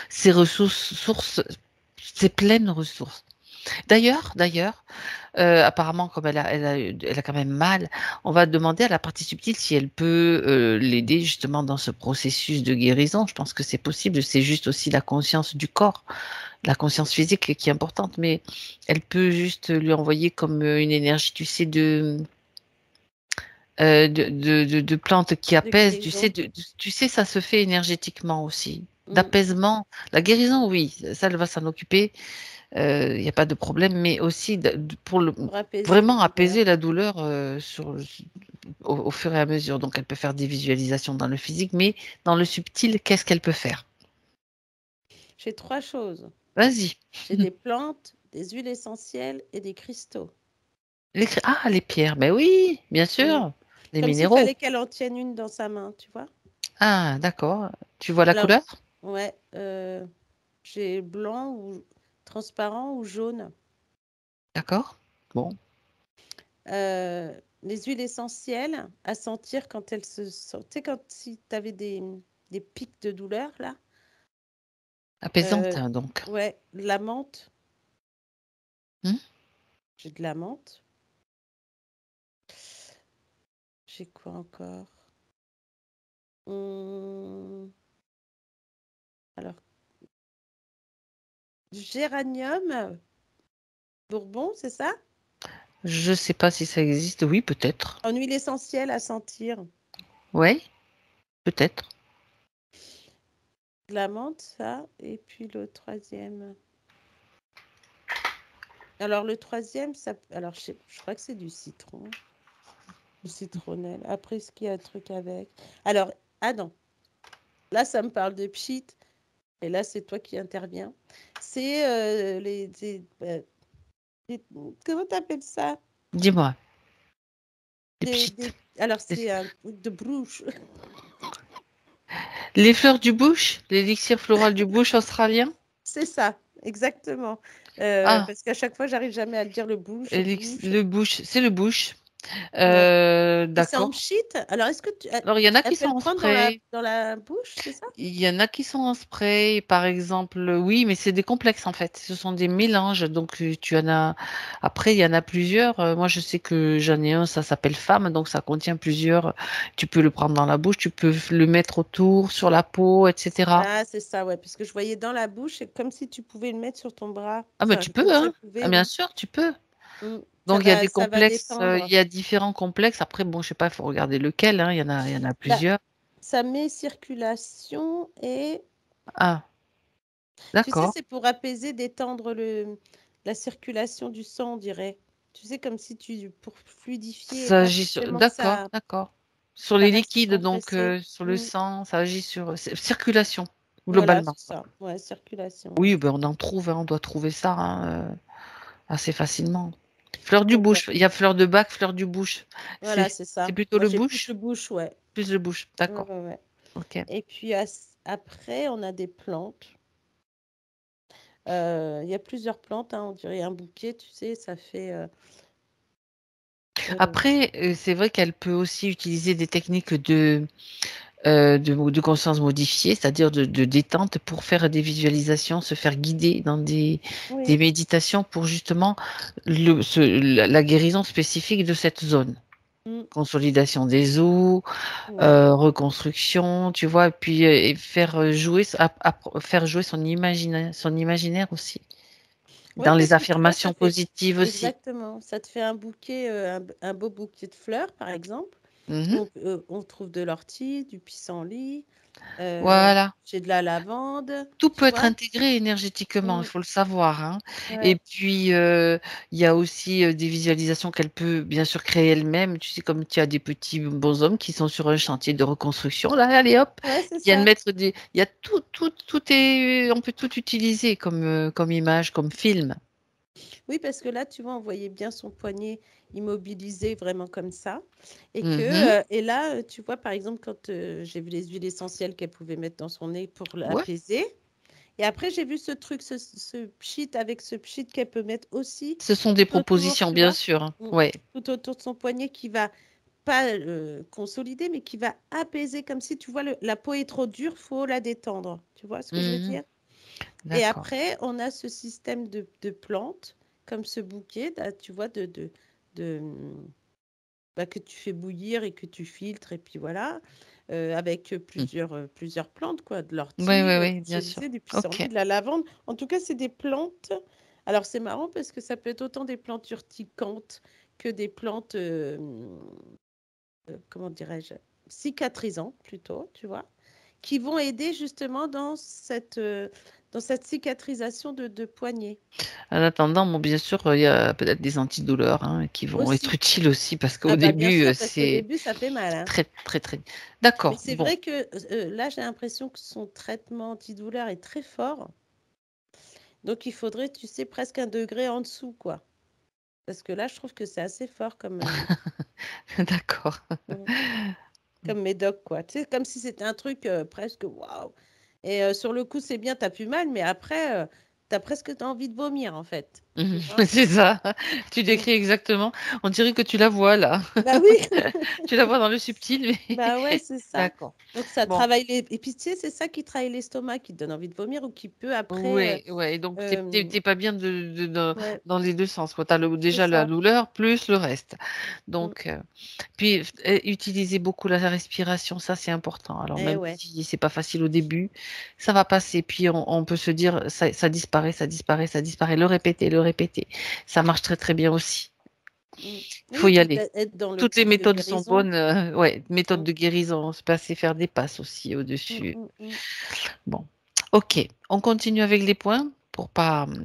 Speaker 1: Ses sources, ses pleines ressources. D'ailleurs, apparemment, comme elle a quand même mal, on va demander à la partie subtile si elle peut l'aider justement dans ce processus de guérison. Je pense que c'est possible. C'est juste aussi la conscience du corps, la conscience physique qui est importante, mais elle peut juste lui envoyer comme une énergie, tu sais, de plantes qui
Speaker 3: De
Speaker 1: apaisent. Tu sais,
Speaker 3: guérison.
Speaker 1: tu sais, ça se fait énergétiquement aussi. d'apaisement. La guérison, oui, ça, elle va s'en occuper. Il n'y a pas de problème, mais aussi pour
Speaker 3: Pour apaiser
Speaker 1: vraiment
Speaker 3: les douleurs.
Speaker 1: apaiser la douleur au fur et à mesure. Donc, elle peut faire des visualisations dans le physique, mais dans le subtil, qu'est-ce qu'elle peut faire?
Speaker 3: J'ai 3 choses.
Speaker 1: Vas-y.
Speaker 3: J'ai des plantes, des huiles essentielles et des cristaux.
Speaker 1: Les pierres, ben oui, bien
Speaker 3: Mm.
Speaker 1: sûr. Les
Speaker 3: Comme s'il
Speaker 1: minéraux.
Speaker 3: fallait qu'elle en tienne une dans sa main, tu vois?
Speaker 1: Ah, d'accord. Tu vois la
Speaker 3: Alors,
Speaker 1: couleur?
Speaker 3: ouais, j'ai blanc ou transparent ou jaune.
Speaker 1: D'accord. Bon.
Speaker 3: Les huiles essentielles à sentir quand elles se sentent. Tu sais, quand si tu avais des pics de douleur, là.
Speaker 1: Apaisante, hein, donc.
Speaker 3: Ouais, de la menthe.
Speaker 1: Hmm.
Speaker 3: J'ai de la menthe. J'ai quoi encore? Alors, du géranium bourbon, c'est ça?
Speaker 1: Je sais pas si ça existe. Oui, peut-être.
Speaker 3: En huile essentielle à sentir.
Speaker 1: Oui, peut-être.
Speaker 3: De la menthe, ça. Et puis le troisième. Alors, le troisième, ça. Alors, je crois que c'est du citron. Du citronnelle. Après, est-ce qu'il y a un truc avec? Alors, ah non. Là, ça me parle de pchit. Et là, c'est toi qui interviens. C'est comment t'appelles ça?
Speaker 1: Dis-moi. Les
Speaker 3: Des,
Speaker 1: petites.
Speaker 3: des- alors, c'est un truc de brouche.
Speaker 1: Les fleurs du bush, l'élixir floral du bush australien.
Speaker 3: C'est ça, exactement.
Speaker 1: Ah,
Speaker 3: Parce qu'à chaque fois, j'arrive jamais à le dire le bouche, bouche.
Speaker 1: le bush, c'est le bush.
Speaker 3: Ouais. Et c'est en
Speaker 1: D'accord.
Speaker 3: pchit. Alors, est-ce que
Speaker 1: Alors, il y en a
Speaker 3: elle
Speaker 1: qui
Speaker 3: peut
Speaker 1: sont
Speaker 3: le
Speaker 1: en
Speaker 3: prendre
Speaker 1: spray.
Speaker 3: dans la bouche, c'est ça?
Speaker 1: Il y en a qui sont en spray, par exemple. Oui, mais c'est des complexes en fait. Ce sont des mélanges. Donc, tu en as. Après, il y en a plusieurs. Moi, je sais que j'en ai un, ça s'appelle Femme. Donc, ça contient plusieurs. Tu peux le prendre dans la bouche, tu peux le mettre autour, sur la peau, etc.
Speaker 3: Ah, c'est ça, ouais. Parce que je voyais dans la bouche, c'est comme si tu pouvais le mettre sur ton bras.
Speaker 1: Ah, mais
Speaker 3: Enfin,
Speaker 1: tu
Speaker 3: comme
Speaker 1: peux,
Speaker 3: ça
Speaker 1: hein.
Speaker 3: pouvait,
Speaker 1: Ah, bien
Speaker 3: oui.
Speaker 1: sûr, tu peux.
Speaker 3: Ça
Speaker 1: Donc, il y a des
Speaker 3: ça va
Speaker 1: complexes,
Speaker 3: détendre.
Speaker 1: il y a différents complexes. Après, bon, je sais pas, il faut regarder lequel, hein. Il y en a
Speaker 3: Bah,
Speaker 1: plusieurs.
Speaker 3: ça met circulation et
Speaker 1: Ah,
Speaker 3: tu sais,
Speaker 1: d'accord.
Speaker 3: c'est pour apaiser, détendre la circulation du sang, on dirait. Tu sais, comme si pour fluidifier et
Speaker 1: Ça
Speaker 3: pas
Speaker 1: agit sur...
Speaker 3: forcément que
Speaker 1: D'accord, d'accord. Sur
Speaker 3: ça
Speaker 1: les
Speaker 3: reste
Speaker 1: liquides, donc
Speaker 3: compressé.
Speaker 1: sur le sang, ça agit sur circulation,
Speaker 3: Voilà,
Speaker 1: globalement.
Speaker 3: c'est ça. Ouais, circulation. Ouais.
Speaker 1: Oui, ben on en trouve, hein, on doit trouver ça assez facilement. Fleur du
Speaker 3: Donc,
Speaker 1: bouche, il y a fleur de bac, fleur du bouche.
Speaker 3: voilà,
Speaker 1: C'est
Speaker 3: c'est
Speaker 1: c'est
Speaker 3: ça.
Speaker 1: plutôt
Speaker 3: Moi,
Speaker 1: le
Speaker 3: j'ai plus le
Speaker 1: bouche?
Speaker 3: bouche, ouais.
Speaker 1: Plus le bouche,
Speaker 3: Ouais,
Speaker 1: d'accord.
Speaker 3: ouais, ouais.
Speaker 1: Ok.
Speaker 3: Et puis après, on a des plantes. Il y a plusieurs plantes, hein, on dirait un bouquet, tu sais, ça fait. Euh,
Speaker 1: Après, c'est vrai qu'elle peut aussi utiliser des techniques de conscience modifiée, c'est-à-dire de détente pour faire des visualisations, se faire guider dans des
Speaker 3: oui,
Speaker 1: méditations pour justement la guérison spécifique de cette zone.
Speaker 3: mm,
Speaker 1: Consolidation des os,
Speaker 3: ouais.
Speaker 1: reconstruction, tu vois, et puis et faire jouer, faire jouer son imaginaire aussi,
Speaker 3: Oui,
Speaker 1: dans les
Speaker 3: parce que tu vois, ça
Speaker 1: affirmations
Speaker 3: fait.
Speaker 1: positives aussi.
Speaker 3: Exactement. Ça te fait un bouquet, un beau bouquet de fleurs, par exemple.
Speaker 1: Mhm.
Speaker 3: Donc, on trouve de l'ortie, du pissenlit,
Speaker 1: Voilà.
Speaker 3: j'ai de la lavande,
Speaker 1: Tout
Speaker 3: tu
Speaker 1: peut être
Speaker 3: vois?
Speaker 1: intégré énergétiquement, il
Speaker 3: Mm,
Speaker 1: faut le savoir, hein. Et
Speaker 3: ouais.
Speaker 1: puis, il y a aussi des visualisations qu'elle peut bien sûr créer elle-même. Tu sais, comme tu as des petits bonshommes qui sont sur un chantier de reconstruction, là, allez hop,
Speaker 3: Ouais, c'est
Speaker 1: ils viennent
Speaker 3: ça.
Speaker 1: mettre des... Il y a tout est... On peut tout utiliser comme image, comme film.
Speaker 3: Oui, parce que là, tu vois, on voyait bien son poignet immobilisé vraiment comme ça.
Speaker 1: Mhm.
Speaker 3: Et là, tu vois, par exemple, quand j'ai vu les huiles essentielles qu'elle pouvait mettre dans son nez pour
Speaker 1: Ouais.
Speaker 3: l'apaiser. Et après, j'ai vu ce truc, ce pchit avec ce pchit qu'elle peut mettre aussi
Speaker 1: Ce sont des
Speaker 3: tout autour,
Speaker 1: propositions,
Speaker 3: tu
Speaker 1: bien
Speaker 3: vois,
Speaker 1: sûr, hein.
Speaker 3: Mm.
Speaker 1: Ouais.
Speaker 3: Tout autour de son poignet qui va pas consolider, mais qui va apaiser, comme si, tu vois, la peau est trop dure, faut la détendre. Tu vois ce que je veux
Speaker 1: Mhm.
Speaker 3: dire? Et
Speaker 1: D'accord.
Speaker 3: après, on a ce système de plantes, comme ce bouquet, là, tu vois, de, bah, que tu fais bouillir et que tu filtres, et puis voilà, avec
Speaker 1: Mm.
Speaker 3: plusieurs plantes, quoi, de
Speaker 1: Ouais,
Speaker 3: l'ortie,
Speaker 1: ouais,
Speaker 3: comme
Speaker 1: ouais,
Speaker 3: je
Speaker 1: bien
Speaker 3: te
Speaker 1: sûr.
Speaker 3: disais, du
Speaker 1: Ok.
Speaker 3: pissenlit, de la lavande. En tout cas, c'est des plantes. Alors, c'est marrant parce que ça peut être autant des plantes urticantes que des plantes, comment dirais-je, cicatrisantes plutôt, tu vois, qui vont aider justement dans cette cicatrisation de poignet.
Speaker 1: En attendant, bon, bien sûr, il y a peut-être des antidouleurs qui vont
Speaker 3: Aussi.
Speaker 1: être utiles aussi parce qu'au
Speaker 3: Ah bah, bien
Speaker 1: début,
Speaker 3: sûr, parce qu'au
Speaker 1: c'est
Speaker 3: début, ça fait mal. Hein.
Speaker 1: très, très, très.
Speaker 3: Mais
Speaker 1: D'accord.
Speaker 3: c'est
Speaker 1: Bon.
Speaker 3: vrai que là, j'ai l'impression que son traitement antidouleur est très fort. Donc, il faudrait, tu sais, presque un degré en dessous, quoi. Parce que là, je trouve que c'est assez fort comme,
Speaker 1: D'accord.
Speaker 3: comme médoc, quoi. Tu sais, comme si c'était un truc presque waouh. Et sur le coup, c'est bien, t'as plus mal, mais après, t'as presque envie de vomir, en fait. Tu vois.
Speaker 1: C'est ça. Tu décris exactement. On dirait que tu la vois là.
Speaker 3: Bah oui,
Speaker 1: Tu la vois dans le subtil, mais
Speaker 3: bah ouais, c'est ça.
Speaker 1: d'accord.
Speaker 3: Donc, ça
Speaker 1: Bon.
Speaker 3: travaille les... Et puis, tu sais, c'est ça qui travaille l'estomac, qui te donne envie de vomir ou qui peut après...
Speaker 1: Ouais, ouais. Donc,
Speaker 3: euh,
Speaker 1: t'es pas bien
Speaker 3: ouais,
Speaker 1: dans les deux sens. Tu as
Speaker 3: c'est
Speaker 1: déjà la
Speaker 3: ça.
Speaker 1: douleur plus le reste.
Speaker 3: Mm.
Speaker 1: Donc, puis, utiliser beaucoup la respiration, ça, c'est important. Alors,
Speaker 3: Eh
Speaker 1: même
Speaker 3: ouais.
Speaker 1: si c'est pas facile au début, ça va passer. Puis, on peut se dire, ça disparaît, ça disparaît, ça disparaît. Le répéter, le répéter. Ça marche très, très bien aussi.
Speaker 3: Mm.
Speaker 1: Il faut
Speaker 3: Oui,
Speaker 1: y
Speaker 3: puis
Speaker 1: aller.
Speaker 3: être dans
Speaker 1: Toutes les
Speaker 3: l'optique de
Speaker 1: méthodes sont
Speaker 3: guérison.
Speaker 1: bonnes. Ouais, méthode
Speaker 3: Mm,
Speaker 1: de guérison, on se passer faire des passes aussi
Speaker 3: mm,
Speaker 1: au-dessus.
Speaker 3: mm, mm.
Speaker 1: Bon, ok. On continue avec les points pour pas
Speaker 3: Oui.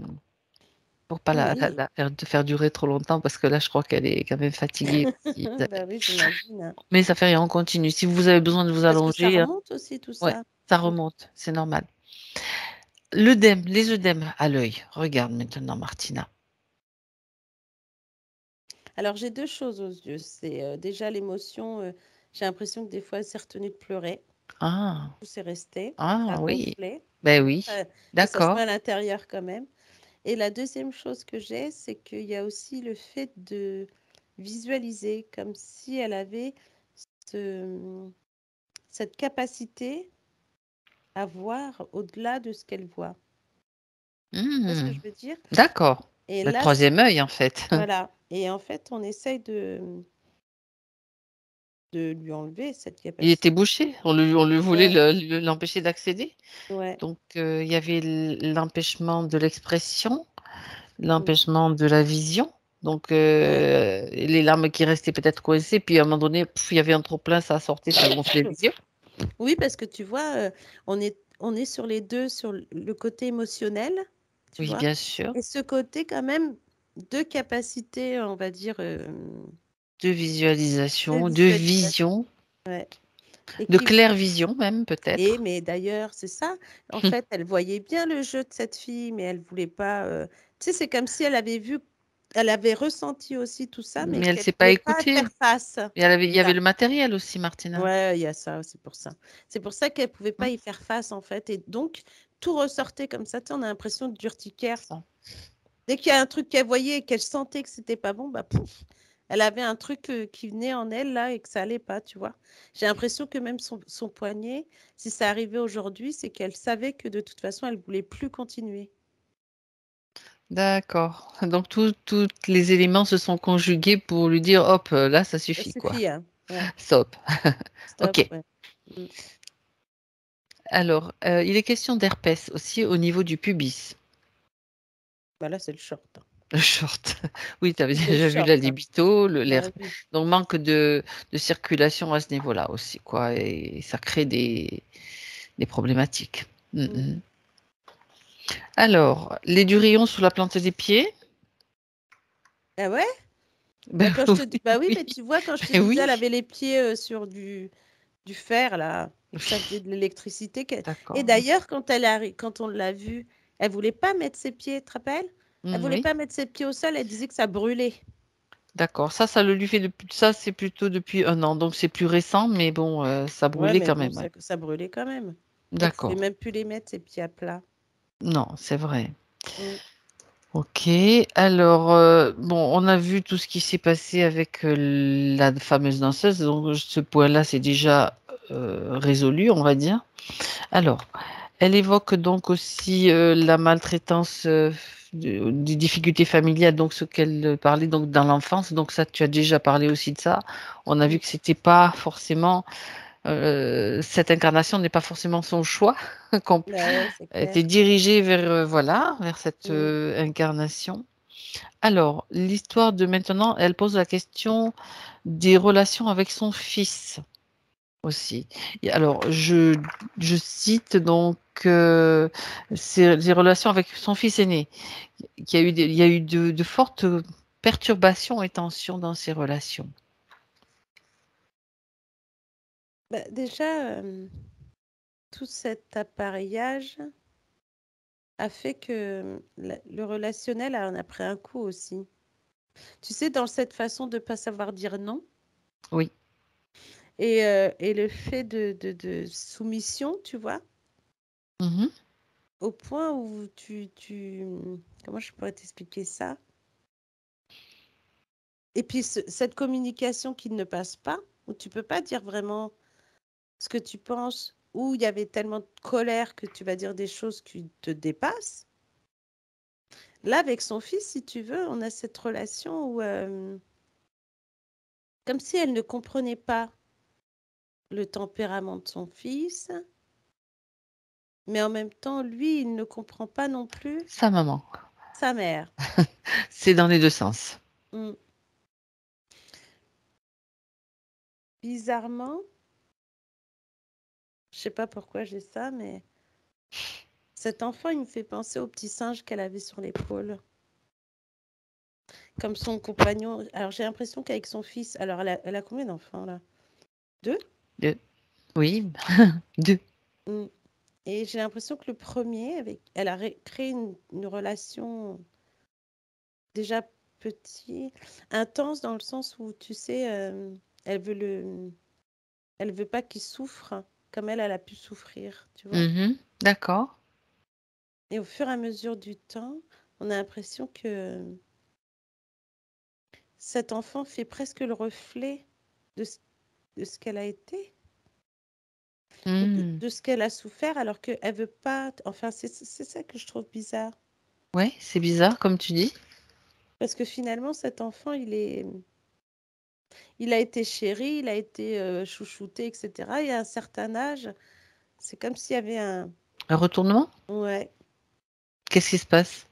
Speaker 1: te faire durer trop longtemps parce que là, je crois qu'elle est quand même fatiguée aussi.
Speaker 3: Bah oui, j'imagine. Hein.
Speaker 1: Mais ça fait rien, on continue. Si vous avez besoin de vous
Speaker 3: Parce que ça
Speaker 1: allonger,
Speaker 3: remonte aussi, tout
Speaker 1: ouais,
Speaker 3: ça.
Speaker 1: ça
Speaker 3: Mm.
Speaker 1: remonte, c'est normal. L'œdème, les œdèmes à l'œil. Regarde maintenant, Martina.
Speaker 3: Alors, j'ai deux choses aux yeux. C'est déjà l'émotion. J'ai l'impression que des fois, elle s'est retenue de pleurer.
Speaker 1: Ah,
Speaker 3: Tout s'est resté. Ça a
Speaker 1: ah oui.
Speaker 3: gonflé.
Speaker 1: Ben oui,
Speaker 3: Mais ça se met
Speaker 1: d'accord.
Speaker 3: à l'intérieur quand même. Et la deuxième chose que j'ai, c'est qu'il y a aussi le fait de visualiser comme si elle avait ce- cette capacité à voir au-delà de ce qu'elle voit. Tu vois ce que
Speaker 1: Hmm,
Speaker 3: je veux dire?
Speaker 1: d'accord.
Speaker 3: Et
Speaker 1: Le
Speaker 3: là,
Speaker 1: troisième œil, en fait.
Speaker 3: voilà. Et en fait, on essaye de lui enlever cette
Speaker 1: Il était
Speaker 3: capacité.
Speaker 1: bouché. On lui voulait
Speaker 3: Ouais,
Speaker 1: l'empêcher d'accéder.
Speaker 3: ouais.
Speaker 1: Donc, il y avait l'empêchement de l'expression,
Speaker 3: Mm.
Speaker 1: l'empêchement de la vision. Donc,
Speaker 3: Ouais.
Speaker 1: les larmes qui restaient peut-être coincées. Puis, à un moment donné, il y avait un trop-plein, ça sortait, ça gonflait les yeux.
Speaker 3: Oui, parce que tu vois, on est sur les deux, sur le côté émotionnel, tu
Speaker 1: Oui,
Speaker 3: vois,
Speaker 1: bien sûr.
Speaker 3: et ce côté quand même de capacité, on va dire,
Speaker 1: De
Speaker 3: de
Speaker 1: visualisation, de
Speaker 3: visualisation.
Speaker 1: vision,
Speaker 3: Ouais. Et
Speaker 1: de
Speaker 3: qui,
Speaker 1: claire vision même, peut-être.
Speaker 3: mais d'ailleurs, c'est ça. En fait, elle voyait bien le jeu de cette fille, mais elle voulait pas. Tu sais, c'est comme si elle avait vu, elle avait ressenti aussi tout ça, mais
Speaker 1: Mais elle ne
Speaker 3: qu'elle
Speaker 1: s'est pas
Speaker 3: pouvait pas
Speaker 1: écoutée.
Speaker 3: faire face.
Speaker 1: Il y avait
Speaker 3: Ça.
Speaker 1: le matériel aussi, Martina.
Speaker 3: Ouais, il y a ça, c'est pour ça. C'est pour ça qu'elle pouvait pas
Speaker 1: Hein,
Speaker 3: y faire face, en fait. Et donc, tout ressortait comme ça. Tu sais, on a l'impression d'urticaire.
Speaker 1: ça.
Speaker 3: Dès qu'il y a un truc qu'elle voyait et qu'elle sentait que c'était pas bon, bah pouf, elle avait un truc qui venait en elle là et que ça allait pas, tu vois. J'ai l'impression que même son poignet, si ça arrivait aujourd'hui, c'est qu'elle savait que de toute façon, elle voulait plus continuer.
Speaker 1: D'accord. Donc, tous les éléments se sont conjugués pour lui dire, hop, là, ça
Speaker 3: Ça
Speaker 1: suffit, quoi.
Speaker 3: suffit, hein. Ouais,
Speaker 1: Stop.
Speaker 3: stop,
Speaker 1: Ok.
Speaker 3: ouais. Mm.
Speaker 1: Alors, il est question d'herpès aussi au niveau du pubis.
Speaker 3: Bah là, c'est le short. Hein.
Speaker 1: Le short. Oui, tu avais
Speaker 3: C'est le
Speaker 1: déjà vu
Speaker 3: short.
Speaker 1: la
Speaker 3: Hein.
Speaker 1: libido,
Speaker 3: Bah oui.
Speaker 1: donc manque de circulation à ce niveau-là aussi, quoi. Et ça crée des problématiques.
Speaker 3: Mm.
Speaker 1: Mhm. Alors, les durillons sous la plante des pieds.
Speaker 3: Ah ouais? Bah,
Speaker 1: Ben
Speaker 3: quand je te dis,
Speaker 1: oui,
Speaker 3: bah oui,
Speaker 1: oui,
Speaker 3: mais tu vois, quand je te
Speaker 1: ben
Speaker 3: disais,
Speaker 1: oui.
Speaker 3: elle avait les pieds sur du fer, là, et que ça
Speaker 1: Oui,
Speaker 3: faisait de l'électricité. Et
Speaker 1: d'accord.
Speaker 3: d'ailleurs, quand on l'a vue, elle voulait pas mettre ses pieds, tu te rappelles? Elle voulait
Speaker 1: Oui,
Speaker 3: pas mettre ses pieds au sol, elle disait que ça brûlait.
Speaker 1: d'accord. Ça le lui fait depuis, ça c'est plutôt depuis un an, donc c'est plus récent, mais bon, ça
Speaker 3: Ouais,
Speaker 1: brûlait
Speaker 3: mais
Speaker 1: quand
Speaker 3: bon,
Speaker 1: même, ouais.
Speaker 3: ça brûlait quand même. Elle pouvait
Speaker 1: D'accord.
Speaker 3: même plus les mettre, ses pieds à plat.
Speaker 1: Non, c'est vrai.
Speaker 3: Mm.
Speaker 1: Ok, alors, bon, on a vu tout ce qui s'est passé avec la fameuse danseuse, donc ce point-là, c'est déjà résolu, on va dire. Alors, elle évoque donc aussi la maltraitance, des difficultés familiales, donc ce qu'elle parlait donc dans l'enfance, donc ça, tu as déjà parlé aussi de ça. On a vu
Speaker 3: Mm.
Speaker 1: que c'était pas forcément, cette incarnation n'est pas forcément son choix, qu'on
Speaker 3: Bah ouais, c'est clair.
Speaker 1: était dirigée vers, voilà, vers cette
Speaker 3: Mm.
Speaker 1: incarnation. Alors, l'histoire de maintenant, elle pose la question des relations avec son fils. aussi. Et alors, je cite donc ses relations avec son fils aîné, il y a eu de fortes perturbations et tensions dans ces relations.
Speaker 3: Bah, déjà, tout cet appareillage a fait que le relationnel en a pris un coup aussi. Tu sais, dans cette façon de ne pas savoir dire non
Speaker 1: Oui.
Speaker 3: et le fait de soumission, tu vois,
Speaker 1: Mhm.
Speaker 3: au point où comment je pourrais t'expliquer ça? Et puis cette communication qui ne passe pas, où tu peux pas dire vraiment ce que tu penses, où il y avait tellement de colère que tu vas dire des choses qui te dépassent. Là, avec son fils, si tu veux, on a cette relation où, comme si elle ne comprenait pas le tempérament de son fils, mais en même temps, lui, il ne comprend pas non plus
Speaker 1: Sa maman.
Speaker 3: sa mère.
Speaker 1: C'est dans les deux sens.
Speaker 3: Mm. Bizarrement, je sais pas pourquoi j'ai ça, mais cet enfant, il me fait penser au petit singe qu'elle avait sur l'épaule. Comme son compagnon. Alors, j'ai l'impression qu'avec son fils, alors elle a combien d'enfants là? 2?
Speaker 1: Deux. Oui, deux.
Speaker 3: Mm. Et j'ai l'impression que le premier, elle a créé une relation déjà petit, intense dans le sens où, tu sais, elle veut elle veut pas qu'il souffre comme elle a pu souffrir, tu vois.
Speaker 1: Mhm. D'accord.
Speaker 3: Et au fur et à mesure du temps, on a l'impression que cet enfant fait presque le reflet de ce qu'elle a été, ou
Speaker 1: Mhm.
Speaker 3: de ce qu'elle a souffert, alors qu'elle veut pas. Enfin, c'est ça que je trouve bizarre.
Speaker 1: Ouais, c'est bizarre comme tu dis.
Speaker 3: Parce que finalement, cet enfant, il a été chéri, il a été chouchouté, etc. Et à un certain âge, c'est comme s'il y avait un...
Speaker 1: Un retournement?
Speaker 3: Ouais,
Speaker 1: Qu'est-ce qui se passe?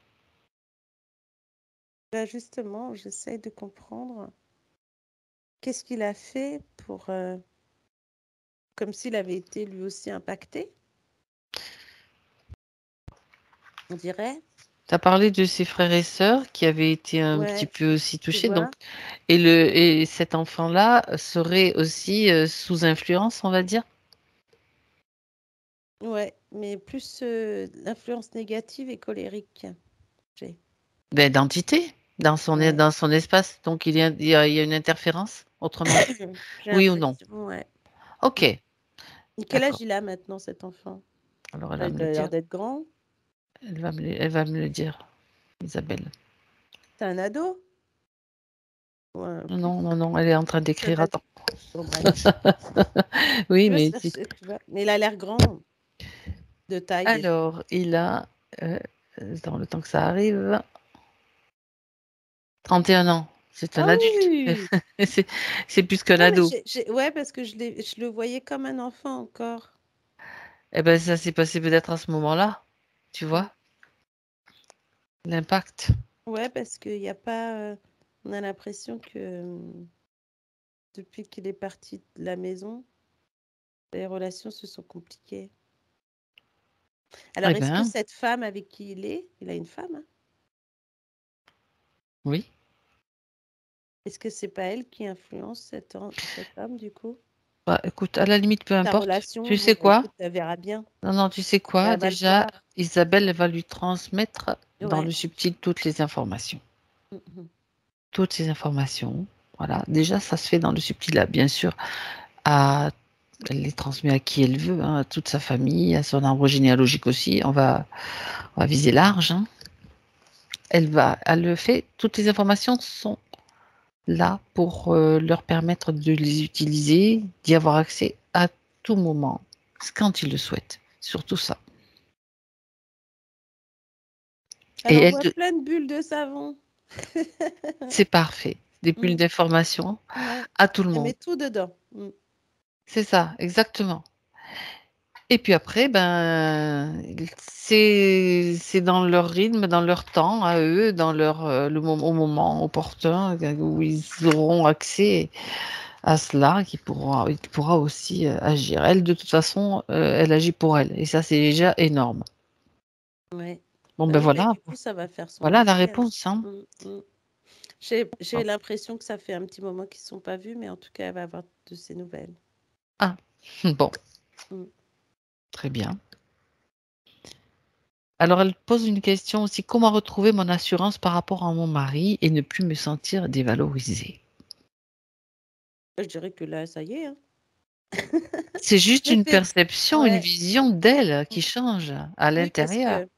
Speaker 3: là justement, j'essaie de comprendre qu'est-ce qu'il a fait pour... comme s'il avait été lui aussi impacté, on dirait.
Speaker 1: Tu as parlé de ses frères et sœurs qui avaient été un petit
Speaker 3: Ouais,
Speaker 1: peu aussi
Speaker 3: tu
Speaker 1: touchés. Donc,
Speaker 3: vois.
Speaker 1: et cet enfant-là serait aussi sous influence, on va dire,
Speaker 3: Ouais, mais plus l'influence négative et colérique. J'ai.
Speaker 1: d'identité
Speaker 3: Ouais,
Speaker 1: dans son espace. Donc, il y a une interférence, autrement dit.
Speaker 3: j'ai
Speaker 1: Oui ou non?
Speaker 3: l'impression, ouais.
Speaker 1: Ok,
Speaker 3: Mm. Et quel âge
Speaker 1: d'accord.
Speaker 3: il a maintenant, cet enfant?
Speaker 1: Alors, elle va
Speaker 3: Il
Speaker 1: me
Speaker 3: a
Speaker 1: le
Speaker 3: l'air
Speaker 1: dire.
Speaker 3: d'être grand.
Speaker 1: Elle va me le dire, Isabelle.
Speaker 3: C'est un ado? Ouais, plus.
Speaker 1: Non, non, non, elle est en train
Speaker 3: Un
Speaker 1: d'écrire.
Speaker 3: ado.
Speaker 1: Attends.
Speaker 3: Bon, bref.
Speaker 1: Oui,
Speaker 3: Je vais
Speaker 1: mais
Speaker 3: chercher, tu vois. Mais il a l'air grand, de taille déjà.
Speaker 1: alors, il a, euh, dans le temps que ça arrive, 31 ans. C'est un
Speaker 3: Ah
Speaker 1: adulte.
Speaker 3: oui!
Speaker 1: C'est c'est plus qu'un
Speaker 3: Non, mais
Speaker 1: ado.
Speaker 3: ouais, parce que je le voyais comme un enfant encore.
Speaker 1: Eh ben, ça s'est passé peut-être à ce moment-là, tu
Speaker 3: Mm.
Speaker 1: vois, l'impact.
Speaker 3: Ouais, parce qu'il n'y a pas. On a l'impression que depuis qu'il est parti de la maison, les relations se sont compliquées.
Speaker 1: Eh
Speaker 3: Alors, est-ce que
Speaker 1: ben,
Speaker 3: cette femme avec qui il a une femme, hein?
Speaker 1: oui.
Speaker 3: Est-ce que c'est pas elle qui influence cet homme, du coup?
Speaker 1: Bah, écoute, à la limite, peu
Speaker 3: Sa
Speaker 1: importe.
Speaker 3: relation,
Speaker 1: Tu sais
Speaker 3: bon,
Speaker 1: quoi?
Speaker 3: écoute, elle verra bien.
Speaker 1: Non, non, tu sais
Speaker 3: Mais
Speaker 1: quoi?
Speaker 3: elle va le
Speaker 1: Déjà,
Speaker 3: voir.
Speaker 1: Isabelle elle va lui transmettre dans le
Speaker 3: Ouais.
Speaker 1: subtil toutes les informations.
Speaker 3: Mhm.
Speaker 1: Toutes ces informations. Voilà. Déjà, ça se fait dans le subtil, là, bien sûr. À, elle les transmet à qui elle veut, hein, à toute sa famille, à son arbre généalogique aussi. On va viser large, hein. Elle le fait. Toutes les informations sont là pour leur permettre de les utiliser, d'y avoir accès à tout moment, quand ils le souhaitent. Surtout ça.
Speaker 3: Elle
Speaker 1: Et elle,
Speaker 3: envoie plein de bulles de savon.
Speaker 1: c'est parfait. Des bulles
Speaker 3: Mm.
Speaker 1: d'information
Speaker 3: Ouais.
Speaker 1: à tout le
Speaker 3: Elle
Speaker 1: monde.
Speaker 3: met tout dedans. Mm.
Speaker 1: C'est ça, exactement. Et puis après, ben, c'est dans leur rythme, dans leur temps, à eux, dans au moment opportun où ils auront accès à cela, il pourra aussi agir. Elle, de toute façon, elle agit pour elle. Et ça, c'est déjà énorme.
Speaker 3: Ouais.
Speaker 1: Bon,
Speaker 3: Bah
Speaker 1: ben
Speaker 3: oui, mais
Speaker 1: voilà.
Speaker 3: du coup, ça va faire son
Speaker 1: Voilà la
Speaker 3: effet, hein.
Speaker 1: réponse. Hein.
Speaker 3: J'ai l'impression que ça fait un petit moment qu'ils ne sont pas vus, mais en tout cas, elle va avoir de ses nouvelles.
Speaker 1: Ah, bon.
Speaker 3: Mm.
Speaker 1: Très bien. Alors, elle pose une question aussi. Comment retrouver mon assurance par rapport à mon mari et ne plus me sentir dévalorisée?
Speaker 3: Je dirais que là, ça y est, hein.
Speaker 1: C'est juste une perception, une
Speaker 3: Ouais.
Speaker 1: vision d'elle qui change à
Speaker 3: Oui, parce
Speaker 1: l'intérieur.
Speaker 3: que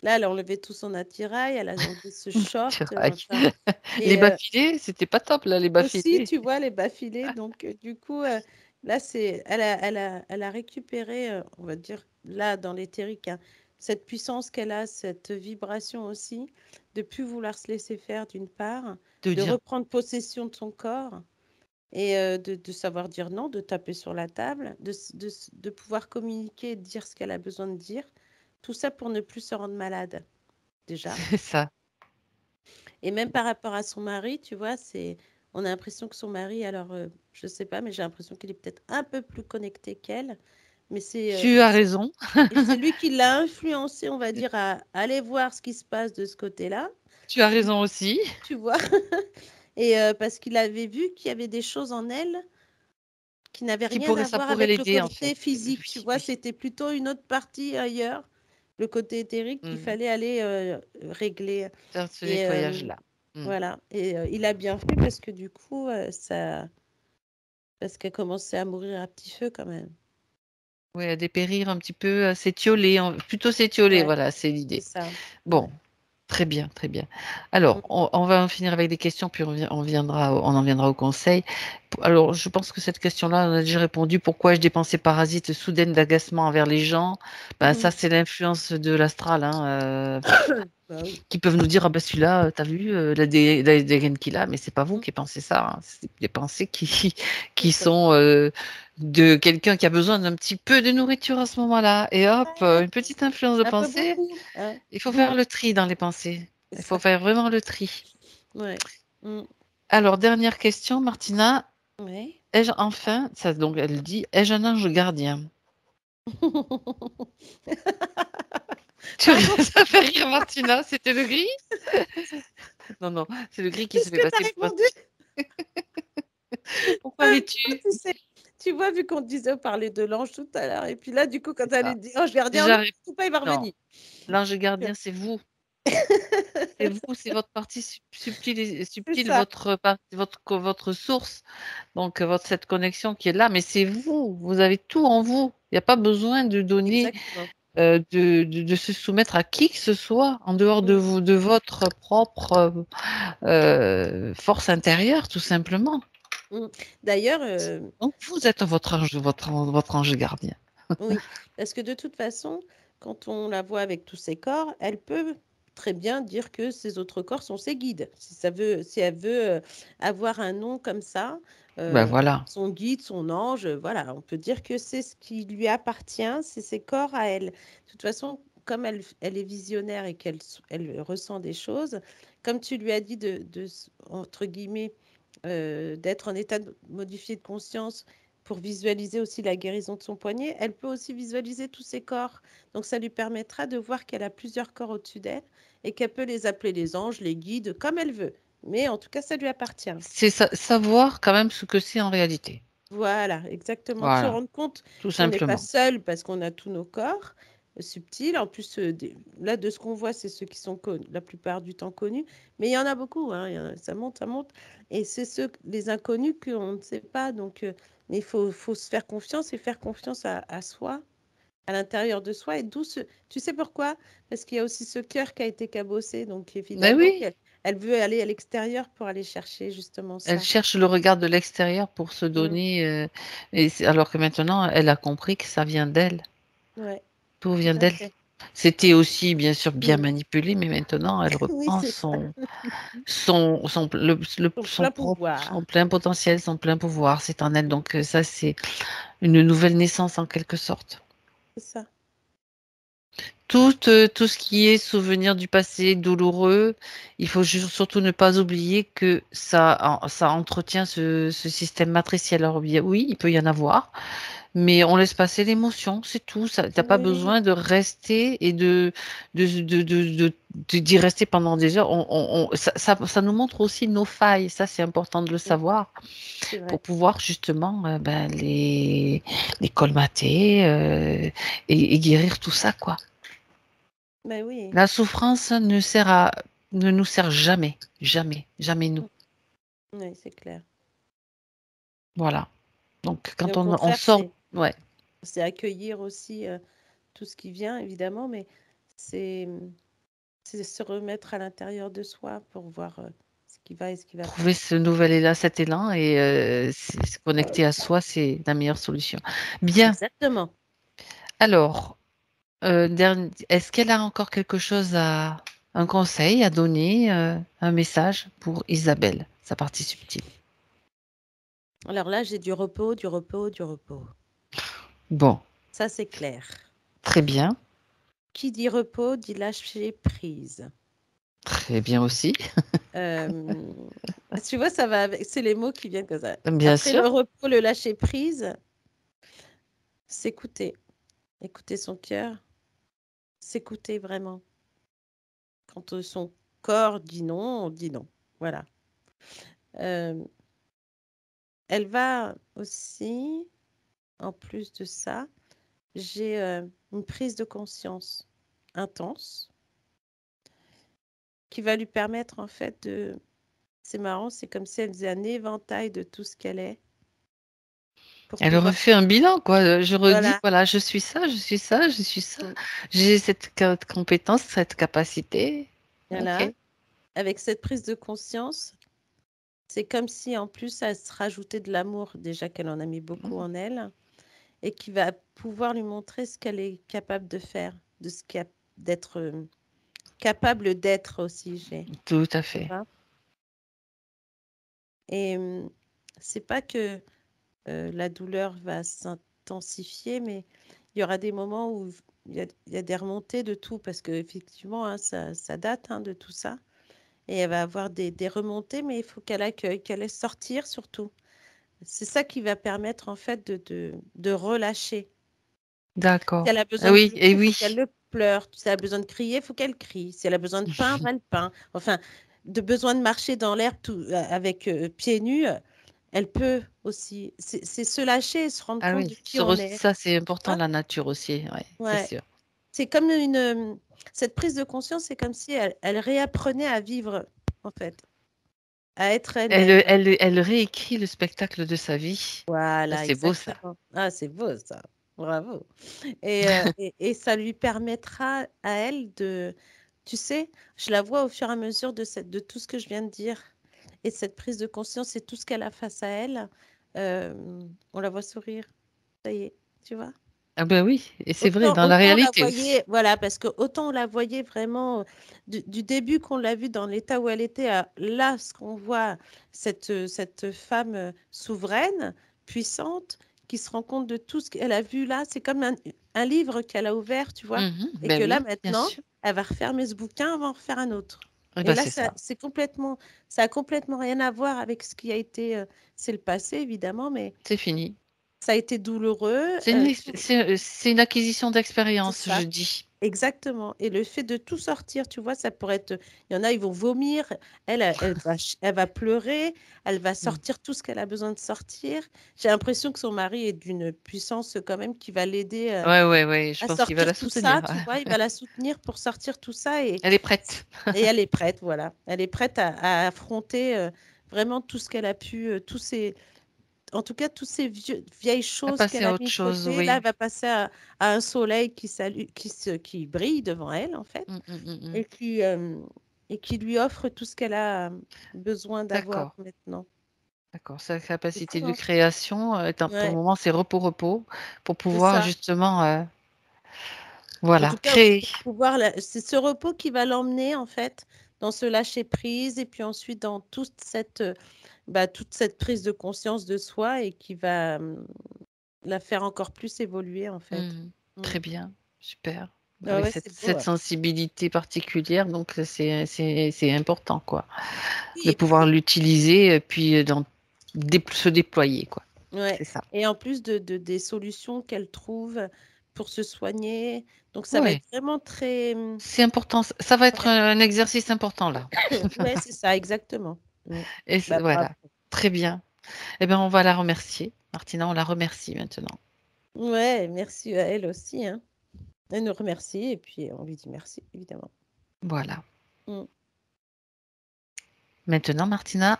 Speaker 3: là, elle a enlevé tout son attirail, elle a enlevé ce short, enfin.
Speaker 1: Les
Speaker 3: Et
Speaker 1: bas filés, c'était pas top, là, les bas
Speaker 3: aussi,
Speaker 1: filés.
Speaker 3: tu vois, les bas filés. Donc, du coup, là, elle a récupéré, on va dire, là, dans l'éthérique, hein, cette puissance qu'elle a, cette vibration aussi, de plus vouloir se laisser faire, d'une part,
Speaker 1: De
Speaker 3: de
Speaker 1: dire,
Speaker 3: reprendre possession de son corps et de savoir dire non, de taper sur la table, de pouvoir communiquer et de dire ce qu'elle a besoin de dire. Tout ça pour ne plus se rendre malade, déjà.
Speaker 1: c'est ça.
Speaker 3: Et même par rapport à son mari, tu vois, on a l'impression que son mari, alors, je sais pas, mais j'ai l'impression qu'il est peut-être un peu plus connecté qu'elle. Mais
Speaker 1: Tu as raison.
Speaker 3: c'est lui qui l'a influencé, on va dire, à aller voir ce qui se passe de ce côté-là,
Speaker 1: Tu as raison aussi.
Speaker 3: tu vois. Et parce qu'il avait vu qu'il y avait des choses en elle qui n'avaient rien à
Speaker 1: Ça
Speaker 3: voir
Speaker 1: pourrait
Speaker 3: avec le
Speaker 1: l'aider, en fait.
Speaker 3: côté physique, tu
Speaker 1: Oui,
Speaker 3: vois.
Speaker 1: oui.
Speaker 3: C'était plutôt une autre partie ailleurs, le côté éthérique qu'il
Speaker 1: Mm.
Speaker 3: fallait aller régler.
Speaker 1: Faire ce
Speaker 3: Et
Speaker 1: nettoyage-là. Mm.
Speaker 3: voilà. Et il a bien fait parce que du coup, parce qu'elle commençait à mourir à petit feu quand même.
Speaker 1: Oui, à dépérir un petit peu, à s'étioler, plutôt s'étioler,
Speaker 3: Ouais,
Speaker 1: voilà, c'est
Speaker 3: c'est
Speaker 1: l'idée.
Speaker 3: ça.
Speaker 1: Bon,
Speaker 3: Ouais.
Speaker 1: très bien, très bien. Alors,
Speaker 3: Mm.
Speaker 1: on va en finir avec des questions, puis on en viendra au conseil. Alors, je pense que cette question-là, on a déjà répondu. Pourquoi ai-je des pensées parasites soudaines d'agacement envers les gens? Ben, ça, c'est l'influence de l'astral, hein,
Speaker 3: Bah oui.
Speaker 1: qui peuvent nous dire, ah ben celui-là, t'as vu la dégaine qu'il a, mais c'est pas vous qui pensez ça, hein. C'est des pensées qui
Speaker 3: C'est ça.
Speaker 1: sont de quelqu'un qui a besoin d'un petit peu de nourriture à ce moment-là. Et hop,
Speaker 3: Ouais,
Speaker 1: une petite influence de
Speaker 3: un peu
Speaker 1: pensée.
Speaker 3: beaucoup, hein.
Speaker 1: Il faut faire le tri dans les pensées.
Speaker 3: C'est
Speaker 1: Il faut
Speaker 3: ça.
Speaker 1: faire vraiment le tri.
Speaker 3: Ouais. Mm.
Speaker 1: Alors, dernière question, Martina.
Speaker 3: Ouais.
Speaker 1: Ai-je enfin, ça donc elle dit, ai-je un ange gardien?
Speaker 3: Pardon,
Speaker 1: Ça fait rire Martina, c'était le gris? Non, non, c'est le gris qui se
Speaker 3: qu'est-ce
Speaker 1: fait
Speaker 3: que tu
Speaker 1: passer
Speaker 3: as
Speaker 1: pour
Speaker 3: répondu?
Speaker 1: Pourquoi ris-tu?
Speaker 3: Tu sais, tu vois, vu qu'on disait, on parlait de l'ange tout à l'heure, et puis là, du coup, quand
Speaker 1: C'est
Speaker 3: elle
Speaker 1: ça.
Speaker 3: a dit ange gardien, non,
Speaker 1: Déjà,
Speaker 3: surtout pas, il va
Speaker 1: non,
Speaker 3: revenir.
Speaker 1: l'ange gardien, c'est vous. C'est vous, c'est votre partie
Speaker 3: C'est
Speaker 1: subtile,
Speaker 3: ça.
Speaker 1: votre source, donc cette connexion qui est là, mais c'est vous, vous avez tout en vous. Il n'y a pas besoin de donner,
Speaker 3: Exactement.
Speaker 1: de se soumettre à qui que ce soit en dehors de
Speaker 3: Mm.
Speaker 1: vous, de votre propre force intérieure, tout simplement.
Speaker 3: Mm. D'ailleurs,
Speaker 1: Donc vous êtes votre ange gardien.
Speaker 3: oui, parce que de toute façon, quand on la voit avec tous ses corps, elle peut très bien dire que ses autres corps sont ses guides. Si elle veut avoir un nom comme ça,
Speaker 1: Ben voilà,
Speaker 3: son guide, son ange, voilà, on peut dire que c'est ce qui lui appartient, c'est ses corps à elle. De toute façon, comme elle est visionnaire et elle ressent des choses, comme tu lui as dit entre guillemets, d'être en état modifié de conscience pour visualiser aussi la guérison de son poignet, elle peut aussi visualiser tous ses corps. Donc ça lui permettra de voir qu'elle a plusieurs corps au-dessus d'elle et qu'elle peut les appeler les anges, les guides, comme elle veut. Mais en tout cas, ça lui appartient.
Speaker 1: c'est savoir quand même ce que c'est en réalité.
Speaker 3: Voilà, exactement. De se
Speaker 1: Voilà,
Speaker 3: rendre compte
Speaker 1: tout
Speaker 3: qu'on n'est pas
Speaker 1: simplement.
Speaker 3: seul parce qu'on a tous nos corps subtils. En plus, là, de ce qu'on voit, c'est ceux qui sont la plupart du temps connus. Mais il y en a beaucoup, hein, ça monte, ça monte. Et c'est les inconnus qu'on ne sait pas. Donc, mais il faut se faire confiance et faire confiance à soi, à l'intérieur de soi. Et tu sais pourquoi? Parce qu'il y a aussi ce cœur qui a été cabossé. Donc,
Speaker 1: Mais
Speaker 3: évidemment,
Speaker 1: oui,
Speaker 3: elle veut aller à l'extérieur pour aller chercher justement
Speaker 1: elle
Speaker 3: ça.
Speaker 1: cherche le regard de l'extérieur pour se
Speaker 3: Mm.
Speaker 1: donner, alors que maintenant, elle a compris que ça vient d'elle.
Speaker 3: Ouais,
Speaker 1: Tout
Speaker 3: tout
Speaker 1: vient
Speaker 3: à
Speaker 1: d'elle.
Speaker 3: fait.
Speaker 1: C'était aussi, bien sûr, bien
Speaker 3: Mm.
Speaker 1: manipulé, mais maintenant, elle
Speaker 3: Oui,
Speaker 1: reprend
Speaker 3: c'est ça. Son plein
Speaker 1: son
Speaker 3: pouvoir.
Speaker 1: plein potentiel, son plein pouvoir. C'est en elle. Donc, ça, c'est une nouvelle naissance en quelque sorte.
Speaker 3: C'est ça.
Speaker 1: Tout ce qui est souvenir du passé douloureux, il faut surtout ne pas oublier que ça entretient ce système matriciel. Alors, oui, il peut y en avoir, mais on laisse passer l'émotion, c'est tout. T'as pas
Speaker 3: Oui,
Speaker 1: besoin de rester et d'y rester pendant des heures. Ça nous montre aussi nos failles. Ça, c'est important de le savoir
Speaker 3: c'est
Speaker 1: pour
Speaker 3: vrai.
Speaker 1: pouvoir justement les colmater et guérir tout ça, quoi.
Speaker 3: Ben oui,
Speaker 1: La souffrance ne nous sert jamais, jamais, jamais nous.
Speaker 3: oui, c'est clair.
Speaker 1: Voilà. Donc,
Speaker 3: Et
Speaker 1: quand
Speaker 3: au
Speaker 1: on
Speaker 3: contraire,
Speaker 1: sort, ouais,
Speaker 3: c'est accueillir aussi tout ce qui vient, évidemment, mais c'est c'est se remettre à l'intérieur de soi pour voir ce qui va et ce qui va pas.
Speaker 1: trouver ce nouvel élan, cet élan et se connecter à soi, c'est la meilleure solution. Bien.
Speaker 3: Exactement.
Speaker 1: Alors, est-ce qu'elle a encore un conseil à donner, un message pour Isabelle, sa partie subtile?
Speaker 3: Alors là, j'ai du repos, du repos, du repos.
Speaker 1: Bon,
Speaker 3: Ça, c'est clair.
Speaker 1: très bien,
Speaker 3: Qui dit repos dit lâcher prise.
Speaker 1: très bien aussi,
Speaker 3: Euh, Tu vois, ça va avec, c'est les mots qui viennent comme ça.
Speaker 1: bien
Speaker 3: Après
Speaker 1: sûr.
Speaker 3: le repos, le lâcher prise, s'écouter. Écouter son cœur, s'écouter vraiment. Quand son corps dit non, on dit non. Voilà. Euh, Elle va aussi, en plus de ça, j'ai une prise de conscience intense qui va lui permettre en fait de... C'est marrant, c'est comme si elle faisait un éventail de tout ce qu'elle est pour
Speaker 1: Elle
Speaker 3: pouvoir...
Speaker 1: refait un bilan, quoi. Je redis,
Speaker 3: Voilà.
Speaker 1: voilà, je suis ça, je suis ça, je suis ça.
Speaker 3: Mm.
Speaker 1: J'ai cette compétence, cette capacité.
Speaker 3: Voilà.
Speaker 1: Ok.
Speaker 3: Avec cette prise de conscience, c'est comme si en plus elle se rajoutait de l'amour, déjà qu'elle en a mis beaucoup en elle, et qui va pouvoir lui montrer ce qu'elle est capable de faire, de ce qu'il y a d'être capable d'être aussi, j'ai.
Speaker 1: Tout à
Speaker 3: Tu
Speaker 1: fait.
Speaker 3: vois. Et c'est pas que la douleur va s'intensifier, mais il y aura des moments où il y a des remontées de tout, parce qu'effectivement, hein, ça date hein, de tout ça. Et elle va avoir des remontées, mais il faut qu'elle accueille, qu'elle laisse sortir surtout. C'est ça qui va permettre en fait de relâcher. Si elle
Speaker 1: D'accord.
Speaker 3: a
Speaker 1: Ah
Speaker 3: besoin de
Speaker 1: oui,
Speaker 3: pleurer,
Speaker 1: et
Speaker 3: il faut
Speaker 1: oui.
Speaker 3: qu'elle le pleure. Si elle a besoin de crier, il faut qu'elle crie. Si elle a besoin de peindre, elle peint. Enfin, de besoin de marcher dans l'air avec pieds nus, elle peut aussi. C'est se lâcher et se rendre
Speaker 1: Ah
Speaker 3: compte
Speaker 1: oui,
Speaker 3: de qui on est.
Speaker 1: ça c'est
Speaker 3: Tu
Speaker 1: important,
Speaker 3: vois.
Speaker 1: la nature aussi, ouais, c'est
Speaker 3: Ouais.
Speaker 1: sûr.
Speaker 3: C'est comme cette prise de conscience, c'est comme si elle réapprenait à vivre, en fait, à être elle-même.
Speaker 1: Elle réécrit le spectacle de sa vie. Ça,
Speaker 3: Voilà,
Speaker 1: c'est beau, ça.
Speaker 3: exactement. Ah, c'est beau ça. Bravo. Et ça lui permettra à elle de, tu sais, je la vois au fur et à mesure de tout ce que je viens de dire et cette prise de conscience et tout ce qu'elle a face à elle, euh, on la voit sourire. Ça y est, tu vois?
Speaker 1: Ah ben oui, et c'est vrai,
Speaker 3: Autant,
Speaker 1: dans la
Speaker 3: autant on la
Speaker 1: réalité aussi.
Speaker 3: voyait, voilà, parce que autant on la voyait vraiment du début qu'on l'a vue dans l'état où elle était, à là, ce qu'on voit, cette femme souveraine, puissante, qui se rend compte de tout ce qu'elle a vu là. C'est comme un livre qu'elle a ouvert, tu vois,
Speaker 1: Mhm,
Speaker 3: et
Speaker 1: ben
Speaker 3: que là,
Speaker 1: oui, bien
Speaker 3: maintenant,
Speaker 1: sûr.
Speaker 3: elle va refermer ce bouquin, elle va en refaire un autre.
Speaker 1: Eh
Speaker 3: Et
Speaker 1: ben
Speaker 3: là,
Speaker 1: c'est ça.
Speaker 3: ça a complètement rien à voir avec ce qui a été, c'est le passé, évidemment, mais
Speaker 1: C'est fini.
Speaker 3: ça a été douloureux.
Speaker 1: C'est une acquisition
Speaker 3: C'est
Speaker 1: d'expérience, je
Speaker 3: ça.
Speaker 1: dis.
Speaker 3: Exactement. Et le fait de tout sortir, tu vois, ça pourrait être. Il y en a, ils vont vomir. Elle va pleurer. Elle va
Speaker 1: Mm.
Speaker 3: sortir tout ce qu'elle a besoin de sortir. J'ai l'impression que son mari est d'une puissance quand même qui va l'aider
Speaker 1: Ouais, ouais, ouais, je
Speaker 3: à
Speaker 1: pense qu'il va
Speaker 3: sortir
Speaker 1: la
Speaker 3: tout ça,
Speaker 1: soutenir.
Speaker 3: tu vois. Il va la soutenir pour sortir tout ça
Speaker 1: Elle est prête
Speaker 3: et elle est prête, voilà. Elle est prête à affronter vraiment tout ce qu'elle a pu, en tout cas, toutes ces vieilles
Speaker 1: à
Speaker 3: choses
Speaker 1: passer
Speaker 3: qu'elle
Speaker 1: à
Speaker 3: a
Speaker 1: autre
Speaker 3: mis de
Speaker 1: chose,
Speaker 3: côté, là,
Speaker 1: oui.
Speaker 3: elle va passer à un soleil qui brille devant elle, en fait,
Speaker 1: Mm, mm, mm, mm.
Speaker 3: et et qui lui offre tout ce qu'elle a besoin d'avoir
Speaker 1: D'accord,
Speaker 3: maintenant.
Speaker 1: d'accord. Sa
Speaker 3: C'est
Speaker 1: capacité
Speaker 3: fou,
Speaker 1: de
Speaker 3: hein?
Speaker 1: création, pour le
Speaker 3: Ouais,
Speaker 1: moment, c'est repos, repos, pour
Speaker 3: c'est
Speaker 1: pouvoir
Speaker 3: ça.
Speaker 1: justement,
Speaker 3: En
Speaker 1: voilà,
Speaker 3: tout cas, oui,
Speaker 1: créer.
Speaker 3: pour pouvoir, c'est ce repos qui va l'emmener, en fait, dans ce lâcher prise, et puis ensuite dans toute cette prise de conscience de soi, et qui va la faire encore plus évoluer, en fait.
Speaker 1: Mm.
Speaker 3: Mm.
Speaker 1: Très bien, super.
Speaker 3: Ah
Speaker 1: avec
Speaker 3: ouais,
Speaker 1: cette,
Speaker 3: c'est beau.
Speaker 1: cette sensibilité particulière. Donc, c'est important, quoi,
Speaker 3: Oui,
Speaker 1: de
Speaker 3: et puis,
Speaker 1: pouvoir l'utiliser et puis se déployer, quoi.
Speaker 3: ouais.
Speaker 1: C'est ça.
Speaker 3: Et en plus des solutions qu'elle trouve pour se soigner. Donc, ça va
Speaker 1: Ouais,
Speaker 3: être vraiment très.
Speaker 1: c'est important. Ça va être un exercice important, là.
Speaker 3: Ouais, c'est ça, exactement.
Speaker 1: Et
Speaker 3: Bah,
Speaker 1: voilà,
Speaker 3: bravo.
Speaker 1: très bien. Eh bien, on va la remercier. Martina, on la remercie maintenant.
Speaker 3: Ouais, merci à elle aussi. Hein. Elle nous remercie et puis on lui dit merci, évidemment.
Speaker 1: Voilà.
Speaker 3: Mm.
Speaker 1: Maintenant, Martina,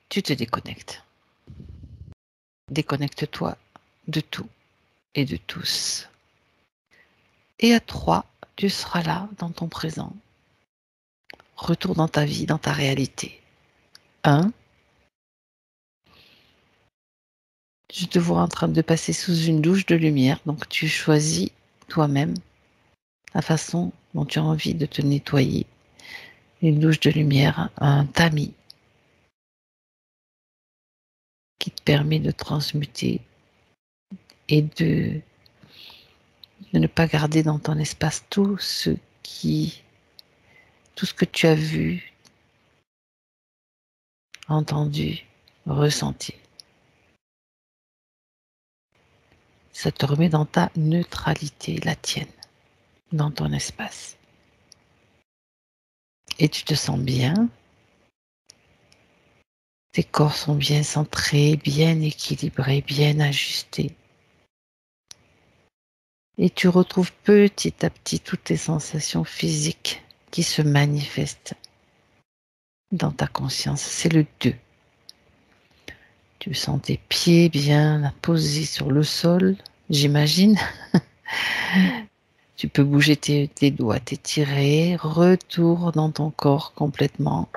Speaker 1: tu te déconnectes. Déconnecte-toi de tout et de tous. Et à 3, tu seras là, dans ton présent. Retour dans ta vie, dans ta réalité. 1, je te vois en train de passer sous une douche de lumière, donc tu choisis toi-même la façon dont tu as envie de te nettoyer. Une douche de lumière, un tamis qui te permet de transmuter et de ne pas garder dans ton espace tout ce que tu as vu, entendu, ressenti. Ça te remet dans ta neutralité, la tienne, dans ton espace. Et tu te sens bien. Tes corps sont bien centrés, bien équilibrés, bien ajustés. Et tu retrouves petit à petit toutes tes sensations physiques qui se manifestent dans ta conscience. C'est le 2. Tu sens tes pieds bien posés sur le sol, j'imagine. Tu peux bouger tes doigts, t'étirer. Retour dans ton corps complètement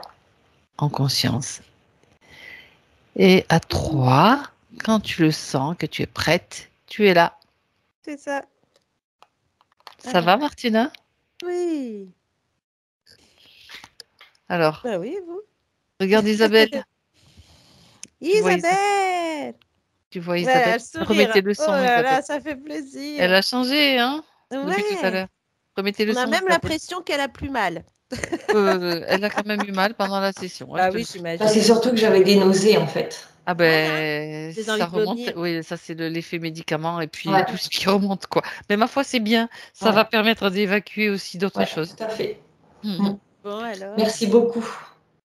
Speaker 1: en conscience. Et à 3, quand tu le sens, que tu es prête, tu es là.
Speaker 3: C'est ça.
Speaker 1: Ça va, Martina?
Speaker 3: Oui.
Speaker 1: Alors,
Speaker 3: Bah oui, vous.
Speaker 1: regarde Isabelle.
Speaker 3: Isabelle!
Speaker 1: Tu vois
Speaker 3: Ouais,
Speaker 1: Isabelle?
Speaker 3: elle sourire.
Speaker 1: Remettez le
Speaker 3: Oh
Speaker 1: son,
Speaker 3: là
Speaker 1: Isabelle.
Speaker 3: là, ça fait
Speaker 1: Elle
Speaker 3: plaisir.
Speaker 1: a changé, hein, depuis tout à
Speaker 3: Ouais.
Speaker 1: l'heure. Remettez le
Speaker 3: On a
Speaker 1: son,
Speaker 3: même
Speaker 1: Isabelle.
Speaker 3: l'impression qu'elle a plus mal.
Speaker 1: Elle a quand même eu mal pendant la session, hein, je
Speaker 3: Bah
Speaker 1: te le
Speaker 3: oui,
Speaker 1: dis.
Speaker 2: Enfin, c'est
Speaker 3: j'imagine.
Speaker 2: surtout que j'avais des nausées, en fait.
Speaker 1: Ah
Speaker 3: Voilà.
Speaker 1: ben,
Speaker 3: Des envies
Speaker 1: ça
Speaker 3: de
Speaker 1: remonte.
Speaker 3: vomir.
Speaker 1: Oui, ça c'est l'effet médicament et puis
Speaker 2: Ouais,
Speaker 1: tout ce qui remonte, quoi. Mais ma foi, c'est bien. Ça
Speaker 2: ouais,
Speaker 1: va permettre d'évacuer aussi d'autres
Speaker 2: ouais,
Speaker 1: choses.
Speaker 2: tout à fait.
Speaker 1: Mhm.
Speaker 2: Mm.
Speaker 3: Bon, alors.
Speaker 2: Merci beaucoup.